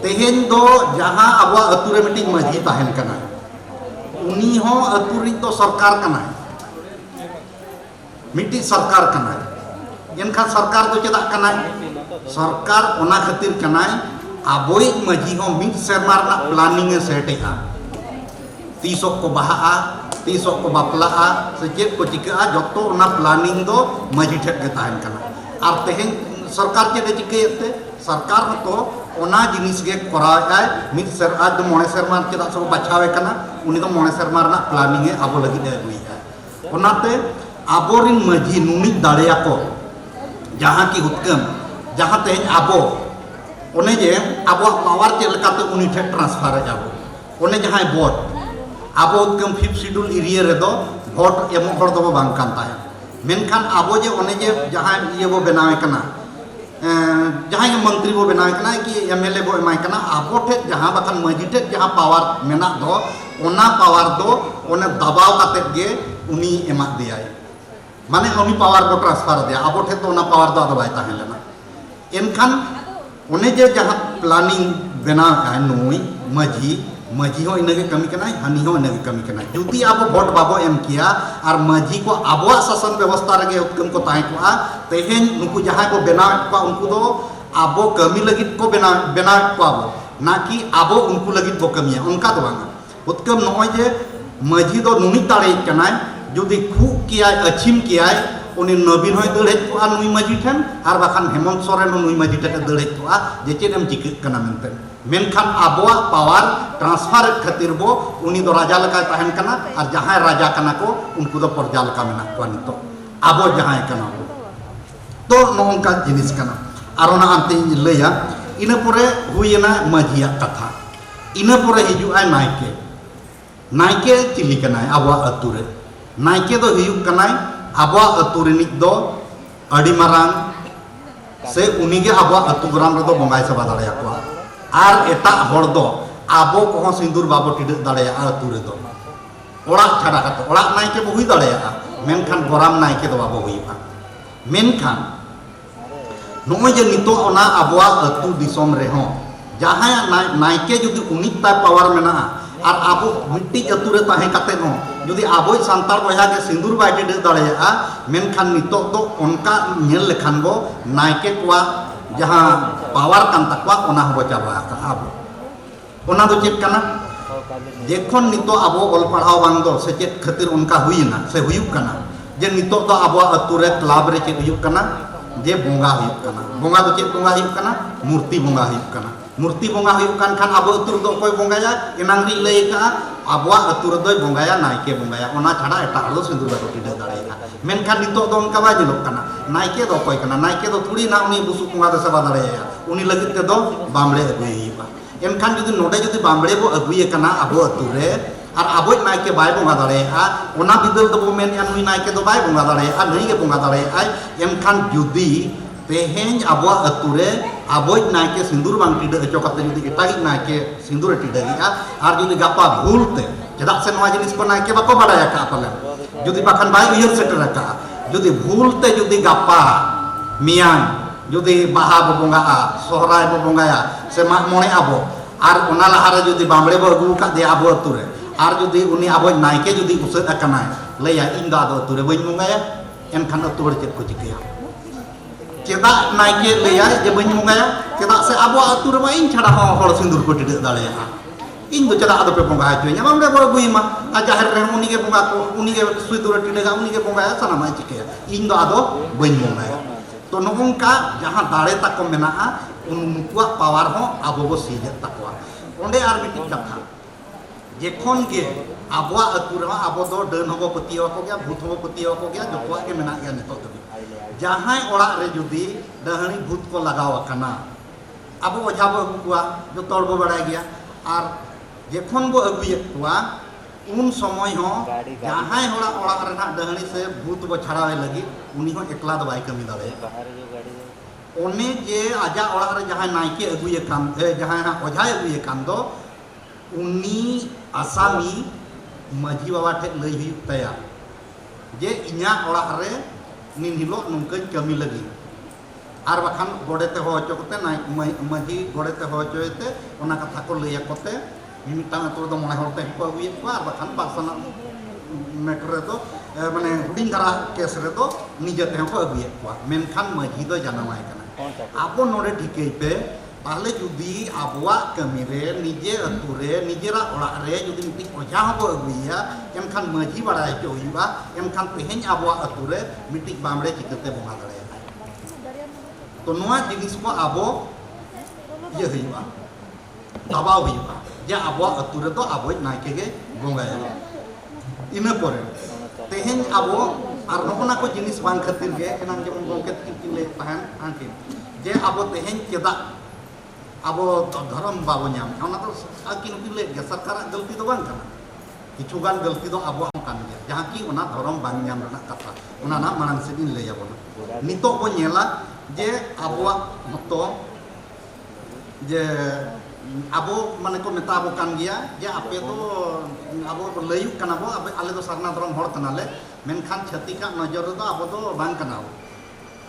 तेहेन दो जहां आबवा अतुरे मिटी मजी ताहेन कना उनी हो अतुरी तो सरकार कना मिटी सरकार कना एनखान सरकार तो चेदा कना सरकार ओना खातिर कना आबोई मजी हो मिट सेरमार ना प्लानिंग ए सेटेगा तीसों को बहा तीसों को बापला से चेक को चिका जतो ओना प्लानिंग दो मजी ठेक के ताहन कना आर तेहेन सरकार के चिकेते सरकार तो ओना जिनिस गे कराय मिट सेर आज मोने सेरमार चेदा सब बचावे कना उनी दो मोने सेरमार ना प्लानिंग ए आबो लगी दे हुई है ओनाते आबोरिन मजी नुनी दाड़ेया को जहां की हुतकम जहां तेज आबो ओने जे आबो पावर चे लेकाते उनी ठे ट्रांसफर जाबो ओने जहां वोट आबो हुतकम 5th शेड्यूल एरिया रे दो वोट एमो हर दो बांग कान ताय मेनखान आबो जे ओने जे जहां ये बो बनावे कना जहां के मंत्री बो बनावे कना कि एमएलए बो एमाय कना आबो ठे जहां बाखान मजी ठे जहां पावर मेना दो ओना पावर दो ओने दबाव काते गे उनी एमा दियाय माने उनी पावर को ट्रांसफर दिया अब ठे तो ना पावर दो बाय ताहें लेना एनखान ओने जे जहां प्लानिंग बना है नुई मजी हो इनगे कमी कना हनी हो इनगे कमी कना जुती अब वोट बाबो एम किया और मजी को आबो शासन व्यवस्था रगे उत्कम को ताहे को तेहेन नुकु जहां को बना को उनको दो आबो कमी लगित को बना को आबो ना कि आबो उनको लगित बो कमिया उनका दो बांगा उत्कम नोय जे मजी दो नुनी ताड़े कना जुदी खु किया अछिम किया उनी नवीन होय दड़ हेज को नुई मजी ठन आर बाखान हेमंत सोरेन नुई मजी ठन दड़ हेज को जे चेदम चिक कना मेनते मेनखान आबवा पावर ट्रांसफर खातिर बो उनी दो राजा लका ताहन कना और जहां राजा कना को उनको दो प्रजा लका मेना को नितो आबो जहां कना तो नोंका जिनिस कना आर ओना अंते लैया इना परे हुयना मजिया कथा इना परे हिजु आय नायके चिली कना आबवा अतु रे नायके दो हुयुक कनाय आबवा अतु रिनिक दो अडी मारांग से उनीगे आबवा अतु ग्राम रे दो बंगाय सभा दाड़या को आर एटा हर दो आबो को सिंदूर बाबो टिड दाड़या अतु रे दो ओड़ा छाड़ा कत ओड़ा नायके बो हुई दाड़या मेनखान गोराम नायके दो बाबो हुईबा मेनखान नोय जे नितो ओना आबवा अतु दिसोम रे हो जहां नायके जुदी उनिक ता पावर मेना और आबो मिट्टी अतु रे ताहे काते नो जुदी आबो सांतार बया के सिंदूर बाय टिड दाड़या मेनखान नितो तो उनका नेल लेखान बो नायके कोआ जहां पावर कान तकवा ओना हो चाबा का आबो ओना दो चेक कना जेखन नितो आबो ऑल पढ़ाव बांग दो से चेक खातिर उनका हुईना से हुयुक कना जे नितो तो आबो अतु रे क्लब रे चेक हुयुक कना je bonga huyuk kana. Bonga do chet bonga huyuk kana? Murti bonga huyuk kana. Murti bonga huyuk kan abo atur do koy bongaya enang ri lay ka abuak atur doy bongaya naike bongaya ona chada eta do sindur bako tidak dareya. Menkan nito do onka ba jelok kana. Naike do koy kana. Naike do thuri na uni busuk bonga do saba dareya. Uni lagit te do bamble agui ba. Enkan judi node judi bamble bo agui kana abo ature ar aboy naike bay bonga dareya. Ona bidal do bo men anu naike do bay bonga dareya. Nai ge bonga dareya. Enkan judi teheny abuak ature aboy naike sindur bang tidak cokap judi etagi naike sindur tidak ya ar judi gapa bhulte cedak se noa jinis ko naike bako badaya ka apale judi bakan bai uyur seter ka judi bhulte judi gapa miang judi baha bobonga a sohrai bobonga ya se mak mone abo ar ona lahara judi bambre bo agu ka dia abo ature ar judi uni aboy naike judi usat akana leya inda do ature bain monga ya enkan atur chet ko jikya cedak naike leya je bain monga ya cedak se abo atur ma in chada hor sindur ko tidak daleya in do cedak ado pe bonga ha nya bambre bo agu ima aja her uni ge bonga ko uni ge sindur tidak uni ge bonga ya sana ma jikya in do ado bain monga ya to nongka jahan dare tak ko menaa unukuak power ho abo bo sijet takwa onde ar mitik katha jekhon ge abwa atur ma abo do deun hobo petiyo ko gya bhut hobo petiyo ko gya jokwa ge mena ya nitok tabi jahan orak re judi dahani bhut ko lagaw akana abo oja bo agu kuwa jotol bo baday gya ar jekhon bo aguyet kuwa un समय हो जहां होड़ा ओड़ा रना दहनी से भूत बो छड़ावे लगी उनी हो एकला दो बाई कमी दावे ओने जे आजा ओड़ा रे जहां नाइके अगुये काम जहां ओझाय अगुये काम दो उनी आसामी माझी बाबा ठे लई हुई तया जे इnya ओड़ा रे निन हिलो नुंकन कमी लगी आर बखान गोडेते हो चोकते नाइ माझी गोडेते हो चोयते ओना कथा को लई कोते मिमिटांग अतुर दो मने हरते को अगुये को आर बखान पार्सोना मैटर रे दो माने हुडिंग धारा केस रे दो निजे ते को अगुये को मेनखान माझी दो जानवाय kana आबो नोडे ठिकै पे ताहले जुदी आबोआ कमी रे निजे अतुरे निजेरा ओड़ा रे जुदी मिटि ओझा हबो अगुया एमखान माझी बाड़ाय चो हुइबा एमखान तेहेन आबोआ अतुरे मिटि बामड़े चिकते बोंगा दाड़े तो नोआ जिनिस को आबो ये हुइबा दबाव हुइबा जे आबोआ अतुरे दो आबो नाइके गे बोंगाया इना परे तेहेन आबो आर नोना को जिनिस बांग खातिर गे एनाम जेमन गोके किन ले ताहन आंकिन जे आबो तेहेन केदा आबो धर्म बाबो न्याम ओना तो आकिन किन ले गे सरकार गलती तो बांग kana किछुगान गलती दो आबो कान गे जहां की ओना धर्म बांग न्याम रना कथा ओना ना मानन से दिन ले जाबो नितो बो नेला जे आबो मतो जे abo mane ko meta abo kan gya je ape to abo layuk kana bo ale do sarna drom hor kana le menkhan chhatika nojor do abo do bang kana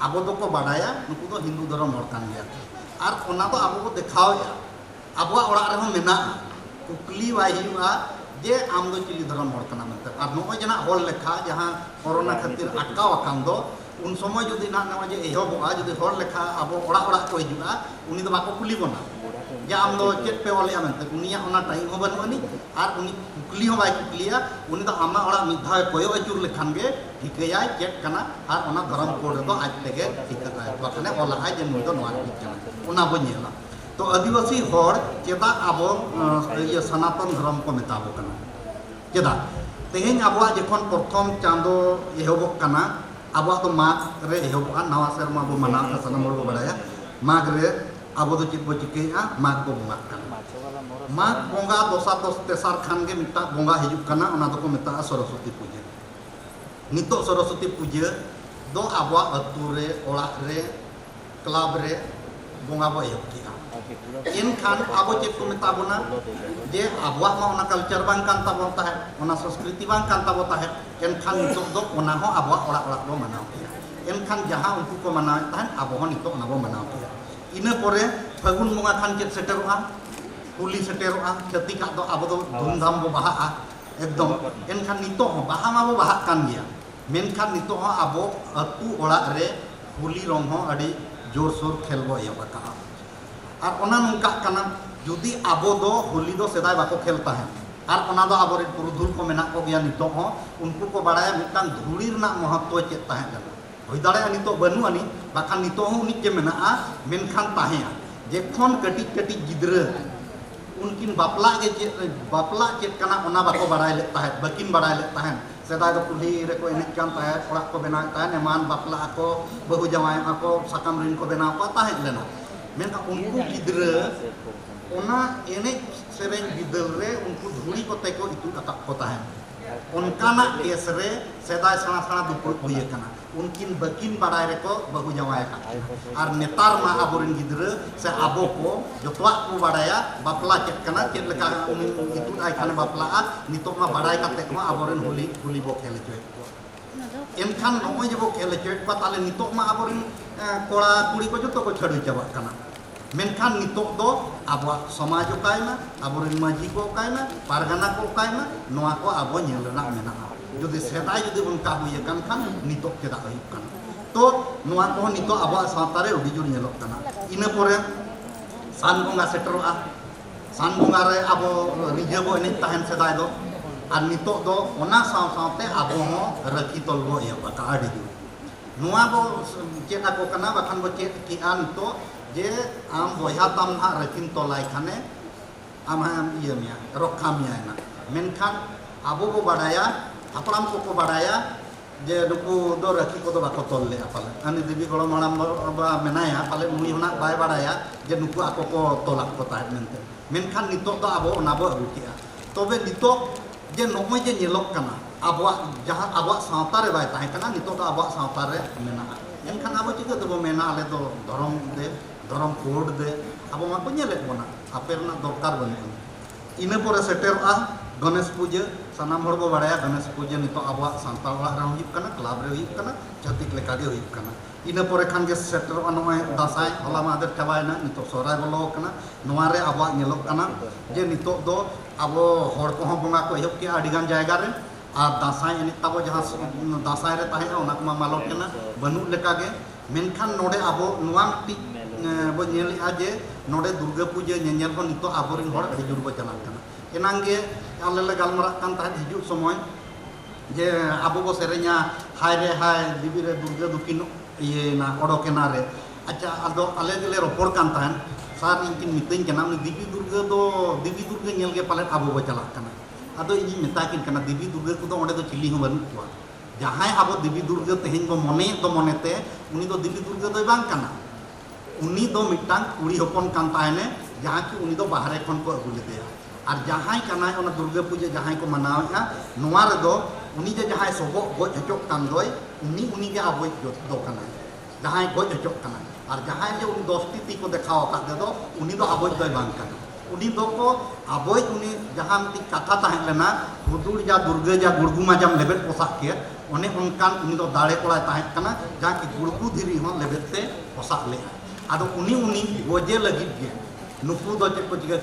abo do ko badaya nuku do hindu drom hor kan gya ar ona do abo ko dekhaw ya abo ora re ho mena kukli wai hiwa je am do chili drom hor kana mente ar no jana hol lekha jahan corona khatir atkaw akan do un somoy jodi na na je ehoboa jodi hor lekha abo ora ora ko hijua uni do bako kuli bona ya am do chet pe wale amente unia ona time ho banu ani ar uni kukli ho bai kukliya uni do ama ora midha koyo ajur lekhan ge thikaya chet kana ar ona dharam code do aj tege thikata bakane ola aj nu do noa kana ona bo nyela to adivasi hor cheda abo ye sanatan dharam ko metabo kana cheda teheny abo jekhon prothom chando ehobok kana abo to mag re ehobok nawa serma bo mana sanam bo badaya mag re abo do chit bo chikeya mag ko bonga kana mag bonga dosa dos tesar khan ge mita bonga hijuk kana ona do ko meta saraswati puja nito saraswati puja do abo ature ola re club re bonga bo ehok ki in khan abo chit ko meta bona je abo ma ona culture bang kan ta bon tahe ona sanskriti bang kan ta bon tahe en khan nito do ona ho abo ola ola do manao en khan jaha unku ko manao tahan abo ho nito ona bo manao ina pore fagun bunga khan chet seteroa huli seteroa ketika do abo do dhumdham bo baha ekdom enkhan nito ho baha ma bo baha kan gya menkhan nito ho abo atu ola re huli rong ho adi jor sor khel bo ya baka ar ona nungka kana judi abo do huli do sedai bako khel tahen ar ona do abo re purudhul ko menak ko gya nito ho unku ko badaya mitang dhuli rena mahatwa chet tahen kana hoi dare nito banu ani bahkan nito hon unik je menaa menkhan tahea jekhon katik katik gidra unkin bapla chet kana ona bako barai le tahet bakin barai le tahen sedai do kulhi re ko enek kan tahet orak ko benai tahen eman bapla ako bahu jawai ako sakam rin ko benau ko tahet lena menka unku gidra ona enek sereng gidel re unku dhuri ko teko itu akak ko tahen unkana kesre sedai sana-sana dupur buye kana unkin bakin barai re ko bahu jawai ka ar netar ma aborin gidra se abo ko jotwa ko badaya bapla chet kana chet leka itu ai kana bapla nitok ma badai ka tek ma aborin huli bo khele choy enkhan noy je bo khele choy pa tale nitok ma aborin kora kuri ko joto ko chhadu chaba kana menkhan nitok do abo samaj okaina aborin maji ko okaina pargana ko okaina noa ko abo nyelena menaa jodi sedai jodi unka buye kan nitok cheda huyuk kana to noa ko nitok abo sawtare udi jur nyelok kana ina pore san bonga seteroa san bonga re abo rije bo enek tahen sedai do ar nitok do ona sawte abo ho rakhi tolbo ya baka adi jur noa bo chet ako kana bakan bo chet ki an to je am boya tam ha rakin tolai khane am iya mia rokham ya na menkhan abo bo badaya hapram ko badaya je duku do rakhi ko do bako tolle apal ani debi golo malam ba menaya pale mui hona bai badaya je nuku ako ko tolak ko ta mente menkhan nitok do abo ona bo rukia tobe nitok je nomoy je nyelok kana abo jahat abo sawta re bai tahe kana nitok do abo sawta re mena menkhan abo chika do mena ale do धरम कोड दे अब माको nyelek bona aper na dorkar bani ina pore seter Ganesh पूजा सानाम हर बो बाड़ाया गणेश पूजा नितो आबा सांताल ओळाग रे हुयुग काना क्लब रे हुयुग काना जातिक लेका गे हुयुग काना ina pore khan ge setter anoy dasai hola mader chabaina nito sorai bolo kana noa re abo nyelok kana je nito do abo hor ko hon bonga ko ehok ke adigan jayga re ar dasai eni tabo jahan dasai re tahe ona ko malok kana banu leka ge menkhan node abo noa ti bo nyeli aje node durga puja nyanyel ko nito aborin hor adi jur bo jalak kana enang ge ale le galmarak kan tahe hijuk somoy je abo bo serenya hai re hai dibi re durga dukino ये ना ओडो के नारे अच्छा अदो अले दिले रोपोर कान ताहन सार इनकिन मितें कना दिबी दुर्गा नेल के पाले आबो बो चला कना अदो इनी मिताकिन कना दिबी दुर्गा को दो ओडे दो चिली हो बनु को जहां आबो दिबी दुर्गा तेहेन बो मनेते उनी दो दिबी दुर्गा दो बांग कना उनी दो मिटांग कुड़ी होपन कान ताहने जहां कि उनी दो बाहरे खन को अगु लेते और जहां कना ओना दुर्गा पूजा जहां को मनावेगा नोवा रे दो उनी जे जहां सोबो गoj हचोक कान दोय उनी के आबो दो कना जहां गoj हचोक कना और जहां जे उनी दोस्ती ती को देखाव का दे दो उनी दो आबो दोय बांग कना उनी दो को आबो उनी जहां ती कथा ताहे लेना हुदुर जा दुर्गा जा गुड़गुमा जाम लेबेट पोसाक के ओने उनकान उनी दो दाड़े कोला ताहे कना जहां कि गुड़गु धीरी हो लेबेट ते पोसाक ले आदो उनी गोजे लगित गे नुकु दो चेक को जिगा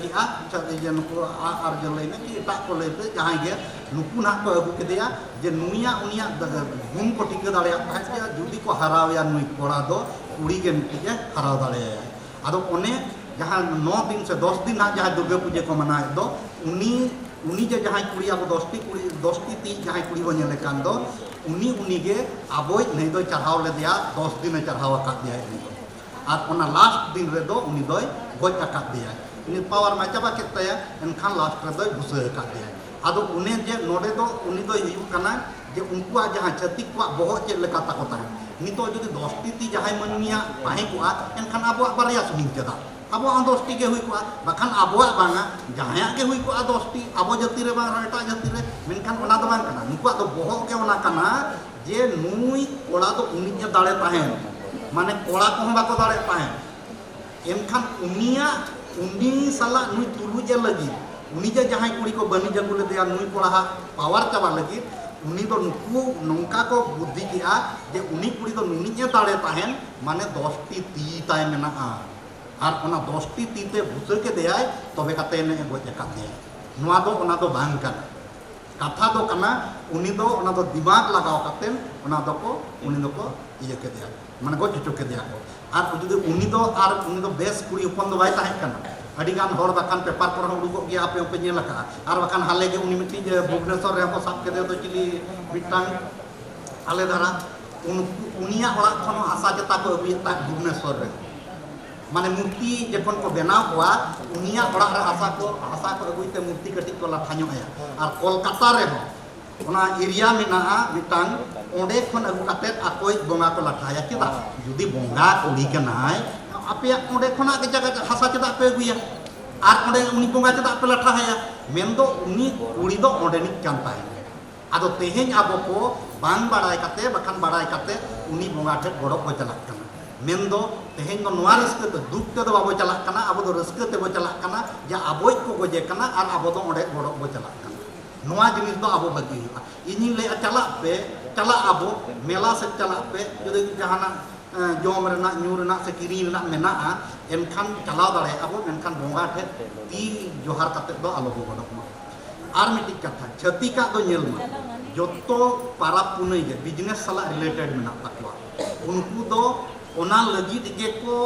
कि जे नुकु आर जे लेने कि एटा को लेते जहां गे नुकु ना को अगु के दिया जे नुइया उनिया गुम को टिके दाड़िया ताहे जुदी को हरावया नुई कोड़ा दो कुड़ी के मिटे हराव दाड़िया आदो ओने जहां 9 दिन से 10 दिन ना जहां दुर्गा पूजा को मनाए दो उनी जे जहां कुड़ी अब 10 ती जहां कुड़ी बो नेले कान दो उनी गे आबो नहीं दो चढ़ाव ले दिया 10 दिन चढ़ाव का दिया और ओना लास्ट दिन रे दो उनी दो गoj akak dia ini power macam apa kita ya enkan last रे दो घुसे akak dia आदो उन्हें जे नोडे दो उनी दो हियु कना जे उनको जहां छतिक को बहुत चे लेका ताको ताहे नितो जदि 10 ती जहां मनमिया पाहे को एनखान आबो बारया सुनिं चदा आबो 10 टी के हुई को बखान आबो बांगा जहां के हुई को 10 टी आबो जति रे बांग एटा जति रे मेनखान ओना दो बांग कना नुको दो बहुत के ओना कना जे नुई कोड़ा दो उनी जे दाड़े ताहे माने कोड़ा को बाको दाड़े ताहे एनखान उनी साला नुई तुलुजे लगी उनी जे जहां कुड़ी को बनी जगु ले दिया नुई कोड़ा पावर चाबा लगी उनी दो नुकु नौका को बुद्धि किया जे उनी कुड़ी दो नुनी जे दाड़े ताहेन माने 10 टी ती ताय मेना और ओना 10 टी तीते भुसे के देय तबे काते ने गoj का दे नोआ दो ओना दो बांग का कथा दो कना उनी दो ओना दो दिमाग लगाव काते ओना दो को उनी दो को इये के दे माने गoj चुक के दे और जुदी उनी दो बेस कुड़ी उपन दो बाय ताहे कना अडिगान हर बाखान पेपर पर उडुगो गया आपे पे नेल का और बाखान हाले के उनी मिटी भुवनेश्वर रे को साब के दे दो चिली बिटांग आले धारा उनिया ओड़ा खन हसा जता को अगुयत ता भुवनेश्वर रे माने मूर्ति जखन को बनाव कोआ उनिया ओड़ा रे हसा को अगुयते मूर्ति कटी को लाठाño आया और कोलकाता रे हो ओना एरिया मेना मिटांग ओंडे खन अगु काते अकोय बोंगा को लाठाया चेदा जुदी बोंगा कुड़ी कनाय आपे ओंडे खना के जगह हसा चेदा पे अगुया और ओंडे उनी बोंगा चेदा पे लाठाया मेनदो उनी कुड़ी दो ओंडे नि कांताय आदो तेहेñ आबो को बांग बाड़ाय काते बखान बाड़ाय काते उनी बोंगा ठे गड़ो को चलाक कना मेनदो तेहेñ दो नोआ रस्के तो दुख ते दो बाबो चलाक कना आबो दो रस्के ते बो चलाक कना या आबोय को गोजे कना और आबो दो ओंडे गड़ो बो चलाक कना नोआ जिनिस दो आबो बगी इनी ले चला आबो मेला से चला पे जुदि जहाना जोम रेना न्यू रेना से किरी रेना मेना एनखान चलाव दाड़े आबो मेनखान बोंगा ठे ती जोहार काते दो आलो बो गड़ो मा आर मिटी कथा छतिका दो नेल मा जोतो पारा पुनई गे बिजनेस साला रिलेटेड मेना ताकवा उनको दो ओना लगित गे को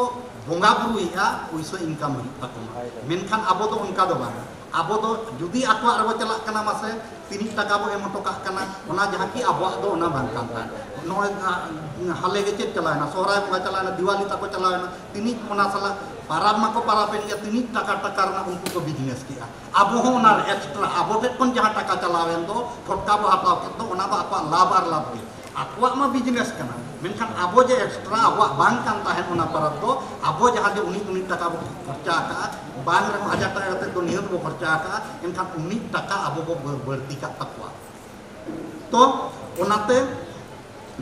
बोंगा बुरुइया पैसा इनकम हुई ताकमा मेनखान आबो दो उनका दो बांगा आबो दो जुदी आकवा रबो चलाक कना मासे तीन टाका बो एम टोका कना ओना जहां की आबो दो ओना बांग कांता नोय हाले गे चेत चलायना सोहराय बंगा चलायना दिवाली तक चलायना तीनी ओना साला पाराब माको पारापेन या तीनी टाका रना उनको को बिजनेस किया आबो हो ओना एक्स्ट्रा आबो ते कोन जहां टाका चलावेन दो ठोटका बो हटाव के दो ओना बा आपा लाभ आर लाभ के आकवा मा बिजनेस कना मेनखान आबो जे एक्स्ट्रा आबो बांग कांता है ओना पाराब दो आबो जहां जे उनी टाका बो खर्चा का बांग रे 1000 टाका कते दो निहत बो खर्चा का एनखान उनी टाका आबो बो बढ़ती का तकवा तो ओनाते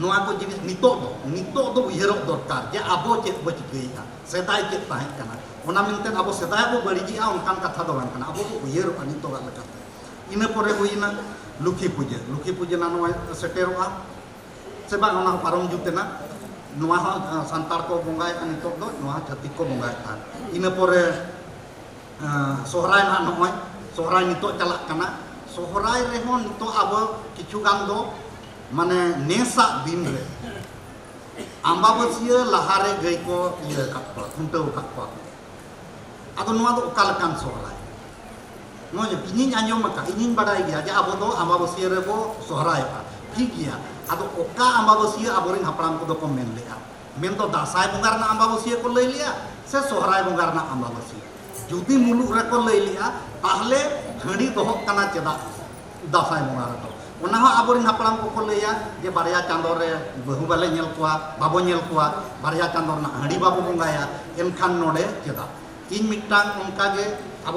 नोआ को जिनिस नितो दो उयहरक दरकार जे आबो चेत बो चिकैया सेदाय चेत ताहे कना ओना मेनते आबो सेदाय बो बड़िजिया उनकान कथा दो बांग कना आबो को उयहरक नितो गा लकाते इना परे हुइना लुखी पूजा ना नोआ सेटेरोआ से बांग ओना पारम जुतेना नोआ सांतार को बोंगाय नितो दो नोआ छाती को बोंगाय था इना परे सोहराय ना नोय सोहराय नितो चलाक कना सोहराय रे हो नितो आबो किछु गान दो माने नेसा दिन रे आम्बाबसिया लहारे गई को इया काटपा खुंटो काटपा आदो नोआ दो ओकालकान सोहराय नो जे इनिन आंजम का इनिन बाडाय गया जे आबो दो आम्बाबसिया रे बो सोहराय का ठीक गया आदो ओका आम्बाबसिया आबोरिन हापड़ाम को दो को मेन लेया मेन तो दासाय बोंगार ना आम्बाबसिया को लई लिया से सोहराय बोंगार ना आम्बाबसिया जुदी मुलुक रे को लई लिया ताहले हड़ी दोह कना चेदा दासाय बोंगार तो ओना हो आबोरिन हापड़ाम को लैया जे बारिया चांदो रे बहु बाले नेल कोआ बाबो नेल कोआ बारिया चांदो ना हड़ी बाबो बोंगाया एनखान नोडे चेदा इन मिटांग उनका गे अब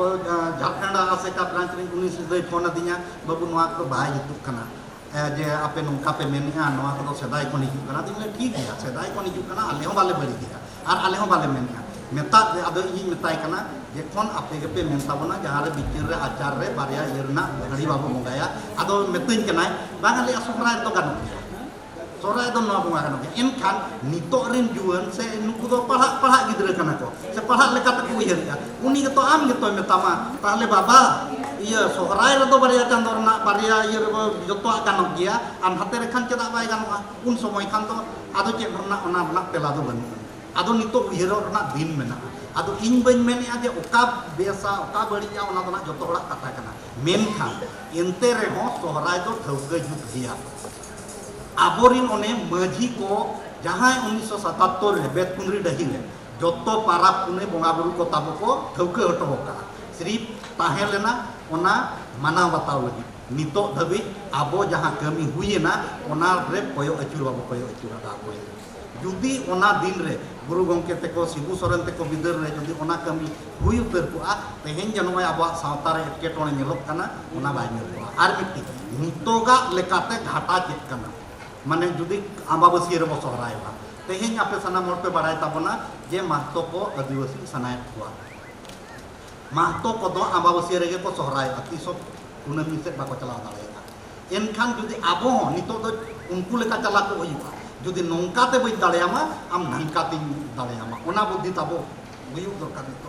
झारखंड आसेका ब्रांच रे उनी से फोन दिया बाबू नोआ को बाय हितुक कना जे आपे नोंका पे मेनिया नोआ को सेदाय को निजु कना दिले ठीक गया सेदाय को निजु कना आले हो बाले बड़ी गया और आले हो बाले मेनिया मेता आदो इ मेताय कना जे कोन आपे गे पे मेनता बना जहां रे बिचिर रे आचार रे बारिया यरना हड़ी बाबू बोंगाया आदो मेतिन कनाय बांगाले सोहराय तो गानो सोहराय दो नोआ बोंगा गानो एनखान नितो रिन जुवन से नुकु दो पढ़ा गिदरे कना को से पढ़ा लेका तक उयहरिया उनी के तो आम के तो मेतामा ताहले बाबा इया सोहराय रे दो बारिया चांदो रना बारिया इयर जतो गानो गया आम हाते रे खान चेदा बाय गानो उन समय खान तो आदो चे रना ओना बना पेला दो बन आदो नितो उयहरो रना दिन मेना आदो इन बन मेनिया जे ओका बेसा ओका बड़िया ओना दो ना जतो ओड़ा कथा कना मेनखान एनते रे हो सोहराय दो ठौके जुत गया आबोरिन ओने माझी को जहां 1977 रे बेतकुंद्री डही रे जतो पारा पुने बोंगा बुरु को ताबो को ठौके हटो होका सिर्फ ताहे लेना ओना माना बताव लगी नितो धबी आबो जहां कमी हुईना ओना रे कोयो अचुर बाबो कोयो अचुर दा कोय जुदी ओना दिन रे गुरु गंके तेको सिबु सोरेन तेको बिदर रे जुदी ओना कमी हुई उतर कोआ तेहेन जनोय आबो सावता रे एटकेटोने नेलोक कना ओना बाय नेल कोआ आर मिट्टी नितोगा लेकाते घाटा चेक कना माने जुदी आम्बाबसिया रे बो सोहरायबा तेहेन आपे सना मोर पे बाड़ाय ताबोना जे महतो को आदिवासी सनाय कोआ महतो को दो आम्बाबसिया रे को सोहराय अतिसो कुनमी से बाको चला दाड़ेगा एनखान जुदी आबो नितो दो उनको लेका चला को होइबा जुदी नौकाते बई दाड़ेयामा आम नंकाते दाड़ेयामा ओना बुद्धि ताबो बुयु दरकार नितो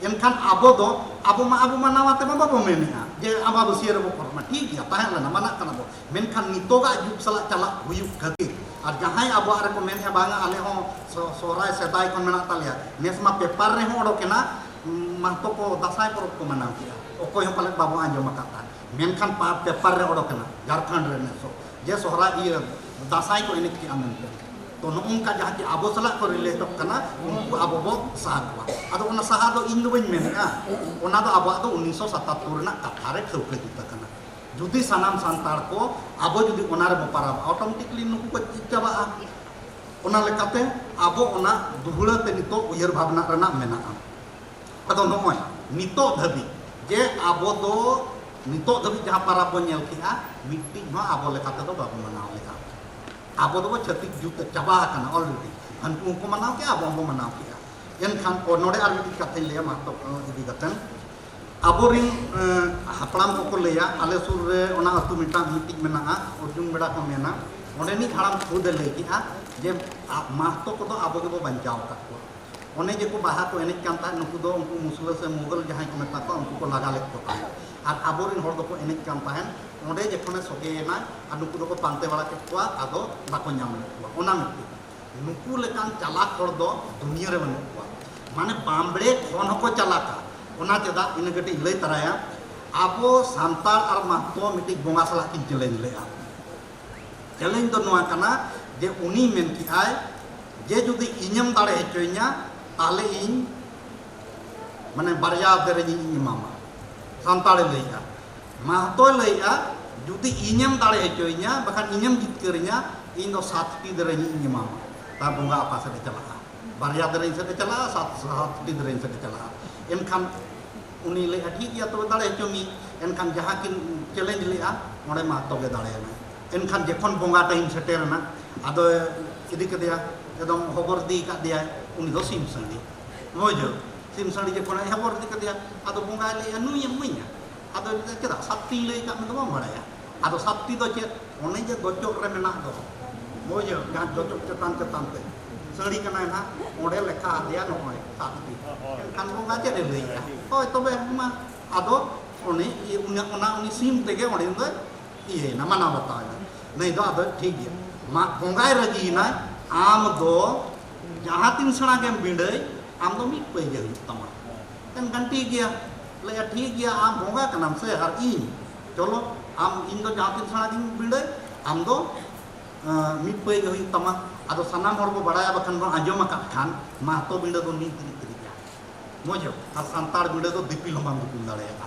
एनखान आबो मा नावाते मा बाबो मेनिया जे आम्बाबसिया रे बो करमा ठीक गया ताहे लेना माना कना बो मेनखान नितोगा जुग सला चला हुयु खातिर और जहां आबो आरे को मेनिया बांगा आले हो सोहराय सेदाय को मेना तालिया नेसमा पेपर रे हो ओडोकेना महतो को दासाय परब को मनाव किया ओकोय हो पाले बाबो आंजम काता मेनखान पेपर रे ओडोकेना झारखंड रे नेसो जे Sohrai dasai ko enek ki amen to nongka jahan ki abo salak ko relate kana unku abo bo sah ko ado ona sah do indo bain mena ona do abo do 1977 na kathare thauke kita kana judi sanam santar ko abo judi onare bo parab automatically nuku ko chaba ona lekate abo ona duhula te nito uyar bhabna rena mena ado noy nito dhabi je abo do nito dhabi jaha parab bo nyel ki meeting ma abo lekate do babu manao leka abo do chatik jut chaba kana already hanku ko manao ke abo bo manao ki en khan ko node ar meeting kathe le ma to idi gaten abo ring haplam ko leya ale sur re ona atu mitang meeting mena orjun beda ko mena onde ni haram khud le ki je mahto ko do abo ge bo banjao ta ko one je ko baha ko enek kan ta nuku do unku musla se mughal jahan ko meta ko unku ko laga le ko ar abo ring hor do ko enek kan tahen onde je khone soge na anu ko do ko pante wala ke ko ado bako nyam le ko ona metti nuku le kan chalak hor do dunia re banu ko mane bambre khon ko chalaka ona cheda ina gati lay taraya abo santar ar mahto miti bonga salah kin challenge le challenge do noa kana je uni men ki ai je judi inyam dare hechoinya tale in mane barya dere ni mama santar leya mahto leya judi inyam dare hechoinya bahkan inyam jitkerinya indo satpi dere ni mama ta bonga apa sa chala barya dere sa chala satpi dere sa chala enkhan uni le athi ya to dare hechomi enkhan jahakin challenge leya ore mahto ge dare na enkhan jekhon bonga time seter na ado idi ke dia edom hobor di ka dia uni do sim sandi mojo sim sandi je kona hobor di ka dia ado bonga le anu yang munya ado keda sakti le ka me do maraya ado sakti do che one je gojok re mena do mojo ga gojok cetan te sari kana na ode lekha dia noy sakti kan bonga je de le ya oi tobe ma ado one una uni sim tege ode ndo iye na mana bataya नहीं तो अब ठीक है मा बोंगाई रजी ना आम दो जहाँ तीन सना के बिंडे आम दो मिट पे गई तमा kan ठीक गया ले ठीक गया आम बोंगा का नाम से हर इन चलो आम इन दो जहाँ तीन सना के बिंडे आम दो मिट पे गई तमा आदो सनाम हर को बड़ाया बखन बन आजोमा का खान मा तो बिंडे दो नी तिरी गया मोजो आ संतार बिंडे दो दिपिल हम दिपिल दाड़ेगा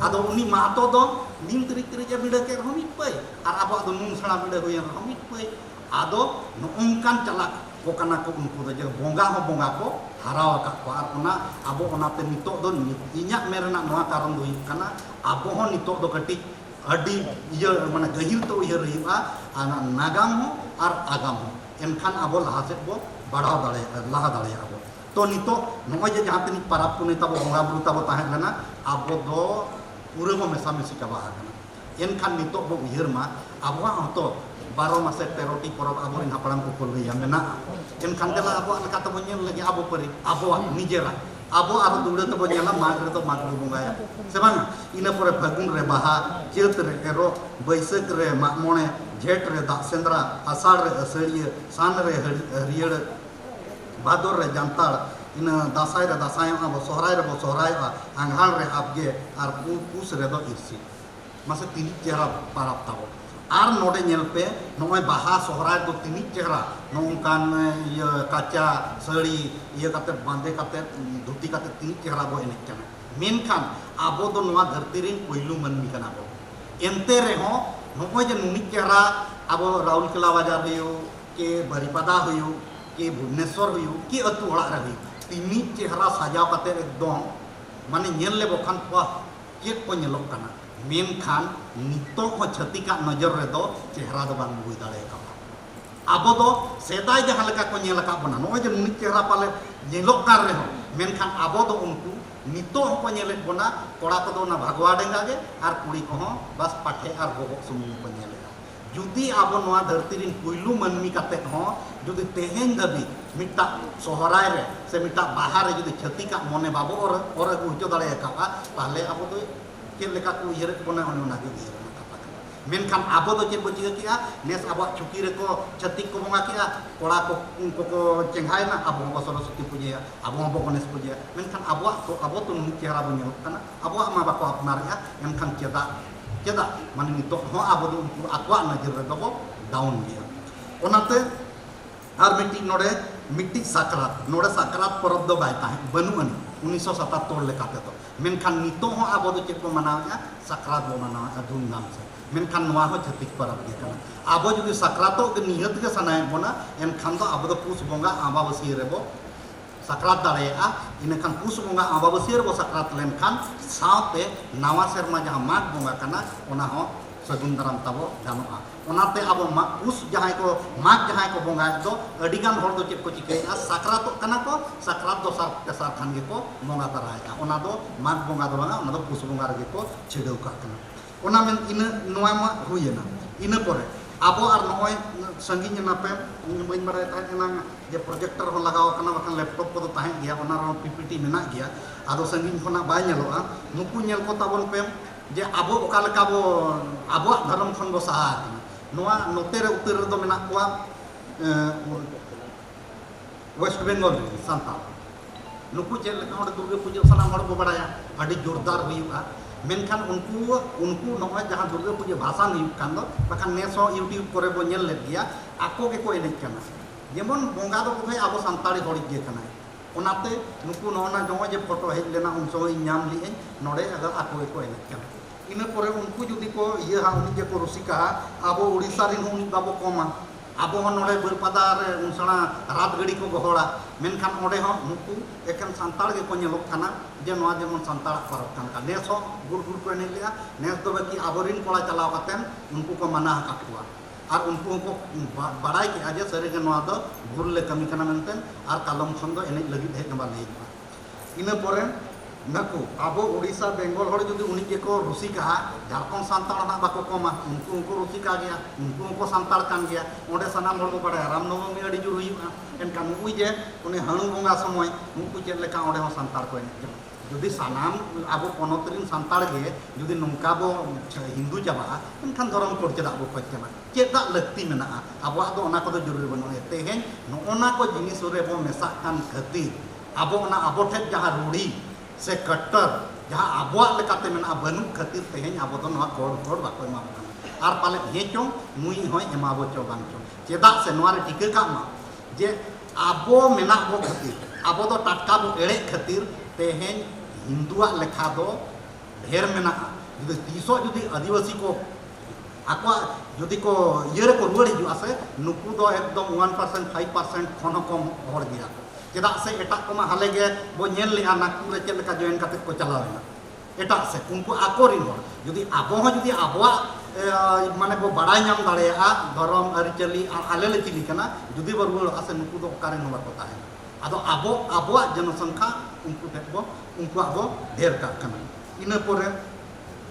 ado uni mato do nim tri je bida ke romit pai ar abo do nung sala bida ho yang romit pai ado no ongkan calak ko kana ko unku je bonga ho bonga ko haraw ka ko ar ona abo ona te nito do inyak merena noa karon do kana abo ho nito do kati adi iya mana gahil to iya riba ana nagam ho ar agam ho enkhan abo lahaset bo badhaw dare laha dare abo to nito noy je jahan tini parap puni tabo bonga buru tabo tahen lana abo do पूरे को मेसा मेसी चबा आकना एनखान नितो बो उयहर मा आबवा हतो 12 मासे 13टी परब आबोरिन हापड़ाम को को लैया मेना एनखान देला आबो लका तबो नेल लगे आबो परि आबो निजेरा आबो आरो दुड़े तबो नेला माग रे तो माग रे बंगाया से बांग इना परे फागुन रे बाहा चैत रे एरो बैसाख रे मागमोणे जेठ रे दा सेंद्रा आषाढ़ रे असड़िया सान रे हरियर भादर रे जानतार ina dasai re dasai abo sohrai re bo sohrai anghal re abge ar pus re do irsi mase tini chehra parap tabo ar node nyelpe noy baha sohrai do tini chehra nongkan ye kaca sari ye kate bande kate dhuti kate tini chehra bo enek kana menkan abo do noa dharti rin poilu manmi kana bo ente re ho noy je nuni chehra abo Raulkela bajar hoyo ke Baripada hoyo ke Bhubaneswar hoyo ke atu orak re hoyo tini chehra sajao kate ekdom mane nyel le bokhan pa ket ko nyelok kana menkhan nito ko chhatika nojor re do chehra do bang bui dare ka abo do sedai jahan leka ko nyel ka bana noy je nuni chehra pale nyelok kar re ho menkhan abo do unku nito ko nyelek bona kora ko do na bhagwa denga ge ar kuri ko ho bas pathe ar gogok sumung ko nyele judi abo noa dharti rin puilu manmi kate ho judi tehen dabi mita sohrai re se mita bahar re judi chhatika mone babo or ujo dare ka tahle abo do ke leka ku yere bona ona ge menkhan abo do che boji ke nes abo chuki re ko chhatik ko bonga ke kora ko chenghai na abo ko Saraswati puja abo abo Ganesh puja menkhan abo to ni chehra bo nyok kana abo ma ba ko apnar ya menkhan cheda mane nitok ho abo do akwa na jir do down dia onaate ar miti sakrat porab do bai tahe banu ani 1977 lekate to menkhan nito ho abo do chet ko manawa sakrat bo manawa adhum nam se menkhan noa ho jhatik parab ge kana abo jodi sakrato ge nihat ge sanay bona enkhan do abo do pus bonga ambabasi rebo sakrat dareya inekan pus bonga ambabasi rebo sakrat lenkhan saute nawa serma jaha mag bonga kana ona ho sagun daram tabo ganoa onaते abo pus jahay ko mag jahay ko bonga do adigan hor do chet ko chikaya sakrato kana ko sakrat do sar khan ge ko bonga daraya ona do mag bonga do banga ona do pus bonga ge ko chedau ka kana ona men ina noa ma huyena ina pore abo ar noy sanginya nape bain barai ta enang je projector ho lagaw kana bakan laptop ko do tahen gya ona ro ppt mena gya ado sangin khona ba nyeloa nuku nyel ko tabon pem je abo okal kabo abo dharam khon bo saha noa notere utir do mena kuwa West Bengal santal nuku je leka hor durga puja sanam hor bo badaya adi jordar huyuga menkhan unku noa jahan durga puja bhasan huyuk kan do bakan neso YouTube kore bo nyel led gya ako ge ko enek kana jemon bonga do ko abo santali hor ge kana onate nuku nona jomo je photo hej lena un so nyam li node agar ako ge ko enek kana ina pore unku judi ko iye ha uni je ko rusika abo Odisha rin uni babo koma abo hon node berpada re unsana rat gadi ko gohora menkhan ode ho nuku ekan santal ge ko nyelok kana je noa jemon santal parok kan ka neso gur ko ene lia nes do baki aborin kola chalaw katen unku ko manah kakua ar unku ko barai ki aja sare ge noa do gur le kami kana menten ar kalom khon do ene lagi hej namba le ina pore naku abo Odisha Bengal hor jodi uni je ko rusika Jharkhand santal na bako koma unku rusika gya unku santal kan gya onde sanam hor ko bada ram navami adi jur huyuga enkan ui je uni hanu bonga somoy unku chet leka onde ho santal ko enek jodi sanam abo ponotrin santal ge jodi nongka bo Hindu jaba enkan dhorom kor chedak bo khoj kana chedak lakti mena abo do ona ko do jurur bano tehen no ona ko jinis ore bo mesakan khati abo ona abo thet jaha rudi se cutter jaha abuak lekate mena banu khatir tehen abo do noa kor bako ema kana ar pale hechong nui hoy ema bo cho bang cho chedak se noa re tika ka ma je abo mena bo khatir abo do tatka bo ere khatir tehen Hinduak lekha do dher mena jodi tiso jodi adivasi ko akwa jodi ko yere ko ruar hiju ase nuku do ekdom 1% 5% khon kom hor gya chedak se etak ko ma hale ge bo nyel li anak re chet leka join kate ko chalawena etak se unku akorin hor jodi abo ho jodi abwa mane bo badai nyam dareya dhorom ari chali ale le chili kana jodi bo ruar ase nuku do okare no ko tahe ado abo janasangkha unku tekbo unku abo dher ka kana ina pore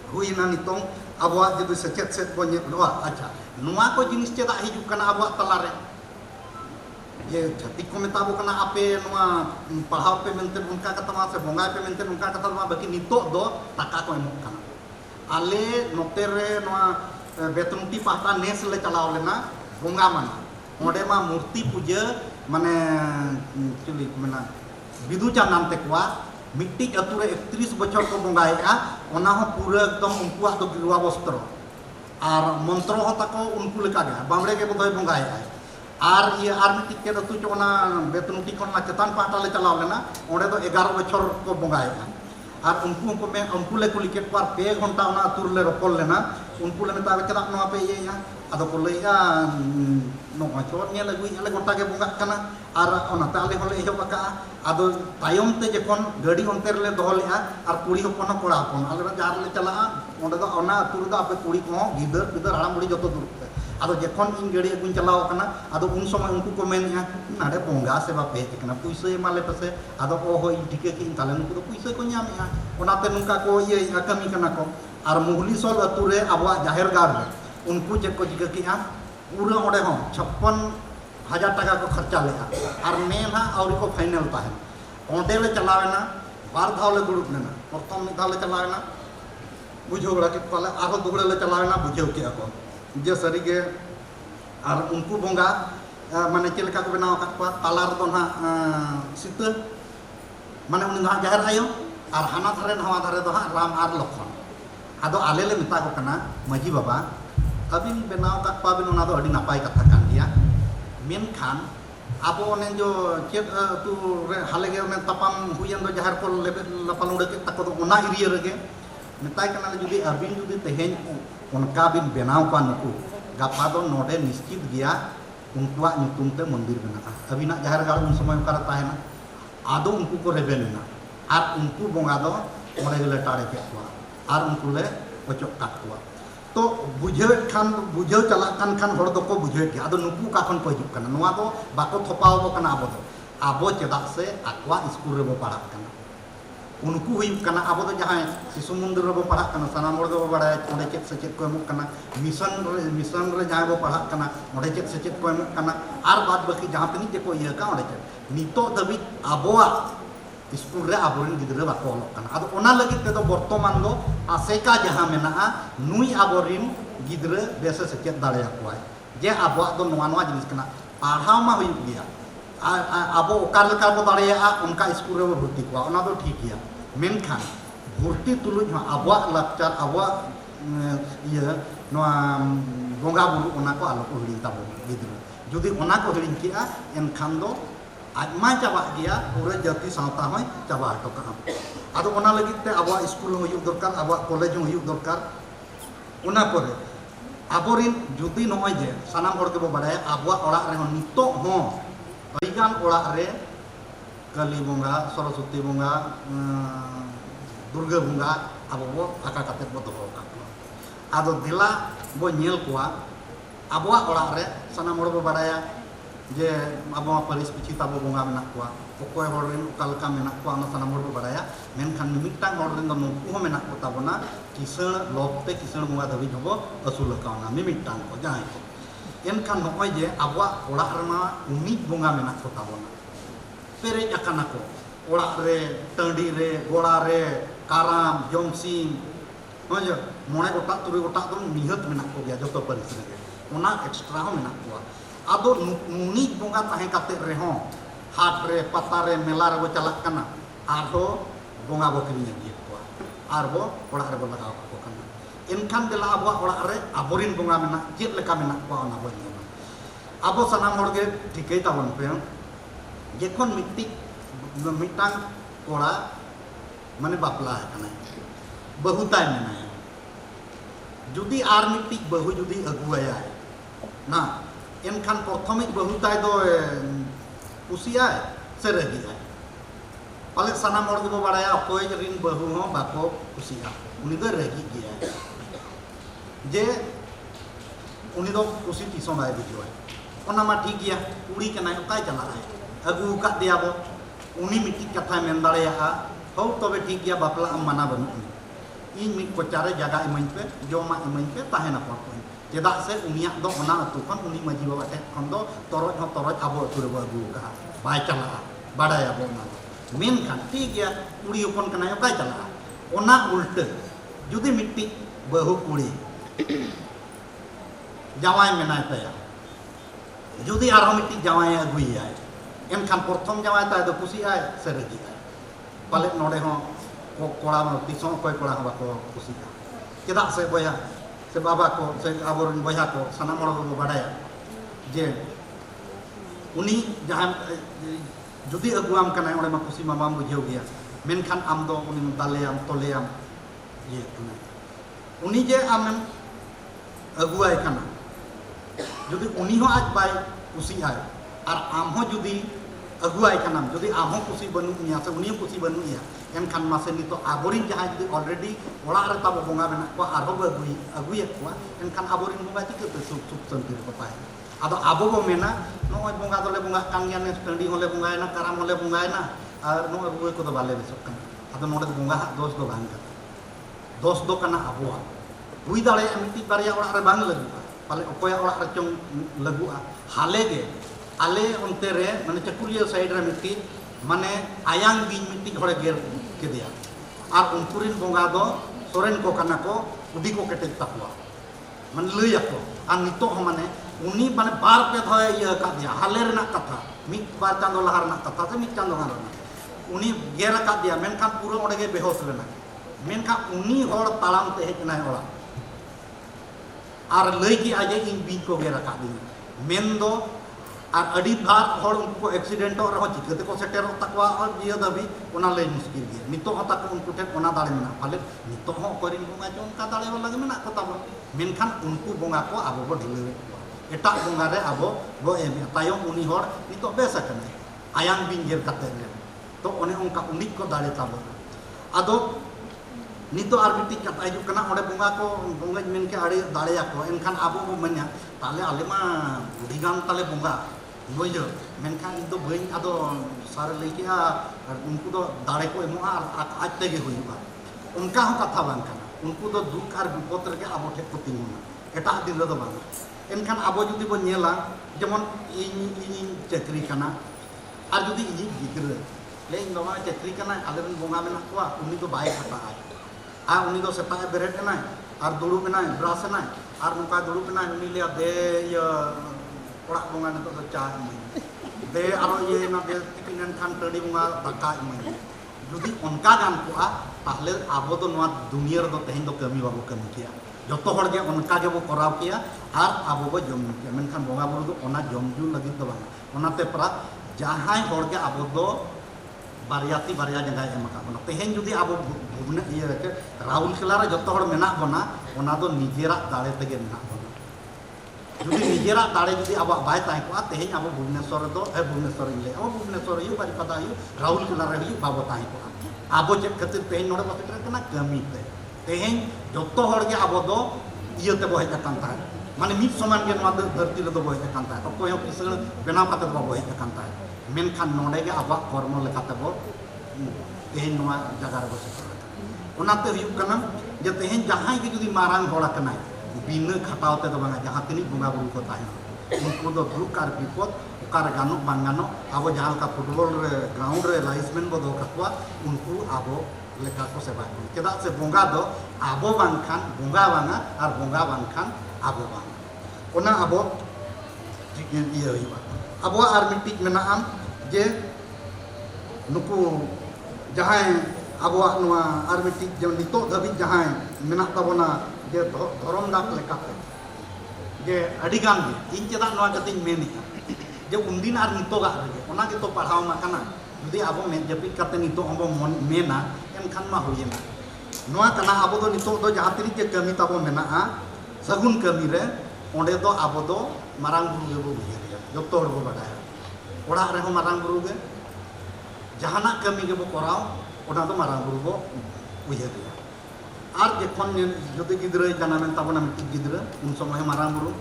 huina nitong abo jodi sechet bo nyet loa acha noa ko jinis chedak hijuk kana abo talare ye jati ko metabo kana ape noa pahau pe menten unka kata ma se bonga pe menten unka kata ma baki nitok do taka ko emok kana ale notere noa betunuti pahta nes le chalaw lena bonga man onde ma murti puja mane chuli ko mena bidu chanan te kwa mitti ature 31 bochor ko bonga ya ona ho pura ekdom unkuak do giwa bostro ar montro ho tako unku leka ga bamre ke bodoy bonga ya ar iya ar mitti ke do tu chona betunuti kon na chetan pahta le chalaw lena onde do 11 bochor ko bonga ya ar unku le kuliket par 2 घंटा ona atur le ropol lena unku le meta chedak no ape ye ya ado ko le ya no achot nya le gui ale gota ke bonga kana ar ona tale hole ejo baka ado tayom te jekon gadi onter le dohol ya ar kuri hopon kora hopon ale jar le chala onde do ona atur do ape kuri ko gidar haram budi joto dur ado jekon in gadi agun chalaw kana ado un somay unku ko men ya nade bonga se ba pe kana puise male pase ado o hoi dike ki talen unku do puise ko nyam ya onate nungka ko ye kami kana ko ar muhli sol ature abwa jahir gar unku je ko jike ki pura onde ho 56,000 টাকা ko kharcha leka ar mena auri ko final tahe onde le chalawena bar dhaw le durup lena prothom mid dhaw le chalawena bujho bra ki pale arho dugre le chalawena bujho ki ako je sari ge ar unku bonga mane chel ka ko benaw kat pa talar do na sita mane uni na jahar ayo ar hana dhare hawa dhare do ram ar lokhon ado ale le meta ko kana maji baba abin benaw kat pa bin ona do adi napai katha kan dia मेनखान abo onen jo chet tu halege onen tapam huyan do jahar ko lapal ude ke tako do ona area rege metai kana judi abin judi teheny onka bin benaw pa nuku gapa do node nischit gya unkuak nyutum te mandir benaa abina jahar gal un somoy kara tahena ado unku ko rebelena ar unku bonga do ore gele tare ke kwa ar unku le ocok kat kwa to bujheut chalak kan hor do ko bujheut ado nuku ka kon pajuk kana noa do bako thopaw bo kana abo chedak se akwa school re bo parak kana unku huyuk kana abo do jahay sisu mundir re bo parak kana sanam hor do bo badaya onde chet se chet ko emuk kana mission re jahay bo parak kana onde chet se chet ko emuk kana ar bad baki jahan tini je ko iya ka onde chet nito dabi aboa school re aborin gidre bako olok kana ado ona lagi te do bortoman do aseka jaha menaa nui aborin gidre besa secet dare akwai je abo do noa jenis kena parhaw ma huyuk dia abo okar lekar bo dare a onka school re bhurti kwa ona do thik ya menkhan bhurti tuluj ha abo lakchar abo iya noa bonga buru ona ko alo ko hiring tabo gidre judi ona ko hiring ki a enkhan do ajma caba dia pura jati sawta hoy caba to ka ado ona lagi te abo school huyuk dorkar abo college huyuk dorkar ona pore aborin judi noy je sanam hor ke bo badaya abo orak re nito ho aigan orak re kali bonga saraswati bonga durga bonga abo bo aka kate bo doho ka ado dela bo nyel kwa abo orak re sanam hor bo badaya je abo paris pici tabo bonga menak kwa okoy horin ukalka menak kwa ana sanam hor badaya menkhan mitang horin do nuku ho menak ko tabona kiseun lopte kiseun bonga dawi hobo asul ka ona mitang ko jahay ko enkhan noy je abo orak rema unik bonga menak ko tabona perej akan ako orak re tandi re gola re karam jomsim hoje mone gotak turi gotak do nihat menak ko ya joto paris re ona extra ho menak ko ado nunik bonga tahe kate reho hat re pata re mela re bo chalak kana arho bonga bo kirinya dia ko arbo orak re bo lagaw ko kana enkhan dela abo orak re aborin bonga mena jet leka mena ko ona bo ni abo sanam hor ge thikei tabon pe jekon mitang kora mane bapla kana bahutai menaya judi ar mitik bahu judi aguaya nah enkhan prothomik bahutai do kusiya seregi ay pale sanam hor go badaya okoy rin bahu ho bako kusiya uni do regi gya je uni do kusi tison ay bijoy ona ma thik gya uri kana okai chala ay agu ka dia bo uni mitik katha men dare ya ho tobe thik gya bapla am mana banu in mit kocare jaga imain pe joma imain pe tahena pa cedak se uniak do ona atu kon uni maji bawa tek kon do toroj abo tu rebu agu ka bai chala badaya bo na men kan tik ya uri upon kana yo kai chala ona ulte judi mitti bahu kuri jawai menai ta ya judi arho mitti jawai agu ya enkhan prothom jawai ta do kusi ai seregi ai pale node ho kora ma tison koy kora ba ko kusi cedak se boya se baba ko se aborin boya ko sanam hor ko badaya je uni jahan judi aguam kana ore ma kusi mamam bujeu gya menkhan am do uni daleam toleam je uni je am aguai kana judi uni ho aj bai kusi ai ar am ho judi aguai kana judi am ho kusi banu nya se uni kusi banu ya enkhan mase nito aborin jahan judi already orak re tabo bonga menak ko arho agui ko enkhan aborin bonga ti ke sup sentir papai ado abo bo mena no bonga dole bonga kangian standi hole bonga na karam hole bonga na ar no agui ko do bale besok kan ado node bonga dos do bang dos do kana abo bui dale amiti barya orak re bang lagu pale okoya orak re chong lagu hale ge ale onte re mane chakuria side re miti mane ayang bin miti hore ger ke dia ar unkurin bonga do soren ko kana ko udi ko ketek takwa man leuy ako an nito mane uni mane bar pe thoy ya ka dia haler nak katha mit bar chando lahar nak katha se mit chando lahar uni ger ka dia menkhan puro ode ge behos lena menkhan uni hor talam te hej na ola ar leuy ki aje in bin ko ger ka dia men do और अड़ी बार हर उनको एक्सीडेंट रहो चिकाते को सेटेर तकवा जिया दाबी ओना लय मुश्किल गे नितो तक उनको ठे ओना दाड़े मेना पाले नितो हो करिन बोंगा जो उनका दाड़े वाला गे मेना को ताबो मेनखान उनको बोंगा को आबो बो ढिले एटा बोंगा रे आबो बो एम तायम उनी हर नितो बेस अकने आयाम बिंगेर काते रे तो ओने उनका उनिक को दाड़े ताबो आदो नितो आर मिट्टी कथा हिजुग कना ओडे बोंगा को बोंगा मेन के आड़े दाड़े को एनखान आबो बो मन्या ताले आले मा बुढ़ीगान ताले बोंगा बोझो मेनखान इन दो बइन आदो सारे लइकिया उनको दो दाड़े को एमोआ आज तेगे हुइबा उनका हो कथा बांग कना उनको दो दुख आर विपद रे आबो ठे को तिंगुना एटा दिन रे दो बांग एनखान आबो जुदी बो नेला जेमन इन चाकरी कना आर जुदी इन गिद्रा ले इन दमा चाकरी कना आलेन बोंगा मेना कोआ उनी दो बाय खाता आ उनी दो सेता बेरेट ना आर दुड़ू मेना ब्रास ना आर नुका दुड़ू मेना उनी ले दे या orang bunga itu tercah ini, deh aro ye na deh tikinan kan terdi bunga bakal ini. Jadi onka kan kuah, tahle abo tu nuat dunia tu tehin tu kami wabu kami kia. Joto orang dia onka dia bu korau kia, ar abo bu jom kia. Menkan bunga buru tu ona jom jul lagi tu bang. Ona te perak jahai orang dia abo tu variati variasi jangan yang makan. Ona tehin jadi abo bubne iya ke Raul kelara joto orang menak bona, ona tu nigerak dale tege menak. Jadi nigerak dare jadi awak baik tahu kuat tehnya awak Bhubaneswar itu Bhubaneswar ini, awak Bhubaneswar itu bari pada itu Raul kelara itu bawa tahu kuat. Awak cek ketir tehnya orang pasti kena kami tehnya joto orang yang awak do iya te boleh tekan tahu. Mana mid saman yang ada berarti itu boleh tekan tahu. Aku yang kisah benar kata tu boleh tekan tahu. Menkan nolai ke awak kormo lekat tu tehnya nuan jaga ragu sekarang. Unat tu hidup kena jadi tehnya jangan kita jadi marang orang kena. Bina khatau te bang jahat ini bunga buru ko tahen unko do dukar bipot ukar ganok bangano abo jahal ka football re ground re linesman bo do katwa unko abo leka ko seba keda se bunga do abo bangkhan bunga banga ar bunga bangkhan abo bang ona abo jigen iya iba abo ar mitik menaam je nuku jahai abo noa ar mitik je nito dhabi jahai menak tabona जे धर्म दाक लेकाते जे अडिगान गे इन चेदा नवा कतिन मेनी जे उन्दिन आर नितोगा रे ओना के तो पढ़ाव मा कना जदि आबो मे जपि कते नितो हमबो मेना एनखान मा होयेना नवा कना आबो दो नितो दो जहां तिरि जे कमी ताबो मेना आ सगुन कमी रे ओंडे दो आबो दो मारांग गुरु गे बो बुझिया जतो हर बो बाडाया ओड़ा रे हो मारांग गुरु गे जहाना कमी गे बो कराव ओना दो मारांग गुरु बो बुझिया आर जखन जो गिद्रा जानामें ताबना मिट्टी गिद्रा उन समय मारांग बुरु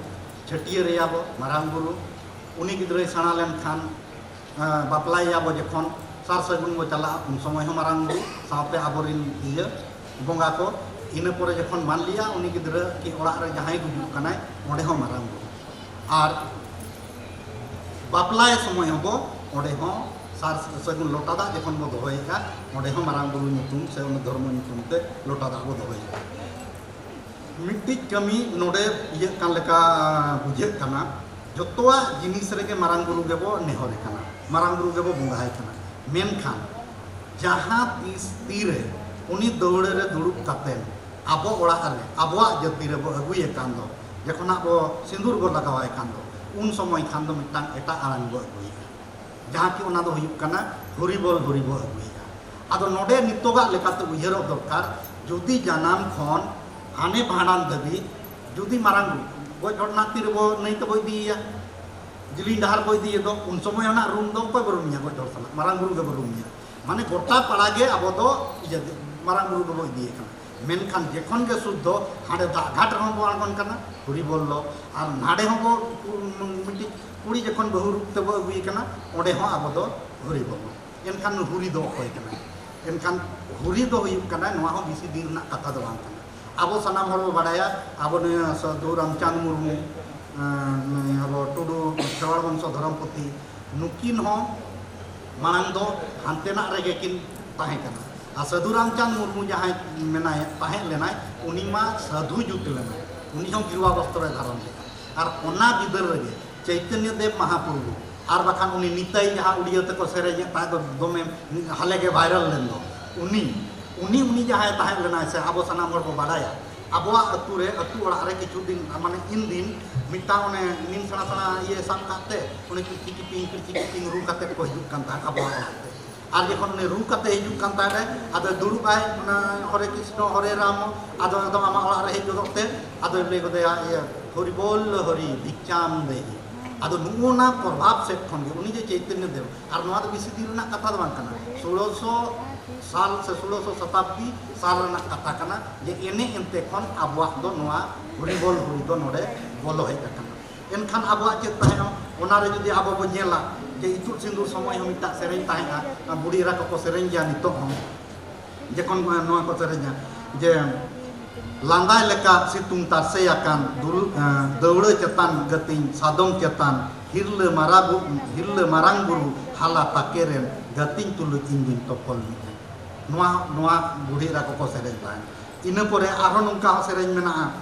छटिया रेयाबो मारांग बुरु उनी गिद्रा सेना लेन खान बापलायाबो जखन सार सगुन बो चला उन समय मारांग बुरु साथे आबोरिन इया बोंगा को इन परे जखन मान लिया उनी गिद्रा कि ओड़ा रे जहां गुजु कनाय ओडे हो मारांग बुरु आर बापलाय समय हबो ओडे हो सार सगुन लोटा दा जखन बो दोहयेगा ओडे हो मारांग बुरु नुतुम से उन धर्म नुतुम ते लोटा दा बो दोहयेगा मिट्टी कमी नोडे इये कान लेका बुझे कना जतोआ जिनिस रेगे मारांग बुरु गेबो नेहरे कना मारांग बुरु गेबो बोंगाय कना मेनखान जहां तीस तीरे उनी दौड़े रे दुड़ुब काते आबो ओड़ा रे आबोआ जति रे बो अगुये कान दो जखन आबो सिंदूर बो लगावाय कान दो उन समय खान दो मिटांग एटा आरांग बो अगुये जहाँ कि उना दो हुयुग कना हरिबोल अगुया आदो नोडे नितोगा लेकाते उयहरो दरकार जुदी जानाम खन हाने भाड़ान दबी जुदी मारांग गज हड़ना तीर बो नहीं तो बो दिया जिली डहार बो दिए दो उन समय ना रूम दो कोई बरुमिया गज हड़ सला मारांग गुरु के बरुमिया माने गोटा पड़ागे अब दो मारांग गुरु दो बो दिए कना मेनखान जेखन के शुद्ध हाडे दा घाट रहो बो आगन कना हरिबोल लो आर नाडे हो बो मिट्टी कुड़ी जखन बहु रूप ते बो अगुई कना ओडे हो अब दो हरिबोल एनखान हुरी दो कोई कना एनखान हुरी दो हुयुग कना नवा हो बिसी दिन ना कथा दो बांग कना आबो सनाम हर बाडाया आबो ने साधु रामचंद मुर्मू आबो टुडू खेवाड़ वंश धर्मपति नुकिन हो मांग दो हानतेना रेगे किन ताहे कना आ साधु रामचंद मुर्मू जहां मेनाय ताहे लेनाय उनी मा साधु जुत लेनाय उनी हो गिरवा वस्त्र धारण ले आर ओना बिदर रेगे चैतन्य देव महाप्रभु आर बाखान उनी निताई जहां उड़िया तको सेरेजे ता दो दोमे हाले के वायरल लेन दो उनी जहां ताहे लेनाय से आबो सनाम हर को बाडाया abuak atu orang re kicu din mane indin mitang one nin sana iye sam kate one kiping ru kate ko hidup kan ta abuak ar jekon ne ru kate hidup kan ta re ada dulu ai ona hore krishna hore ram ada ama orang re hidup te ada le ko ya hori bol hori dikcham de ado nunguna प्रभाव से खन गे उनी जे चैतन्य देव और नवा तो बेसी दिन ना कथा दो बांग कना 1600 साल से 1600 शताब्दी साल ना कथा कना जे एने एनते खन आबुआ दो नवा हरि बोल हुई दो नोडे बोलो हे कना एनखान आबुआ चे ताहे ओना रे जदि आबो बो नेला जे इतुर सिंदूर समय हम इटा सेरेन ताहेगा बुढ़ी रा को सेरेन जा नितो हम जे कोन नवा को सेरेन जे landai leka situng tarse akan daura cetan gating sadong cetan hirle marang buru hala takeren gating tulu indin topol noa budi ra ko sereng tan ina pore arho nungka sereng mena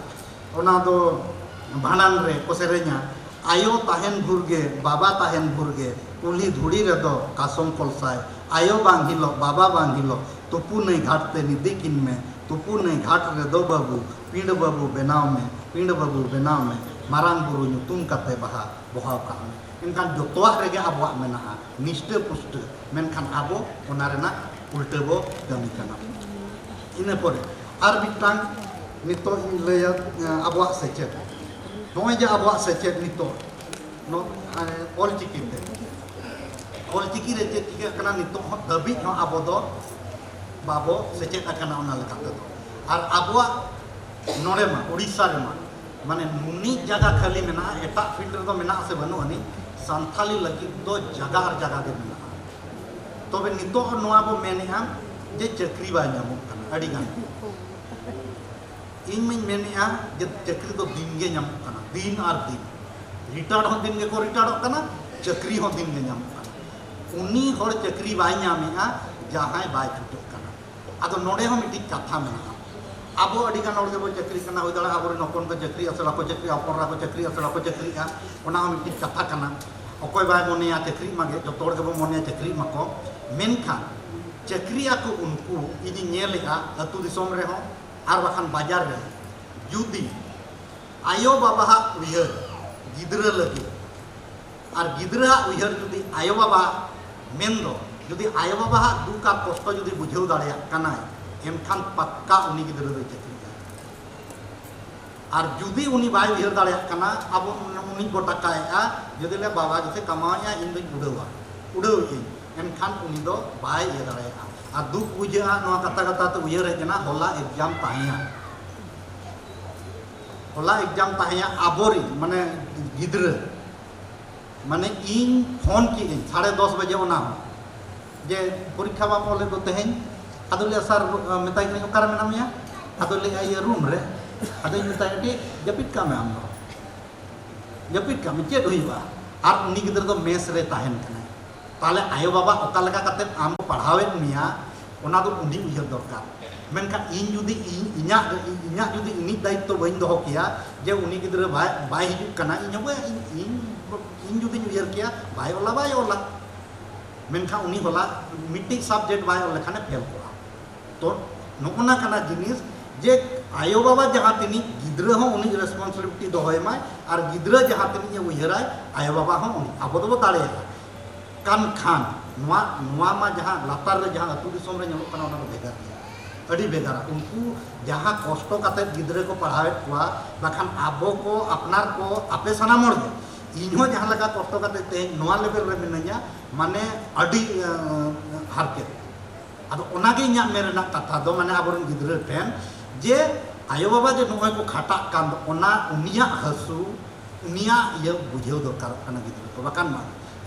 ona do bhanan re ko serenya ayo tahen burge baba tahen burge uli dhuri re do kasong kolsai ayo bang hilo baba bang hilo tupu nei ghat te ni dikin me tupu nei ghat re do babu पिंड बाबू बनाव में मारांग बुरु nyutum kate baha boha ka enkan jotoa rege abo menaha niste puste menkan abo onarena ulte bo kami kana ine pore ar bitang nito leya abo secet noy je abo secet nito no ol chikite ol chikire je tiga kana nito dabi no abo do babo secet akana ona lekate do ar abo नोड़े मा उड़ीसा रे मा माने नुनी जगह खाली मेना एटा फील्ड रे मेना से बनु अनि संथाली लगी दो जगह गे मेना तबे नितो नोआ बो मेनेहा जे चक्री बा ᱧᱟᱢᱚᱜ kana ᱟᱹᱰᱤ ᱜᱟᱱ ᱤᱧ ᱢᱤᱧ ᱢᱮᱱᱮᱟ ᱡᱮ ᱪᱟᱹᱠᱨᱤ ᱫᱚ ᱫᱤᱱ ᱜᱮ ᱧᱟᱢᱚᱜ ᱠᱟᱱᱟ ᱫᱤन ᱟᱨ ᱫᱤन রিটার্ড হন দিন গে কো রিটার্ডᱚᱜ ᱠᱟᱱᱟ ᱪᱟᱹᱠᱨᱤ হন दिन गे ᱧᱟᱢᱚᱜ ᱠᱟᱱᱟ उनी हर चक्री बाय ᱧᱟᱢᱮᱟ जहां बाय छुटᱚᱜ kana ᱟᱫᱚ ᱱᱚᱰᱮ ᱦᱚᱸ ᱢᱤᱫᱴᱤᱡ ᱠᱟᱛᱷᱟ ᱢᱮᱱᱟᱜᱼᱟ अब अड़ी गान हर चक्री करना हो दाड़ा अब नपन को चक्री असला को चक्री अपनरा को चक्री असला को चक्री मिट्टी कथा करना अकय बाय मनेया चक्री मागे जो तोड़ के मनेया चक्री माको मेनखान चक्री को उनको इदी नेलेगा अतु दिसोम रे हो आर बाखान बाजार रे जुदी आयो बाबा उयहर गिदरा लगी आर गिदरा उयहर जुदी आयो बाबा मेन दो जुदी आयो बाबा दुख आ कष्ट जुदी बुझेव दाड़िया काना एनखान पक्का उनी गिदरा दो चक्री और जुदी उनी बाय उयहर दाड़िया काना अब उनी गोटाकाया जुदी ले बाबा जैसे कमाया इन दो उड़ाव एनखान उनी दो बाय ये दाड़िया और दुख बुझा नवा कथा कथा तो उयहर हेजना होला एग्जाम ताहिया होला एग्जाम ताहिया आबोरी माने गिदरा माने इन फोन की 10:30 बजे ओना जे परीक्षा बा बोले दो तेहें अदुले सर मेताई ने ओकार में नामिया अदुले आय रूम रे अदु मेताई के जपित का में हम जपित का में चेद हुईबा आर उनी गिदरा दो मेस रे ताहेन कने ताले आयो बाबा ओका लगा कते आम पढ़ावे मिया ओना दो उंडी उयहर दरकार मेनखान इन जुदी इन्या जुदी इनी दायित्व बइन दो किया जे उनी गिदरा बाय हिजुक कना इन जुदी उयहर किया बाय ओला मेनखान उनी होला मिट्टी सब्जेक्ट बाय ओला खाने फेल को तो नोना कना जिनिस जे आयो बाबा जहां तिनी गिदरा हो उनी रेस्पॉन्सिबिलिटी दोहय माय और गिदरा जहां तिनी उयहराय आयो बाबा हो उनी आबो दो दाड़े कान खान नुआ मा जहां लातार रे जहां अतु दिसोम रे ᱧᱟᱢᱚᱜ ᱠᱟᱱᱟ ᱚᱱᱟ ᱫᱚ ᱵᱷᱮᱜᱟᱨ ᱜᱮᱭᱟ अड़ी बेगारा उनको जहाँ कष्ट काते गिदरे को पढ़ावे कुआ बाखान आबो को अपनार को आपे सनामर दे इन्हो जहाँ लगा कष्ट काते ते नोआ लेवल रे मिनया माने अड़ी हारके अदो ओनागे इन्या मेरेना कथा दो माने आबोरन गिदरे टेन जे आयो बाबा जे नोय को खाटा कान ओना उनिया हसु उनिया ये बुझेव दरकार काना गिदरे को बाखान मा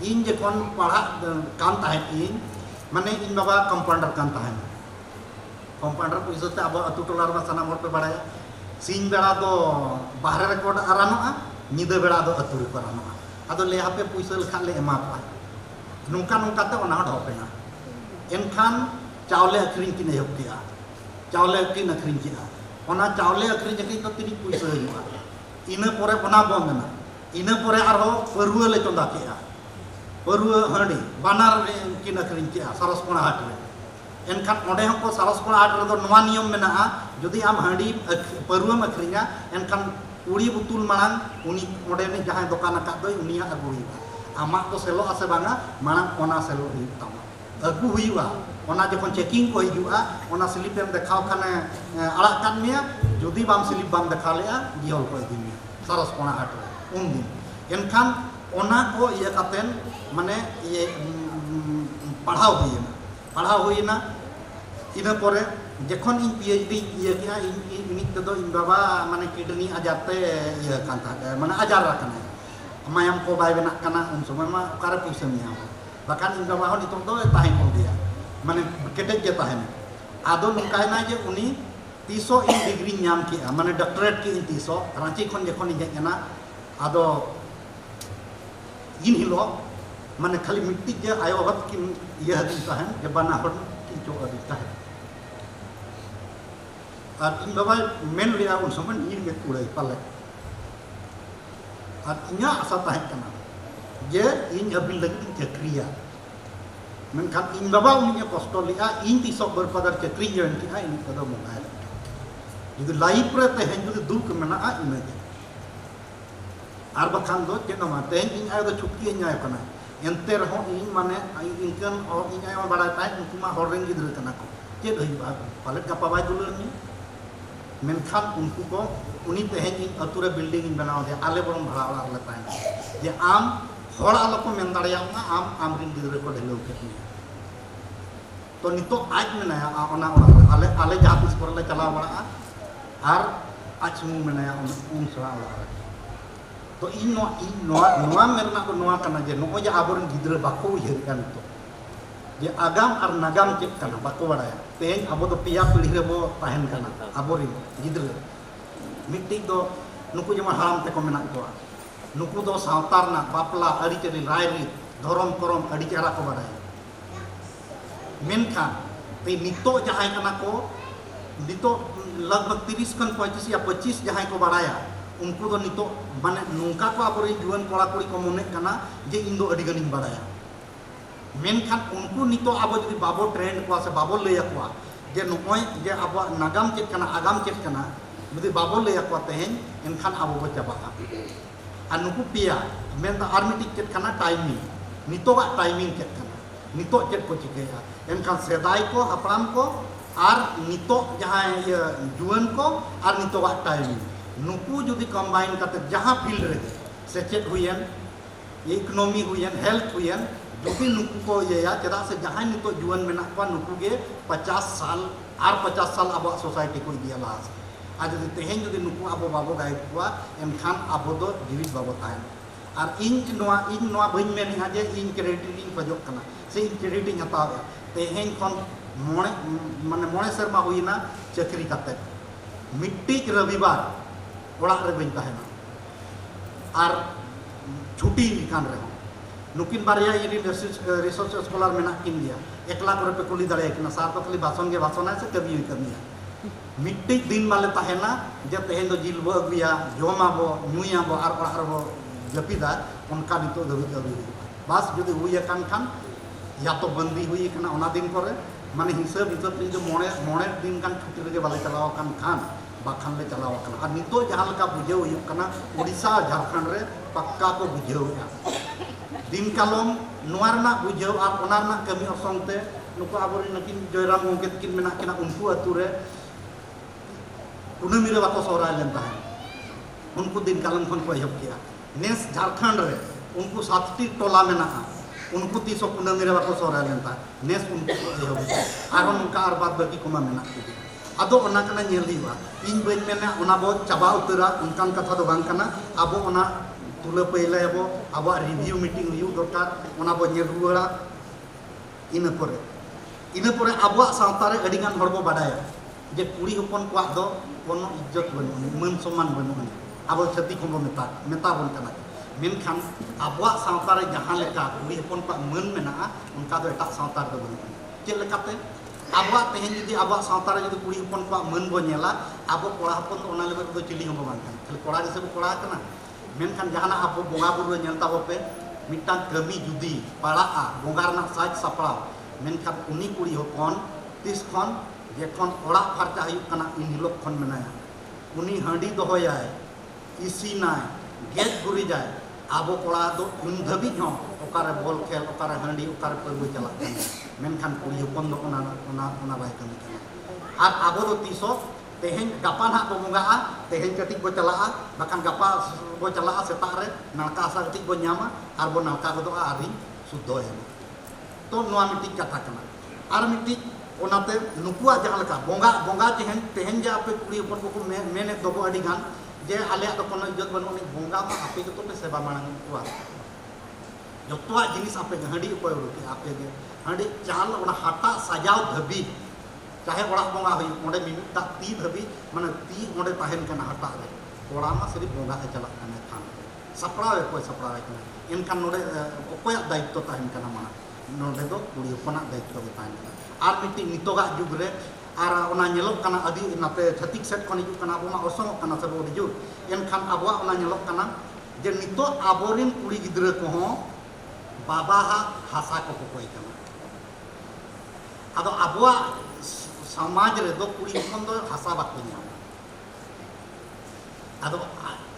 इन जे कोन पढ़ा कान ताहे इन माने इन बाबा कंपाउंडर कान ताहे कंपाउंडर पैसा ते अब अतु टोला रे साना मोर पे बाड़ाया सिंह बेड़ा दो बाहर रे को रानोआ निदा बेड़ा दो अतु रे को रानोआ आदो ले हापे पैसा लखा ले एमा पा नुका नुका ते ओना ढोपेना एनखान चावले अखरिन किन एहब किया चावले किन अखरिन किया ओना चावले अखरिन जकी तो तिनी पैसा हुआ इना परे ओना बंदना इना परे आरो परुआ ले चंदा किया परुआ हंडी बानार किन अखरिन किया सरसकोना हाट रे एनखान ओंडे हको सारसकोड़ा हाट रेदो नोवा नियम मेनाआ जदि आम हांडी पारुआम अखरिङा एनखान कुड़ी बुतुल मांग उनी ओंडे नि जहां दुकान आकाद दोय उनिया अगु हुइबा आमाक तो सेलो आसे बांगा मांग ओना सेलो हुइब तामा अगु हुइबा ओना जखन चेकिंग को हिजुआ ओना स्लिप एम देखाव खाने आड़ाग कान मिया जदि बाम स्लिप बाम देखा लेआ जिहल को इदि मिया सारसकोड़ा हाट रे उन दिन एनखान ओना को इया कातेन माने ये पढ़ाव हुईना इना परे जखन इन पीएचडी इया किया इन तेदो इन बाबा माने किडनी आजारते इया कान था माने आजार राखना मायाम को बाय बेना काना उन समय मा ओकारे पैसा मिया बाकान इन बाबा हो नितों दो ताहे को दिया माने केटेज जे ताहे आदो नकायना जे उनी 300 इन डिग्री नाम किया माने डॉक्टरेट की इन 300 रांची खन जखन इन जेना आदो इन हिलो माने खाली मिट्टी जे आयो बात कि यह दिन ताहन जे बना हर कि जो अभी ताहे और इन बाबा मेन लिया उन समय इन में उड़े पाले और इन्या आशा ताहे कना जे इन अभी लगी चक्रिया मेनखान इन बाबा उन्हें कष्ट लिया इन 300 बरपदर चक्री जन किया इन कदम मोबाइल जुदी लाइफ रे तहेन जुदी दुख मेना इन आर बखान दो चेनो मा तहेन इन आयो दो छुट्टी न्याय कना एनते रहो इन माने इनकन और इन आयो बड़ा ताय उनको मा हर रेंग गिद्र कना को चेद हुइबा पाले गपा बाय दुलर नि मेनखान उनको को उनी तहेन इन अतुरे बिल्डिंग इन बनाव दे आले बरम भाड़ा वाला ले ताय जे आम हर आलो को मेन दाड़िया आम आम रिन गिद्र को ढेलो के तो नितो आज मेनाया ओना आले आले जहां तिस पर ले चला बड़ा आर आज मु मेनाया उन सरा वाला तो इन नोआ मेरना को नोआ कना जे नो जे आबोरन गिद्र बाको उयहर कान तो जे आगाम और नागाम चेक कना बाको बड़ाया तेन आबो तो पिया पीढ़ी रे बो ताहेन कना आबोरिन गिद्र मिट्टी दो नुकु जमा हाराम ते को मेना को नुकु दो सावतार ना बापला अड़ी चली रायरी धरम करम अड़ी चरा को बड़ाया मेनखान ते नितो जहां कना को नितो लगभग 30 खन 35 या 25 जहां को बड़ाया उनको तो नितो माने नौका को अब जुआन कोड़ा कुड़ी को मने कना जे इन दो अड़ी गनिन बड़ाया मेनखान उनको नितो अब जदि बाबो ट्रेंड को से बाबो लय को जे नोय जे अब नागाम चेक कना आगाम चेक कना जदि बाबो लय को तेन एनखान अब बो चाबा आ नुकु पिया मेन दा आर्मिटिक चेक कना टाइमिंग नितो का टाइमिंग चेक कना नितो चेक को चिकेया एनखान सेदाय को हपराम को आर नितो जहां ये जुआन को आर नितो का टाइमिंग नुकु जुदी कंबाइन करते जहां फील्ड रे सेचेट हुयन इकोनॉमी हुयन हेल्थ हुयन जुदी नुकु को ये या चदा से जहां नितो जुआन मेना को नुकु के 50 साल आर 50 साल अब सोसाइटी को दिया लास आज जुदी तेहेन जुदी नुकु अब बाबो गाइड को एनखान अब दो जीवित बाबो तायन आर इन नोआ भइन many J in credit in पजोक कना से इन क्रेडिट इन हताव तेहेन खन मोने शर्मा हुईना चक्री काते मिट्टी रविवार ओड़ा रे बइन ताहेना आर छुट्टी निकान रहे नुकिन बारिया इनी रिसर्च स्कॉलर मेना किन दिया एकला करे पे कुली दाड़े किना सार पतली भाषण के भाषण है से कभी कमिया मिट्टी दिन वाले ताहेना जे तेहेन दो जिल बो अगुया जोमाबो नुयाबो आर ओड़ा रे बो जपिदा उनका नितो दबि दबि बस जदि हुई कान खान या तो बंदी हुई कना ओना दिन करे माने हिसाब जो मोणे दिन कान छुट्टी रे बाले चलाव कान खान बाखान ले चलाव कना और नितो जहां लका बुझे हुई कना ओडिशा झारखंड रे पक्का को बुझे हुआ दिन कालम नोरना बुझे और ओनारना कमी असंगते नुको आबोरी नकिन जयराम गोंके किन मेना किना उनको अतु रे कुनमी रे बाको सोराय लेन ताहे उनको दिन कालम खन को एहब किया नेस झारखंड रे उनको 7टी टोला मेना उनको 300 कुनमी रे बाको सोराय लेन ताहे नेस उनको एहब आर उनका आर बाद बाकी कुमा मेना आदो ओना कना नेल दिवा इन बइन मेना ओना बो चाबा उतरा उनकान कथा दो बांग कना आबो ओना तुले पहिले आबो आबो रिव्यू मीटिंग हुई दरकार ओना बो नेल रुवाड़ा इन परे आबो सावता रे अडिगान हड़बो बाडाया जे कुड़ी हपन को दो कोनो इज्जत बनु मान सम्मान बनु आबो छति को मेता बन कना मेनखान आबो सावता रे जहां लेका कुड़ी हपन को मान मेना उनका दो एटा सावता दो बनु चे लेकाते आबो तेहेन जदि आबो सावता रे जदि कुड़ी हपन को मान बो नेला आबो कोड़ा हपन तो ओना लेबे दो चिली हम बांग खाली कोड़ा जैसे कोड़ा कना मेनखान जहां आबो बोंगा बुरु नेल ताबो पे मिटान कमी जुदी पड़ा बोंगा रना साज सपड़ा मेनखान उनी कुड़ी हपन tis khon jekon orak pharcha huyuk kana in hilok khon menaya uni handi dohoyai isinai get gurijai abo kola do un dhabi ho okare bol khel okare handi okare perbu chalak kana menkhan kuri hopon do ona bai kami kana ar abo do tiso teheng gapa nak bo bongaa teheng ketik bo chalaa bahkan gapa bo chalaa setak re nalka asa ketik bo nyama ar bo nalka do ari suddo ya to noa mitik kata kana ar mitik onate nukuwa jahan leka bonga teheng ja ape kuri hopon ko mene dobo adi gan je ale do kono ijot banu ni bonga ma ape to pe seba manang kuwa jotoa jinis ape handi upoy uruti ape ge handi chal ona hata sajau dhabi चाहे ओड़ा बोंगा हुई ओंडे मिमिटा ती धबी माने ती ओंडे ताहेन कना हटा रे ओड़ा मा सिर्फ बोंगा ए चला कने थान सपड़ावे कोई सपड़ावे कने इनखान नोडे ओकोया दायित्व ताहेन कना माना नोडे दो कुड़ी होपना दायित्व के ताहेन कना आर मिटी नितोगा जुग रे आर ओना ñelok kana adi nape chatik set kon hijuk kana aboma osong kana sebo hijuk enkhan abwa ona ñelok kana je nito aborin kuri gidra ko ho baba ha hasa ko koy kana ado abwa समाज रे दो कुड़ी हपन दो हसा बाको ᱧᱟᱢᱟ ᱟᱫᱚ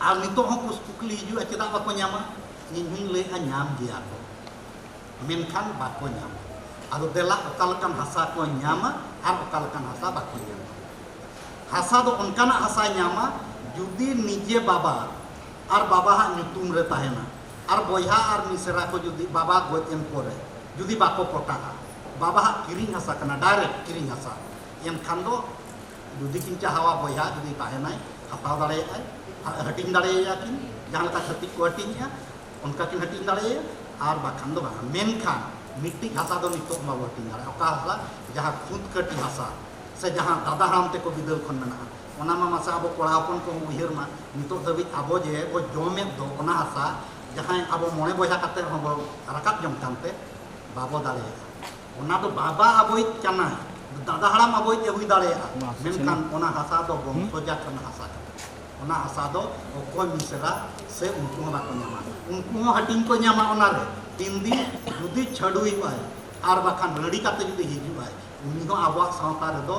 ᱟᱨ ᱱᱤᱛᱚᱜ ᱦᱚᱸ ᱠᱩᱠᱞᱤ ᱦᱤᱡᱩᱜᱼᱟ ᱪᱮᱫᱟᱜ ᱵᱟᱠᱚ ᱧᱟᱢᱟ ᱤᱧ ᱦᱩᱧ ᱞᱟᱹᱭᱟ ᱧᱟᱢ ᱜᱮᱭᱟ ᱠᱚ ᱢᱮᱱᱠᱷᱟᱱ ᱵᱟᱠᱚ ᱧᱟᱢᱟ ᱟᱫᱚ ᱫᱮᱞᱟ ᱚᱠᱟ ᱞᱮᱠᱟᱱ ᱦᱟᱥᱟ ᱠᱚ ᱧᱟᱢᱟ ᱟᱨ ᱚᱠᱟ ᱞᱮᱠᱟᱱ ᱦᱟᱥᱟ ᱵᱟᱠᱚ ᱧᱟᱢᱟ ᱦᱟᱥᱟ ᱫᱚ ᱚᱱᱠᱟᱱᱟᱜ ᱦᱟᱥᱟᱭ ᱧᱟᱢᱟ ᱡᱩᱫᱤ ᱱᱤᱡᱮ ᱵᱟᱵᱟ ᱟᱨ ᱵᱟᱵᱟᱣᱟᱜ ᱧᱩᱛᱩᱢ ᱨᱮ ᱛᱟᱦᱮᱱᱟ ᱟᱨ ᱵᱚᱭᱦᱟ ᱟᱨ ᱢᱤᱥᱨᱟ ᱠᱚ ᱡᱩᱫि ᱵᱟᱵᱟ ᱜᱚᱡ ᱮᱱ ᱯᱚᱨᱮ ᱡᱩᱫᱤ ᱵᱟᱠᱚ ᱯᱚᱴᱟᱜᱼᱟ ᱵᱟᱵᱟᱣᱟᱜ ᱠᱤᱨᱤᱧ ᱦᱟᱥᱟ ᱠᱟᱱᱟ ᱰᱟᱭᱨᱮᱠᱴ ᱠᱤᱨᱤᱧ ᱦᱟᱥᱟ एनखान दो जुदी किन चाहवा बया जुदी ताहेनाय हताव दाड़ेयाय हटिंग दाड़ेया किन जहां लका छतिक को हटिंगया उनका किन हटिंग दाड़ेया आर बाखान दो बा मेनखान मिट्टी हसा दो नितो मा हटिंग दाड़े ओका हसा जहां खुद कटी हसा से जहां दादा हाम ते को बिदल खन मेना ओना मा मासा अबो कोड़ा हपन को उहिर मा नितो दबि अबो जे ओ जोमे दो ओना हसा जहां अबो मोने बया काते हो राकाब जम कानते बाबो दाड़ेया ओना दो बाबा अबोय काना दादा हाड़ाम अबोय ते हुई दाड़ेया मेनखान ओना हसा दो बंशोजा कन हसा ओना हसा दो ओकोय मिसरा से उनको बाको ᱧᱟᱢᱟ उनको हटिंग को ᱧᱟᱢᱟ ओना रे तीन दिन जुदी छडुई पाए आर बाखान रडी काते जुदी हिजु आए उनी हो आबवा सावता रे दो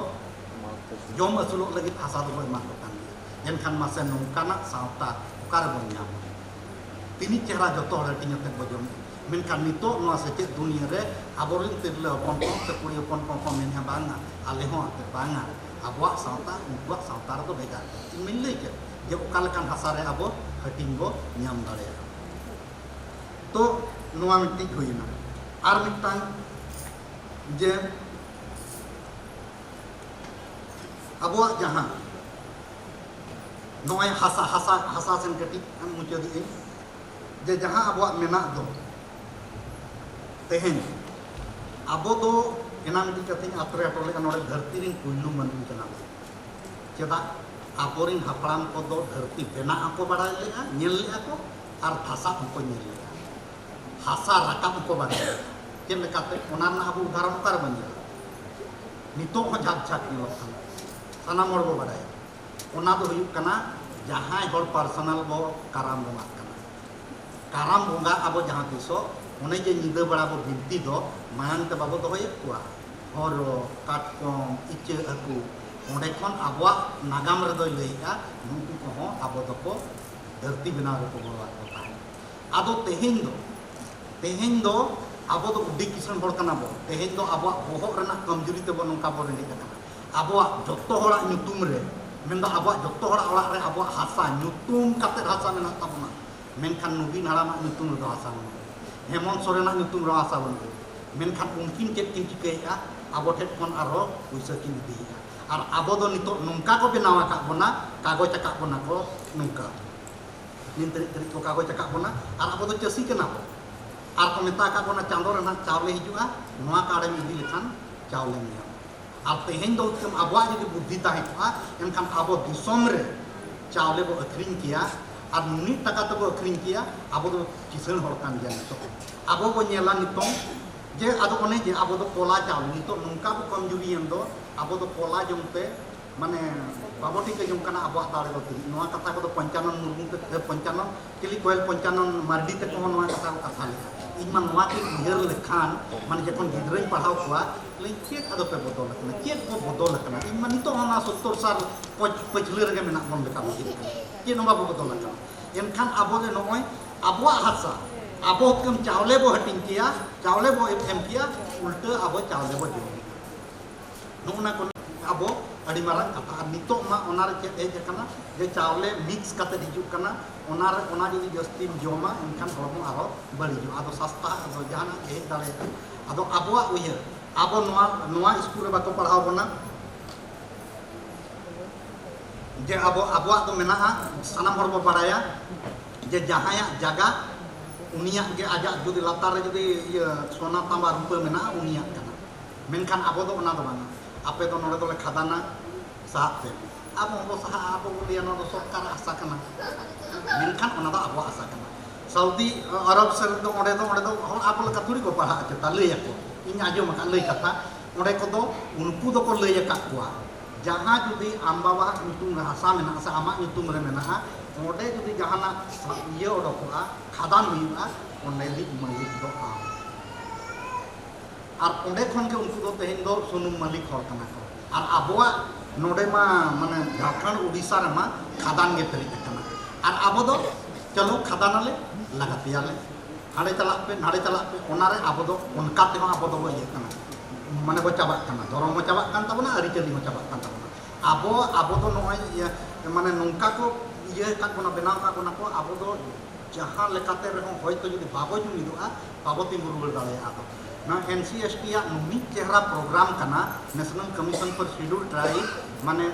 जम असुलोग लगी हसा दो एमा को कान एनखान मासे नोंकाना सावता ओकारे बन ᱧᱟᱢ तिनी चेहरा जतो हड़ हटिंग ते बजम मेनखान नितो नोआ सेचेद दुनिया रे आबोरिन तिरले हपन को से कुड़ी हपन को मेनहा बांगा आले हो आते बांगा आबवा सावता उनकुआ सावता रे दो भेगा मिल ले के जे ओका लेकान हसा रे आबो हटिंग बो ᱧᱟᱢ दाड़ेया तो नोआ मिट्टी हुईना आर मिट्टान जे आबवा जहां नोए हसा हसा हसा सेन कटी मुचादी जे जहां आबवा मेना दो तेहेन आबो दो एना मिट्टी कते आत्रे अटोले नोडे धरती रिन पुइलु मनू कना चेदा आबोरिन हापड़ाम को दो धरती बेना को बड़ा लेगा नेल लेगा को आर भाषा को नेल लेगा हासा राकाब को बड़ा चेन लेकाते ओना ना आबो उदाहरण कर बन नितो हो झाक झाक निलो खाना साना मोड़ बो बड़ा ओना दो हुयु कना जहां होड़ पर्सनल बो काराम बोंगा कना काराम बोंगा आबो जहां तिसो ओने जे निदे बड़ा बो बिनती दो मांग ते बाबो दो होय कुआ और काटकम इचे अकु ओंडे खन आबवा नागाम रे दो लैया नुकु को हो आबो दको धरती बना रे को बोलवा को ताहे आदो तेहेन दो आबो दो उडी किसान होड़ कना बो तेहेन दो आबवा बोहक रना कमजोरी ते बो नोका बो रेंगे कना आबवा जत्तो होड़ा नुतुम रे मेनदा आबवा जत्तो होड़ा ओड़ा रे आबवा हासा नुतुम काते हासा मेना ताबना मेनखान नुबिन हाड़ामा नुतुम रे दो हासा मेना हेमंत सोरेना नुतुम रे हासा बन मेनखान उनकिन चेक किन चिकेया आबो ठेट खन आरो पुइसा किन दिया और आबो दो नितो नोंका को बनावा का बोना कागज चका बोना को नोंका निन तरी तरी को कागज चका बोना और आबो दो चसी केना बो और को मेता का बोना चांदो रना चावले हिजुआ नोआ काड़े में इदी लेखान चावले में और तेहेन दो तुम आबवा जदि बुद्धि ताहे को एनखान आबो दिसोम रे चावले बो अखरिन किया और नुनी टका तो बो अखरिन किया आबो दो किसान होड़ कान गया नितो आबो बो नेला नितो जे आदो ओने जे आबो दो कोला चावले नितो नोंका बो कमजोरी एन दो आबो दो कोला जमते माने बाबो ठीक जम कना आबो दाड़े को ती नोआ कथा को पंचानन मुर्मू के पंचानन चिली कोयल पंचानन मार्डी ते को नोआ कथा को कथा ले इन मान नोआ के उयहर लेखान माने जखन गिद्रई पढ़ाव कोआ ले चेक आदो पे बदल कना चेक को बदल कना इन मान नितो ना 70 साल पछले रगे मेना बन लेका बुझित के नोबा बदल कना एनखान आबो जे नोय आबो हासा आबो कम चावले बो हटिंग किया चावले बो एम किया उल्टा आबो चावले बो जोम नोना को आबो अड़ी मारang कथा नितो मा ओनार चे एज कना जे चावले मिक्स कते दिजु कना ओनार ओना जदि जस्ती जोमा एनखान हरमो आरो बळिजु आदो सस्ता आदो जहाना ए दाले आदो आबोआ उयहर आबो नोआ स्कूल रे बाको पढ़ाव बना जे आबो आबोआ तो मेना सानाम हर बो बाड़ाया जे जहाया जागा उनिया के आजा जुदी लातार रे जुदी सोना तांबा रुपा मेना उनिया कना मेनखान आबो दो ओना दो बाना आपे तो नोड़े दोले खदाना साहते अब वो सहा अब वो लिया नोड़े सरकार आशा करना मेनखान ओना दो आबो आशा करना सऊदी अरब से दो ओड़े दो हर आप लका थोड़ी को पढ़ा आचे ता लई ako इन आजो मका लई कथा ओड़े को दो उनको दो को लई का कुआ जहां जुदी आम्बावा नितुम हासा मेना से आमा नितुम रे मेना ओड़े जुदी जहाना ये ओडोकोआ खदान हुआ ओने ली मालिक दो आम और ओंडे खन के उनको दो तेहन दो सुनुम मालिक हर कना को और आबोआ नोडे मा माने झारखंड उड़ीसा रे मा खदान गे पेरी कना और आबो दो चलो खदानाले लगातियाले हाड़े चला पे ओनारे आबो दो उनका ते आबो दो ये कना माने बो चाबा कना धर्म बो चाबा कान ताबना अरि चली हो चाबा कान ताबना आबो दो नोय माने नोंका को ये का कोना बनाव का कोना को आबो दो जहां लेकाते रे होयतो जदि बाबो जुमिदोआ बाबो तिंगुर रुल दाले आदो ना NCST या नुमी चेहरा प्रोग्राम कना national commission for schedule tribe माने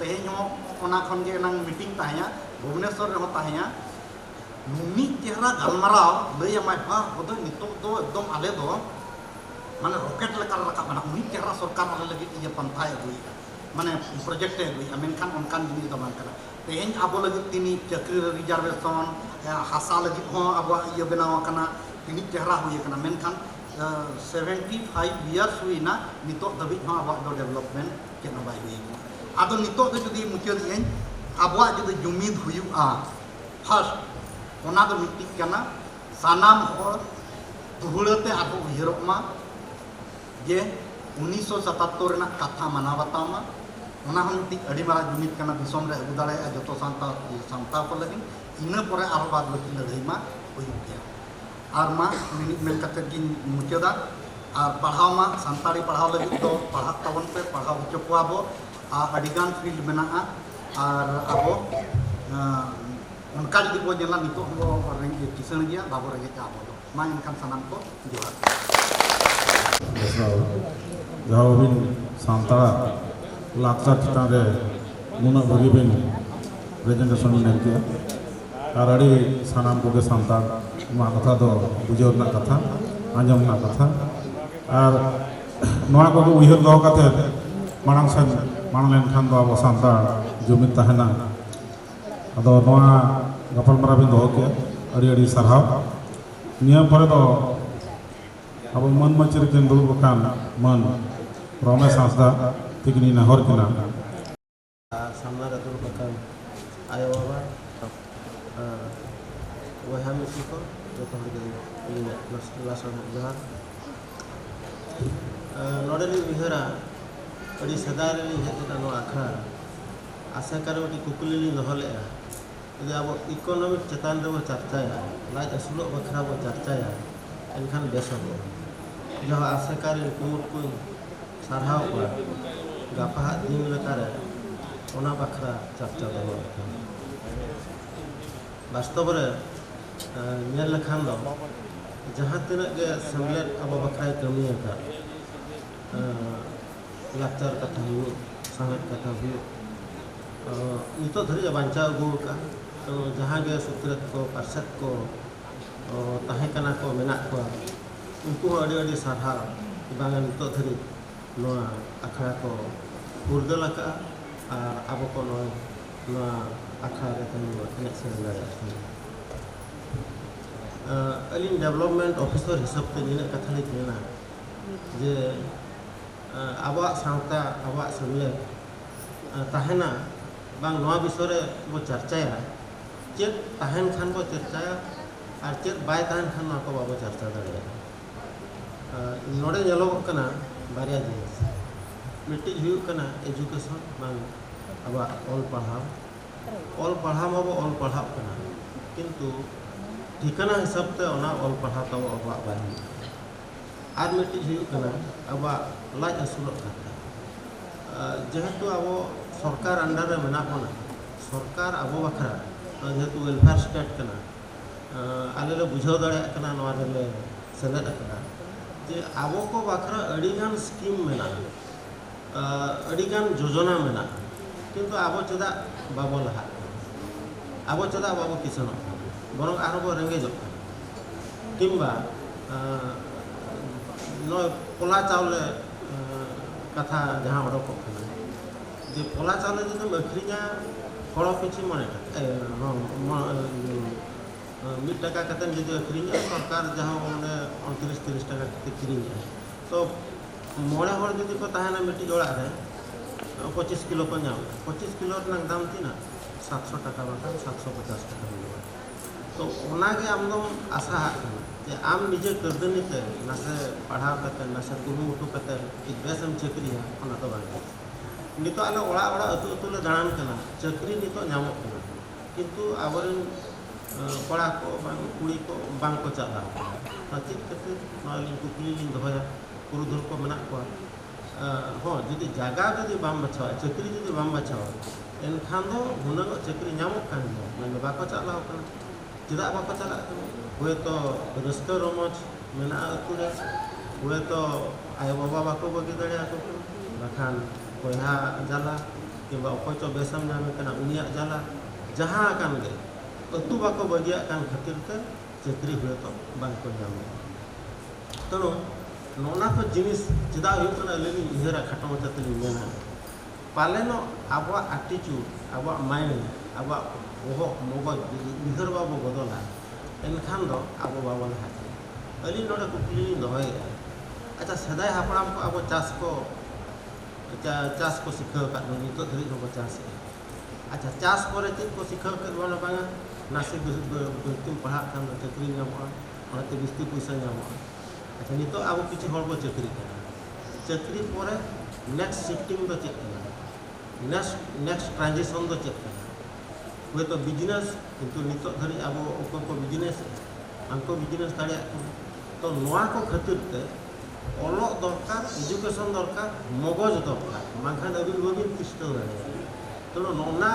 तेहेन हो ओना खन गे नंग मीटिंग ताया भुवनेश्वर रे हो ताया नुमी चेहरा गलमाराव लय माय बा होदो नितो दो एकदम आले दो माने रॉकेट लेकर रखा बना नुमी चेहरा सरकार वाले लगी ये पंथाय हुई माने प्रोजेक्ट हुई मेनखान उनकान जिनिस दो कना तेहेन आबो लगी तिनी चक्री रिजर्वेशन हासा लगी हो आबो ये बनाव कना तिनी चेहरा हुई कना मेनखान 75 years हुई ना नितो दबी हाँ अब दो डेवलपमेंट के नबाई हुई आदो नितो दो जुदी मुचाद इन अब जुदी जुमीद हुई फर्स्ट ओना दो मिट्टी कना सानाम और दुहुलते आबो उयहरोग मा जे 1977 रेना कथा माना बतामा ओना हम मिट्टी अड़ी मारा जुमीद कना दिसोम रे अगु दाड़े जतो सांता को लगी इना परे आरो बाद लकी लड़ाई मा हुई गया और मा मिनिट मेन कते गिन मुचादा और पढ़ाव मा संताड़ी पढ़ाव लगी तो पढ़ा तबन पे पढ़ाव होचो को आबो अडिगान फील्ड मेना और आबो उनका जदि बो जेला नितो हो रेंगे किसान गया बाबो रेंगे आबो दो मा इनखान सनाम को जोहार जहाँ बिन सांताड़ा लाचार चितान रे मुना भगी बिन प्रेजेंटेशन नेम किया और अड़ी सानाम को के सांताड़ मा कथा दो बुझो ना कथा आंजम ना कथा और नोआ को उयहर दो कते मांग सन मांग लेन खान दो अब सांताड़ जुमिद तहना अदो नोआ गपल मरा बिन दो के अड़ी सरहाव नियम पर दो अब मन मचर के दुल बकान मन रमेश हांसदा तिकनी नहर किना सामना रे दुल बकान आयो बाबा वह मिट्टी को जो तो हमें लासन जहाँ नोडली विहरा अड़ी सदारे हेतना नो आखा आशा करे ओटी कुकुली लहले यदि अब इकोनॉमिक चेतान रे चर्चाया लाज असुलो बखरा बो चर्चाया एनखान बेसो जहाँ आशा करे कुमुर को सारहाव को गापा दिन लेकारे ओना बखरा चर्चा दो वास्तव रे नेल लखान दो जहाँ तीना के सेमलेट अब बखरा कमी का लाचार कथा हुई सामेत कथा हुई नितो धरी बांचा अगू का तो जहाँ के सुत्रत को पार्षद को ताहे कना को मेना को उनको अड़ी अड़ी सारहा बांगा नितो धरी नोआ अखड़ा को उर्दल का और अब को नोआ अखड़ा रे कमी एने से अली डेवलपमेंट ऑफिसर हिसाब से निना कथा ले केना जे आबा सावता आबा समले tahena bang noa bisoy re bo charchaya chet tahen khan bo charchaya ar chet bai tahen khan noa ko babo charcha dare node nyelogok kana barya jinis मिट्टी हुई कना एजुकेशन बांग अब ऑल पढ़ाव अब ऑल पढ़ाव कना किंतु ठिकाना हिसाब ते ओना ऑल पढ़ाव तब अब बाही आर मिट्टी हुई कना अब लाज असुल जेहेतु अब सरकार अंडर रे मेना कोना सरकार अब बखरा जेहेतु वेलफेयर स्टेट कना आले ले बुझाव दाड़े कना नवा रे सेलेद कना जे अब को बखरा अड़ीगान स्कीम मेना अड़ीगान योजना मेना किंतु आबो चेदा बाबो लहा आबो चेदा बाबो किसान बरং आरो रेंगेज किंबा नो पोला चावले कथा जहाँ उड़क जे पोला चावले जो अखरीना हड़ पिछी मने मिड टाका कते जो अखरीना सरकार जहाँ 29-30 टाका किरीना तो मोड़े हर जुदी को तहना मिट्टी ओड़ा रे 25 किलो को नाम 25 किलो रंग दाम तीना 700 टाका बाका 750 टाका मिलवा तो ओनागे आमदम आशा जे आम निजे करदनी ते नासे पढ़ाव कते नासे कुरुमुटु कते बेसम चक्रिया ओना तो बांगे नितो आले ओड़ा ओड़ा अतु अतु ले दाणान कना चक्री नितो नामो कना किंतु आवरन पड़ा को बांग कुड़ी को बांग को चाला चेक कते नलिन कुकली लिन दोया पुरुधुल को मेना को हाँ जुदी जगह जुदी बाम बचाव चक्री जुदी बाम बचाव एनखान दो हुनग चक्री नामक कान माने बाको चालाव कना चेदा बाको चाला हुए तो रस्ते रमज मेना अतुरे हुए तो आय बाबा बाको बगी दड़े आको बाखान कोया जाला किंबा अकोय तो बेसम नामे कना उनिया जाला जहां कान गे अतु बाको बगिया कान खातिर ते चक्री हुए तो बाको नामे तनो नोना को जिनिस चेदा हुई लेनी इहरा खाटो मचतली मेना पालेनो अब एटीट्यूड अब माइंड अब ओहो मोबाइल इहर बाबो बदला एनखान दो अब बाबो लहा अली नोडे कुकली दोय अच्छा सदाय हापड़ाम को अब चाष को सिखा का नितो धरी को चाष अच्छा चाष करे चेक को सिखा कर बना बांगा नासे तुम पढ़ा खान चक्री नामो ओनाते बिस्ती पैसा नामो अच्छा नितो अब किसी हड़ को चक्री चक्री पर नेक्स्ट शिफ्टिंग तो चेक नेक्स्ट ट्रांजिशन तो चेक हुए तो बिजनेस किंतु नितो धरी अब को बिजनेस हमको बिजनेस दाड़े तो नोआ को खातिर ते ओलो दरकार एजुकेशन दरकार मगज दरकार मानखान अबिन बबिन तिष्ठो दाड़े तो नोना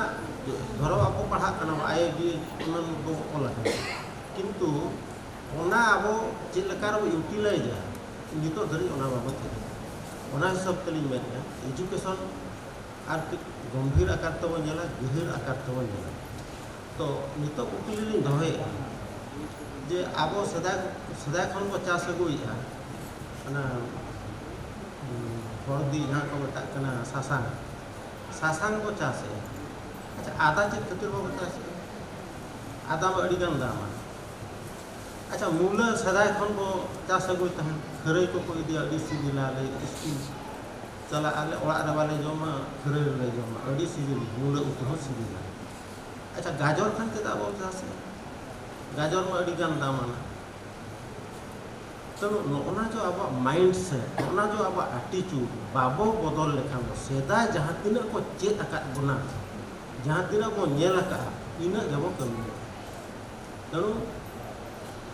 धरो आप पढ़ा कना आईडी मन को ओला किंतु ओना अब चेक लेकार यूटिलाइज नितो धरी ओना बाबत ओना हिसाब तली मेना एजुकेशन आर गंभीर आकार तब नेला गहिर आकार तब नेला तो नितो कुकली दोहे जे अब सदा खन को चाष अगुया ना हरदी जहाँ को मेटा कना सासांग को चाष अच्छा आदा चेक खातिर बाबो चाष आदा में अड़ीगान दाम अच्छा मूल सदा खन को चाष अगुय तहन खरई को इदी अड़ी सिबिला ले स्कूल चला आले ओड़ा रे बाले जमा खरई ले जमा अड़ी सिबिल मूल उतु हो सिबिला अच्छा गाजर खान के दाबो चाष गाजर में अड़ीगान दाम तो ओना जो अब माइंड सेट ओना जो अब एटीट्यूड बाबो बदल लेखान सेदा जहाँ तीना को चेक आकात बना जहाँ तीना को नेल आका इना गेबो कमी तनु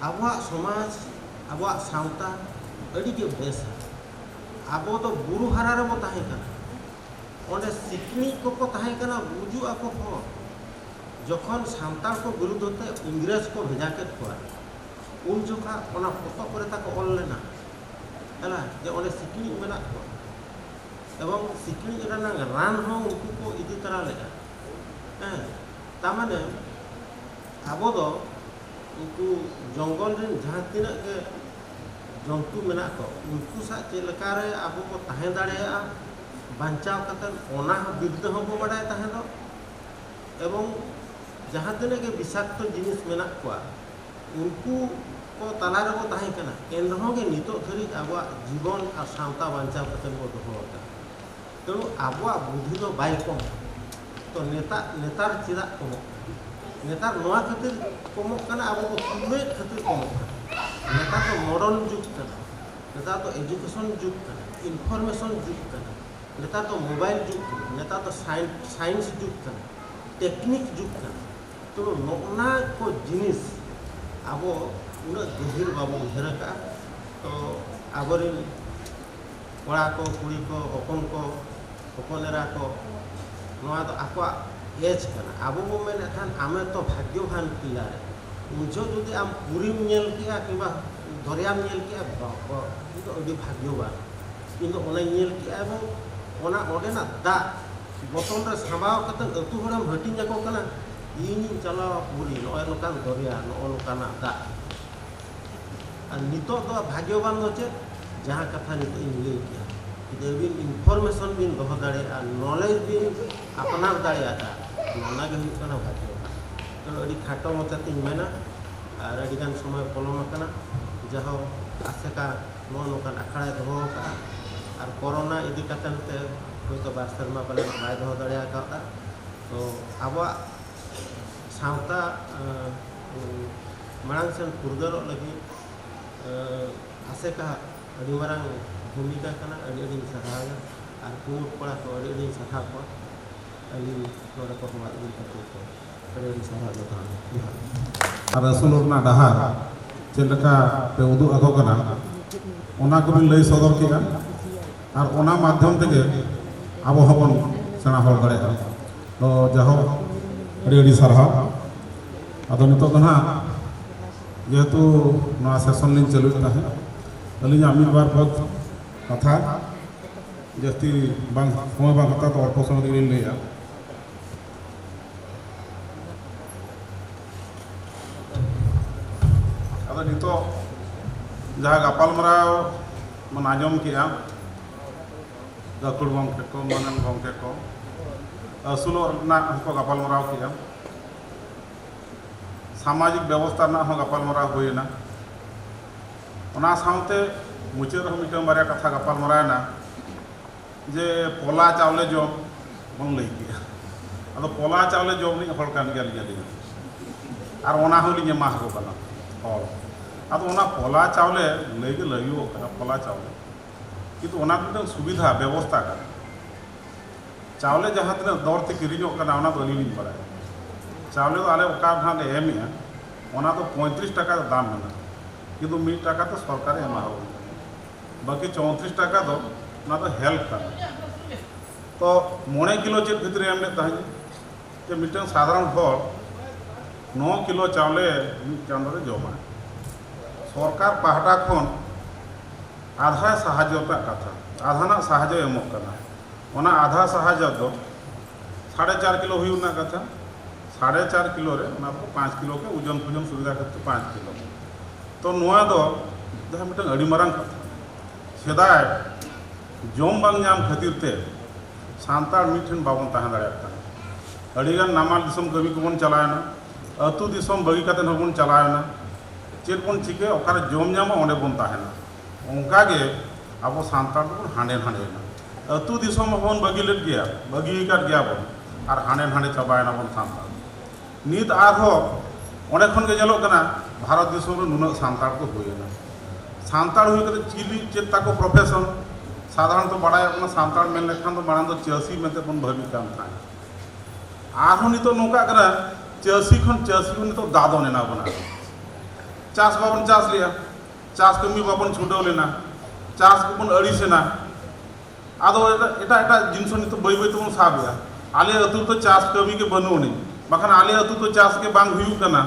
अब समाज अब सावता अड़ी के बेस अब तो बुरु हारा रे बो ताहे कना ओंडे सिकनी को ताहे कना बुजु आको को जखन सान्ताल को विरुद्ध होते इंग्रेज को भेजा के खोआ उन जोखा ओना फोटो करे ताको ऑल लेना हला जे ओने सिकनी मेना को एवं सिकनी रना रान हो उनको को इदी तरह लेगा तामाने आबो दो उनको जंगल रे जहाँ तीना के जंतु मेना को उनको सा चेलकारे आबो को ताहे दाड़ेया बांचाव कतन ओना बिरुद्ध हो बो बडाय ताहे दो एवं जहाँ तीना के विषाक्त जिनिस मेना को उनको को तला रे को ताहे कना एनहो के नितो धरी अब जीवन और सावता बांचाव कतन को दोहो तेणु आबुआ बुद्धि दो बाय कम तो नेतार चेदा कमो नेतार नोआ खातिर कमो कना आबो तुले खातिर कमो नेतार तो मॉडर्न जुग कना नेतार तो एजुकेशन जुग कना इनफॉरमेशन जुग कना नेतार तो मोबाइल जुग कना नेतार तो साइंस जुग कना टेक्निक जुग कना तो नोना को जिनिस आबो उन गभीर बाबू उधर का तो आबरिन कड़ा को कुड़ी को हपनेरा को नोआ तो आको एज कना आबो बो मेन खान आमे तो भाग्यवान पिला उनजो जुदी आम पुरीम नेल किया किबा दरियाम नेल किया तो अभी भाग्यवान किंतु ओना नेल किया एवं ओना ओडेना दा बतन रे सामाव कते अतु हरम हटिन जाको कना इनी चला पुरी नय नोकान दरिया नो नोकाना दा और नितो तो भाग्यवान दो चे जहाँ कथा नितो इन लई किया बिन इनफॉरमेशन बिन दोह दाड़े नॉलेज बिन अपना दाड़े नाना के हुई कना भाग्यवान तो अड़ी खाटो मचाती मेना और अड़ी गान समय पलम कना जहाँ आसेका नो नोकान अखाड़ा दोह का और कोरोना इदी कतन ते कोई तो बार शर्मा पाले बाय दोह दाड़े का तो अब सावता मांग सेन फुरगलो लगी आसेका अड़ी मारंग भूमिका कना अड़ी सराहा और कूट पड़ा को अड़ी सराहा को अली नोरे को हमार इन को अड़ी सराहा जो था और रसूलना डहार चेलका पे उदु आको कना ओना को भी लई सदर किया और ओना माध्यम तेगे आबो हबन सेना हल दाड़े तो जाहो अड़ी सराहा अदो नितो तो ना जेहेतु ना सेशन लिंग चलू है अली मिद बार पद कथा जस्ती बांग समय बांग कथा तो अल्प समय तेगे लैया अदो नितो जहाँ गापालमाराव मन आजम किया गाकुड़ गंके को मनन गंके को असुलो हमको गापालमाराव किया सामाजिक व्यवस्था ना गापालमाराव होना ओना साउते मुचाद मिटन बारे कथा गापालमारावना जे पोला चावले जम बन लई किया अदो पोला चावले जम नि हर कान गेल गेली और ओना होली एमा हो कना और अदो ओना पोला चावले लई के लइयो कना पोला चावले किंतु ओना मिटन सुविधा व्यवस्था का चावले जहाँ तना दर ते किरिñो कना ओना तो अली बाड़ाय चावले तो आले ओका भाग एम ओना तो 35 टाका दाम मेना किंतु 1 टाका तो सरकार एमा हो बाकी 34 टाका दो ना तो हेल्प करना तो 9 किलो चेक भितर एम ले ताहे जे मिटन साधारण हर 9 किलो चावले चांदो रे जमा सरकार पाहटा खन आधा साहाय्य कथा आधा ना साहाय्य एमक करना ओना आधा साहाय्य दो 4.5 किलो हुई ना कथा 4.5 किलो रे ना 5 किलो के ओजन फुजन सुविधा करते 5 किलो तो नुआ दो जहाँ मिटन अड़ी मारंग कथा सेदाय जम बांग नाम खातिर ते सांतार मिठन बाबन ताहे दाड़ेता अड़ीगान नामाल दिसम कवि को बन चलायना अतु दिसम बगी काते हबन चलायना चेद बन चिके ओकारे जम नाम ओंडे बन ताहेना ओंका गे आबो सांतार बन हांडे हांडेना अतु दिसम हबन बगी लेट गया बगी काट गया बन और हांडे हांडे चबायना बन सांतार नित आरो ओंडे खन गे जेलोग कना भारत दिसम रे नुना सांतार को होयना सांतार हुई करे चिली चेद ताको प्रोफेशन साधारण तो बड़ा अपना सांतार मेन लेखान तो मारान तो चासी में बन भावी काम था आरो नितो नोका करा चासी खन तो दादो नेना बना चास बाबन चास लिया चास कमी बाबन छुटो लेना चास को बन अड़ी सेना आदो एटा एटा जिनसो नितो बई बई तो बन साबिया आले अतु तो चास कमी के बनोनी बाखान आले अतु तो चास के बांग हुयु कना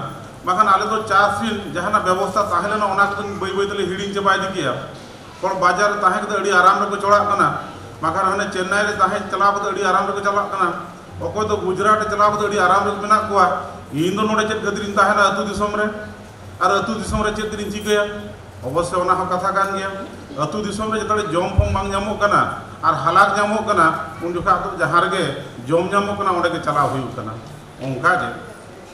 बाखान आले तो चास जहाना व्यवस्था ताहेलेना ओना को बई बई तले हिडिंग चबाय दिकिया और बाजार ताहे के अड़ी आराम रे को चढ़ा कना बाखान हने चेन्नई रे ताहे चलाव तो अड़ी आराम रे को चला कना ओको तो गुजरात चलाव तो अड़ी आराम रे मेना कोआ इन दो नोडे चेत गदरिन ताहेना अतु दिसम रे और अतु दिसम रे चेत दिन चिकया अवश्य ओना हो कथा कान गया अतु दिसम रे जतले जम फम बांग जामो कना और हालात जामो कना उन जोखा तो जहां रे जम जामो कना ओडे के चलाव हुयु कना ओंका जे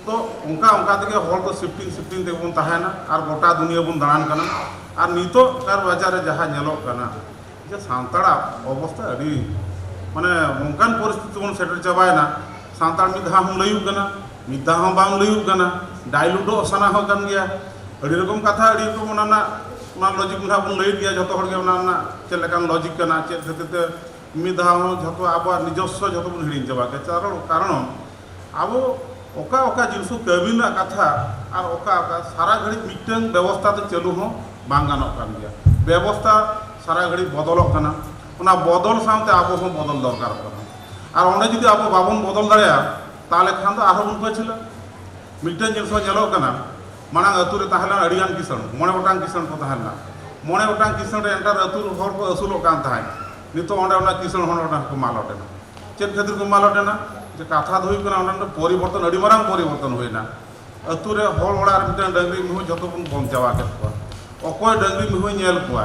तो ओंका ओंका तके हॉल तो शिफ्टिंग ते बन ताहेना और गोटा दुनिया बन दान कना और नितो कार बाजार रे जहां नेलो कना जे सांताड़ा अवस्था अड़ी माने नोंकान परिस्थिति बन सेटर चाबायना सांताल मिद धाम लयुग कना मिद धाम बाम लयुग कना डायलुडो सना हो कन गया अड़ी रकम कथा अड़ी रकम ओना लॉजिक ना बन लय गया जतो हर के ओना चेक लेकान लॉजिक कना चेक खते मिद धाम जतो आबो निजस्व जतो बन हिड़ी चाबा के कारण आबो ओका ओका जिनिस कमिना कथा और ओका ओका सारा घड़ी मिटन व्यवस्था तो चालू हो बांग गानोक कान गया व्यवस्था सारा घड़ी बदलक कना ओना बदल सामते आबो हो बदल दरकार कना और ओंडे जुदी आबो बाबन बदल दाड़ेया ताले खान तो आरो बन पछिला मिटन जिनिस नेलोक कना मांग अतु रे ताहला अड़ियान किसान मोने गोटांग किसान को ताहला मोने गोटांग किसान रे एंटर अतु हर को असुलोक कान ताहाय नितो ओंडे ओना किसान होना को मालटेना चेक खातिर को मालटेना जे कथा दो परिवर्तन अड़ी मारांग परिवर्तन होना अतु रे हर ओड़ा मिटन डंगरी मिहु जतो बन बंचावा के अकय डंगरी मिहु नेल कोआ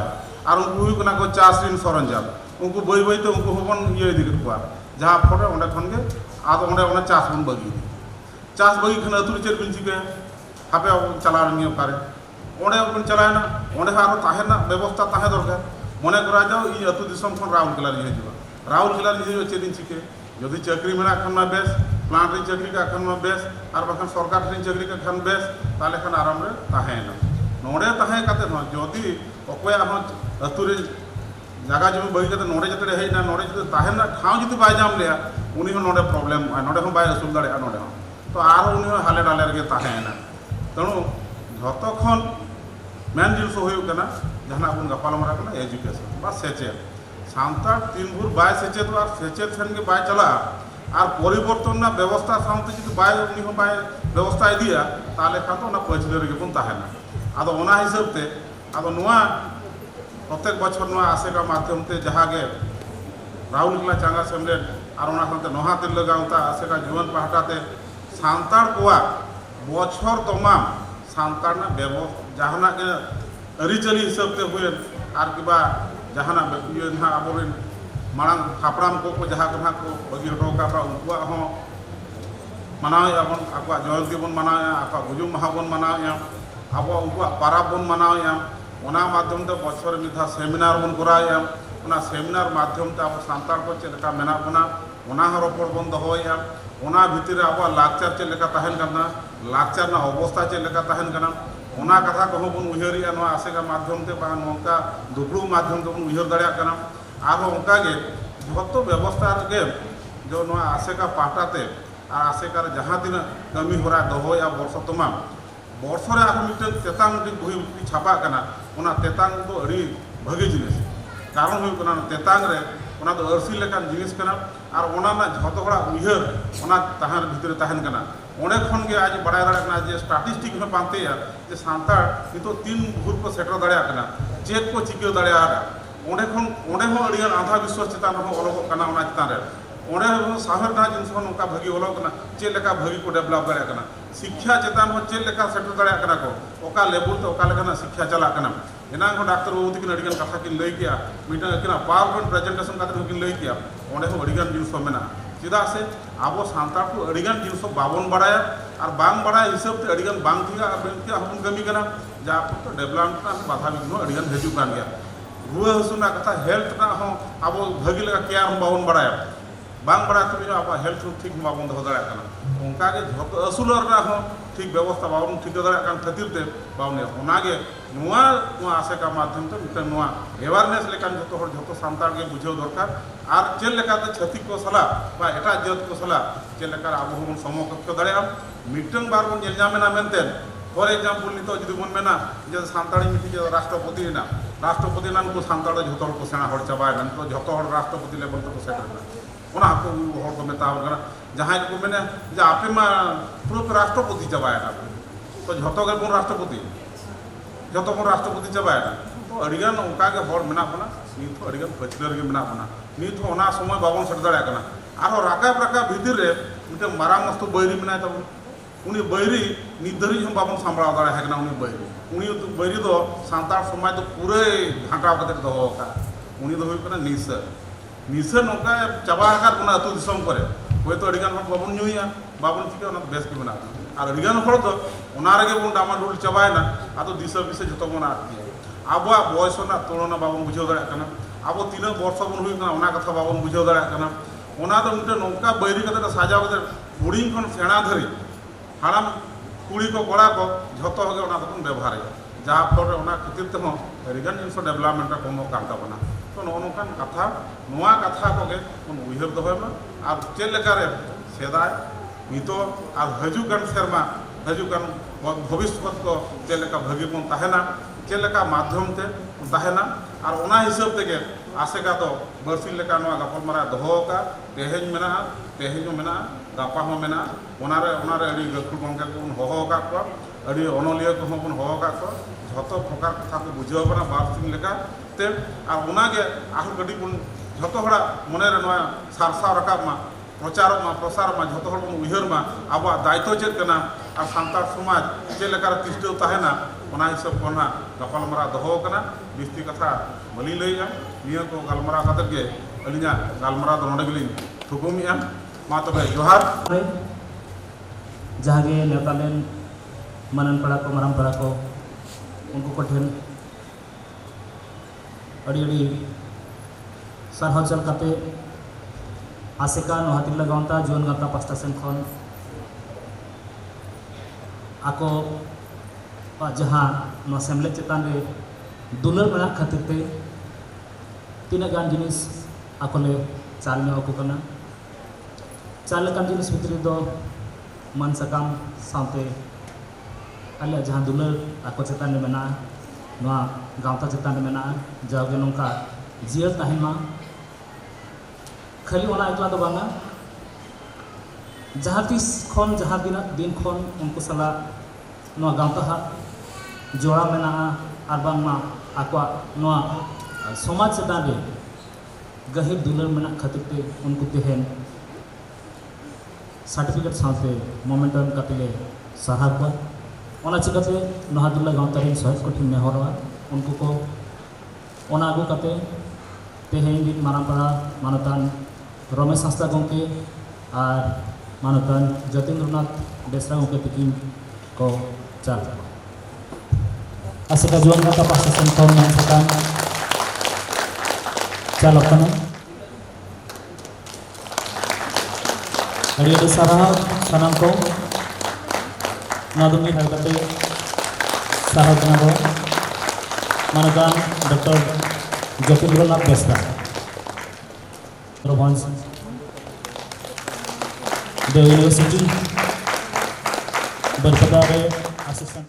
और उनको हुई को चाष ऋण सरंजाम उनको बई बईते उनको हबन ये इदी को जहाँ फटे ओंडे खन के आदो ओंडे ओंडे चाष बन बगी चाष बगी खन अतु रे चेक बिन चिके हापे चला नियो पारे ओंडे बन चलायना ओंडे आरो ताहेना व्यवस्था ताहे दरकार मने करा जाओ इ अतु दिसम खन राउरकेला निये जीवा राउरकेला निये चेक दिन चिके यदि चाकरी में खान बेस प्लांट री चाकरी का खान बेस और बाखान सरकार री चाकरी का खान बेस ताले खान आराम रे ताहेना नोडे ताहे काते न यदि अकय हम अतु रे जगह जमी बगी काते नोडे जते हेना नोडे जते ताहेना ठाव जति बाय जाम लेया उनी हो नोडे प्रॉब्लम नोडे हम बाय असुल दाड़े नोडे हो तो आर उनी हो हाले डाले रे ताहेना तणु जतो खन मेन जिनिस होयो कना जहाना बन गपालमारा कना एजुकेशन बा सेचेत सान्ताल तीन भूर बाय सेचेत और सेचेत ठन के बाय चला और परिवर्तन ना व्यवस्था सामते जदि बाय उनी हो बाय व्यवस्था इदिया ताले खान तो ना पछले रे बन ताहेना आदो ओना हिसाब ते आदो नुआ प्रत्येक बछर नुआ आसेका माध्यम ते जहागे राउरकेला चांगा सेमलेट और ओना सामते नोहा ते लगावता आसेका जीवन पाहटाते सान्ताल कोआ बछर तमाम सान्ताल ना व्यवस्था जहाना के अरिचली हिसाब ते हुए और किबा जहाना ये ना आबोरेन मांग हापराम को जहाँ को बगी हटो का उनको हो मनावे बन आको जयंती बन मनावे आको गुजुम माहा बन मनावे अब उनको पाराब बन मनावे ओना माध्यम ते बछर मिधा सेमिनार बन करावे ओना सेमिनार माध्यम ते अब सान्ताल को चेलका मेना बना ओना रोपड़ बन दोहोया ओना भितर अब लाकचार चेलका तहन कना लाकचार ना अवस्था चेलका तहन कना ओना कथा को बन उहरिया नो आसेका माध्यम ते बा नोका दुबळू माध्यम ते बन उहर दाड़िया कना आरो उनका के जो व्यवस्था गे जो नो आसेका पाटाते और आसेका जहाँ दिन कमी होरा दहो या वर्ष तमाम वर्ष रे आरो मिटन तेतांग दिन बही छापा कना ओना तेतांग तो अड़ी भगे जिनिस कारण हुई कना तेतांग रे ओना तो अरसी लेकान जिनिस कना और ओना ना झतो हड़ा उहर ओना ताहार भितर ताहन कना ओने खन के आज बड़ा दाड़ा कना जे स्टैटिस्टिक में पाते या जे सांताल नितो 3 भूर को सेटर दाड़ा कना चेक को चिके दाड़ा ओने खन ओने हो अड़ियान आधा विश्वास चितान हो अलग कना ओना चितान रे ओने हो साहर ना जिनस हो नका भगी अलग कना चे लेका भगी को डेवलप दाड़ा कना शिक्षा चितान हो चे लेका सेटर दाड़ा कना को ओका लेवल तो ओका लेका शिक्षा चला कना एना को डॉक्टर बाबू तिकिन अड़ियान कथा किन लई किया मीटा किना पावरपॉइंट प्रेजेंटेशन काते किन लई किया ओने हो अड़ियान जिनस मेना चिदा से आबो सांताल को अड़ियान जिनस बाबन बड़ाया और बांग बड़ा हिसाब ते अड़ियान बांग थिगा बेंति हम कमी कना जा तो डेवलपमेंट ना बाधा बिघ्न अड़ियान हेजु कान गया रुआ हसुना कथा हेल्थ ना हो अब भगी लगा केयर हम बाबन बड़ाया बांग बड़ा तो अब हेल्थ ठीक बाबन दो दाड़ा कना उनका के झोक असुलर ना हो ठीक व्यवस्था बाबन ठीक दाड़ा कान खातिर ते बावने ओनागे नुआ नुआ आसेका माध्यम ते मिटन नुआ अवेयरनेस लेकान जतो हर जतो सांताल के बुझेव दरकार और चेल लेका ते छतिक को सला बा एटा जत को सला चेल लेका अब हम समकक्ष दाड़ा मिटन बार बन जेल जामेना मेनतेन फॉर एग्जांपल नितो जदि बन मेना जे सांताली मिटि जे राष्ट्रपति ना राष्ट्रपति नान को सांताल जतो को सेना हर चबाय नन तो जतो हर राष्ट्रपति लेवल तो सेटर ना ओना को हर को मेता कना जहां को मेने जे आपे मा पूरा राष्ट्रपति चबाय ना तो जतो के बन राष्ट्रपति चबाय ना तो अड़ियान उनका के हर मेना बना नित अड़ियान पछलर के मेना बना नित ओना समय बाबन सेट दाड़ा कना आरो राका भीतर रे मिटे माराम मस्त बैरी मेना तब उनी बैरी निधरी हम बाबन सांभळा दाड़ा है कना उनी बैरी दो सांताल समाज तो पूरे घाटा कते दहो का उनी दो कना निस नौका चाबा आकार कोना अतु दिसम करे कोई तो अड़िगान हर बाबन नुया बाबन चिके ओना बेस के बना और अड़िगान हर तो ओना रे बन डामा डुल चाबायना आतो दिस बिसे जतो बना आबा बयस ना तुलना बाबन बुझो दाड़ा कना abo tina borsa bon hui kana ona katha babon bujhaw dara kana ona do mite nongka bairi kata sajaw kate huding khon sena dhari haram kuri ko kora ko jhoto hoge ona don ব্যবহার jaha phore ona khatir te ho rigan info development ta komo kan tabona to no kan katha noa katha ko ge kon uihar dohoy ma ar chelekare sedai nito ar hajukan serma hajukan भविष्यत को चेलेका भागी बन तहना चेलेका माध्यम ते तहना और ओना हिसाब तेगे आसेका तो बरसिन लेका नवा गपलमारा दोहोका तेहेज मेना तेहेज मेना गापा हो मेना ओनारे ओनारे अड़ी गखुल गंगा को होहोका को अड़ी अनलिया को बन होहोका को झतो प्रकार कथा को बुझाव बना बरसिन लेका ते और ओनागे आहुर गडी बन झतो हड़ा मने रे नवा सारसा रकाब मा प्रचार मा प्रसार मा झतो हड़ बन उहर मा अब दायित्व चेत कना और सान्ताड़ समाज चेलेकार तिष्ठेव तहना ओना हिसाब को ना गपलमारा दोहो कना बिस्ती कथा बलि लैया निया को गलमारा कते के अलिना गलमारा दो नडे गलिन थुकुमिया मा तबे जोहार जहागे नेतालेन मनन पड़ा को मराम पड़ा को उनको को ठेन अड़ी अड़ी सरहद चल कते आसेका नोहातिला गांता जुन गांता पास्टा सेन खन आको जहाँ सेमले चेतान रे दुलर मेना खातिर ते तीन गान जिनिस आकोले चाल में को कना चाल लेकान जिनिस भितरी दो मन सकाम साउते अले जहाँ दुलर आको चेतान रे मेना नवा गांवता चेतान रे मेना जागे नोंका जियर ताहिमा खाली ओना एकला दो बांगा जहाँ तीस खन जहाँ दिन खन उनको सला नवा गांवता हा जोड़ा मेना आर बांगमा आकवा नवा समाज चेतान रे गहिर दुलर मेना खातिर ते उनको तेहन सर्टिफिकेट साथे मोमेंटम कतले सहार को ओना चिकाते नहादुल्ला गांवता रे सहज कठिन नेहरवा उनको को ओना आगु कते तेहन दिन मारापड़ा मानतान रमेश हंसदा गंके और मानतान जतेंद्रनाथ बेसरा गंके तकिन को चाल आसेका जुआन का पास सेंटर में सकान चालक कना अड़ी सारा सनाम को नादुमी हरकते सारा कना को मानतान डॉक्टर जतेंद्रनाथ बेसरा रोहन द यूनिवर्सिटी बरपदा रे असिस्टेंट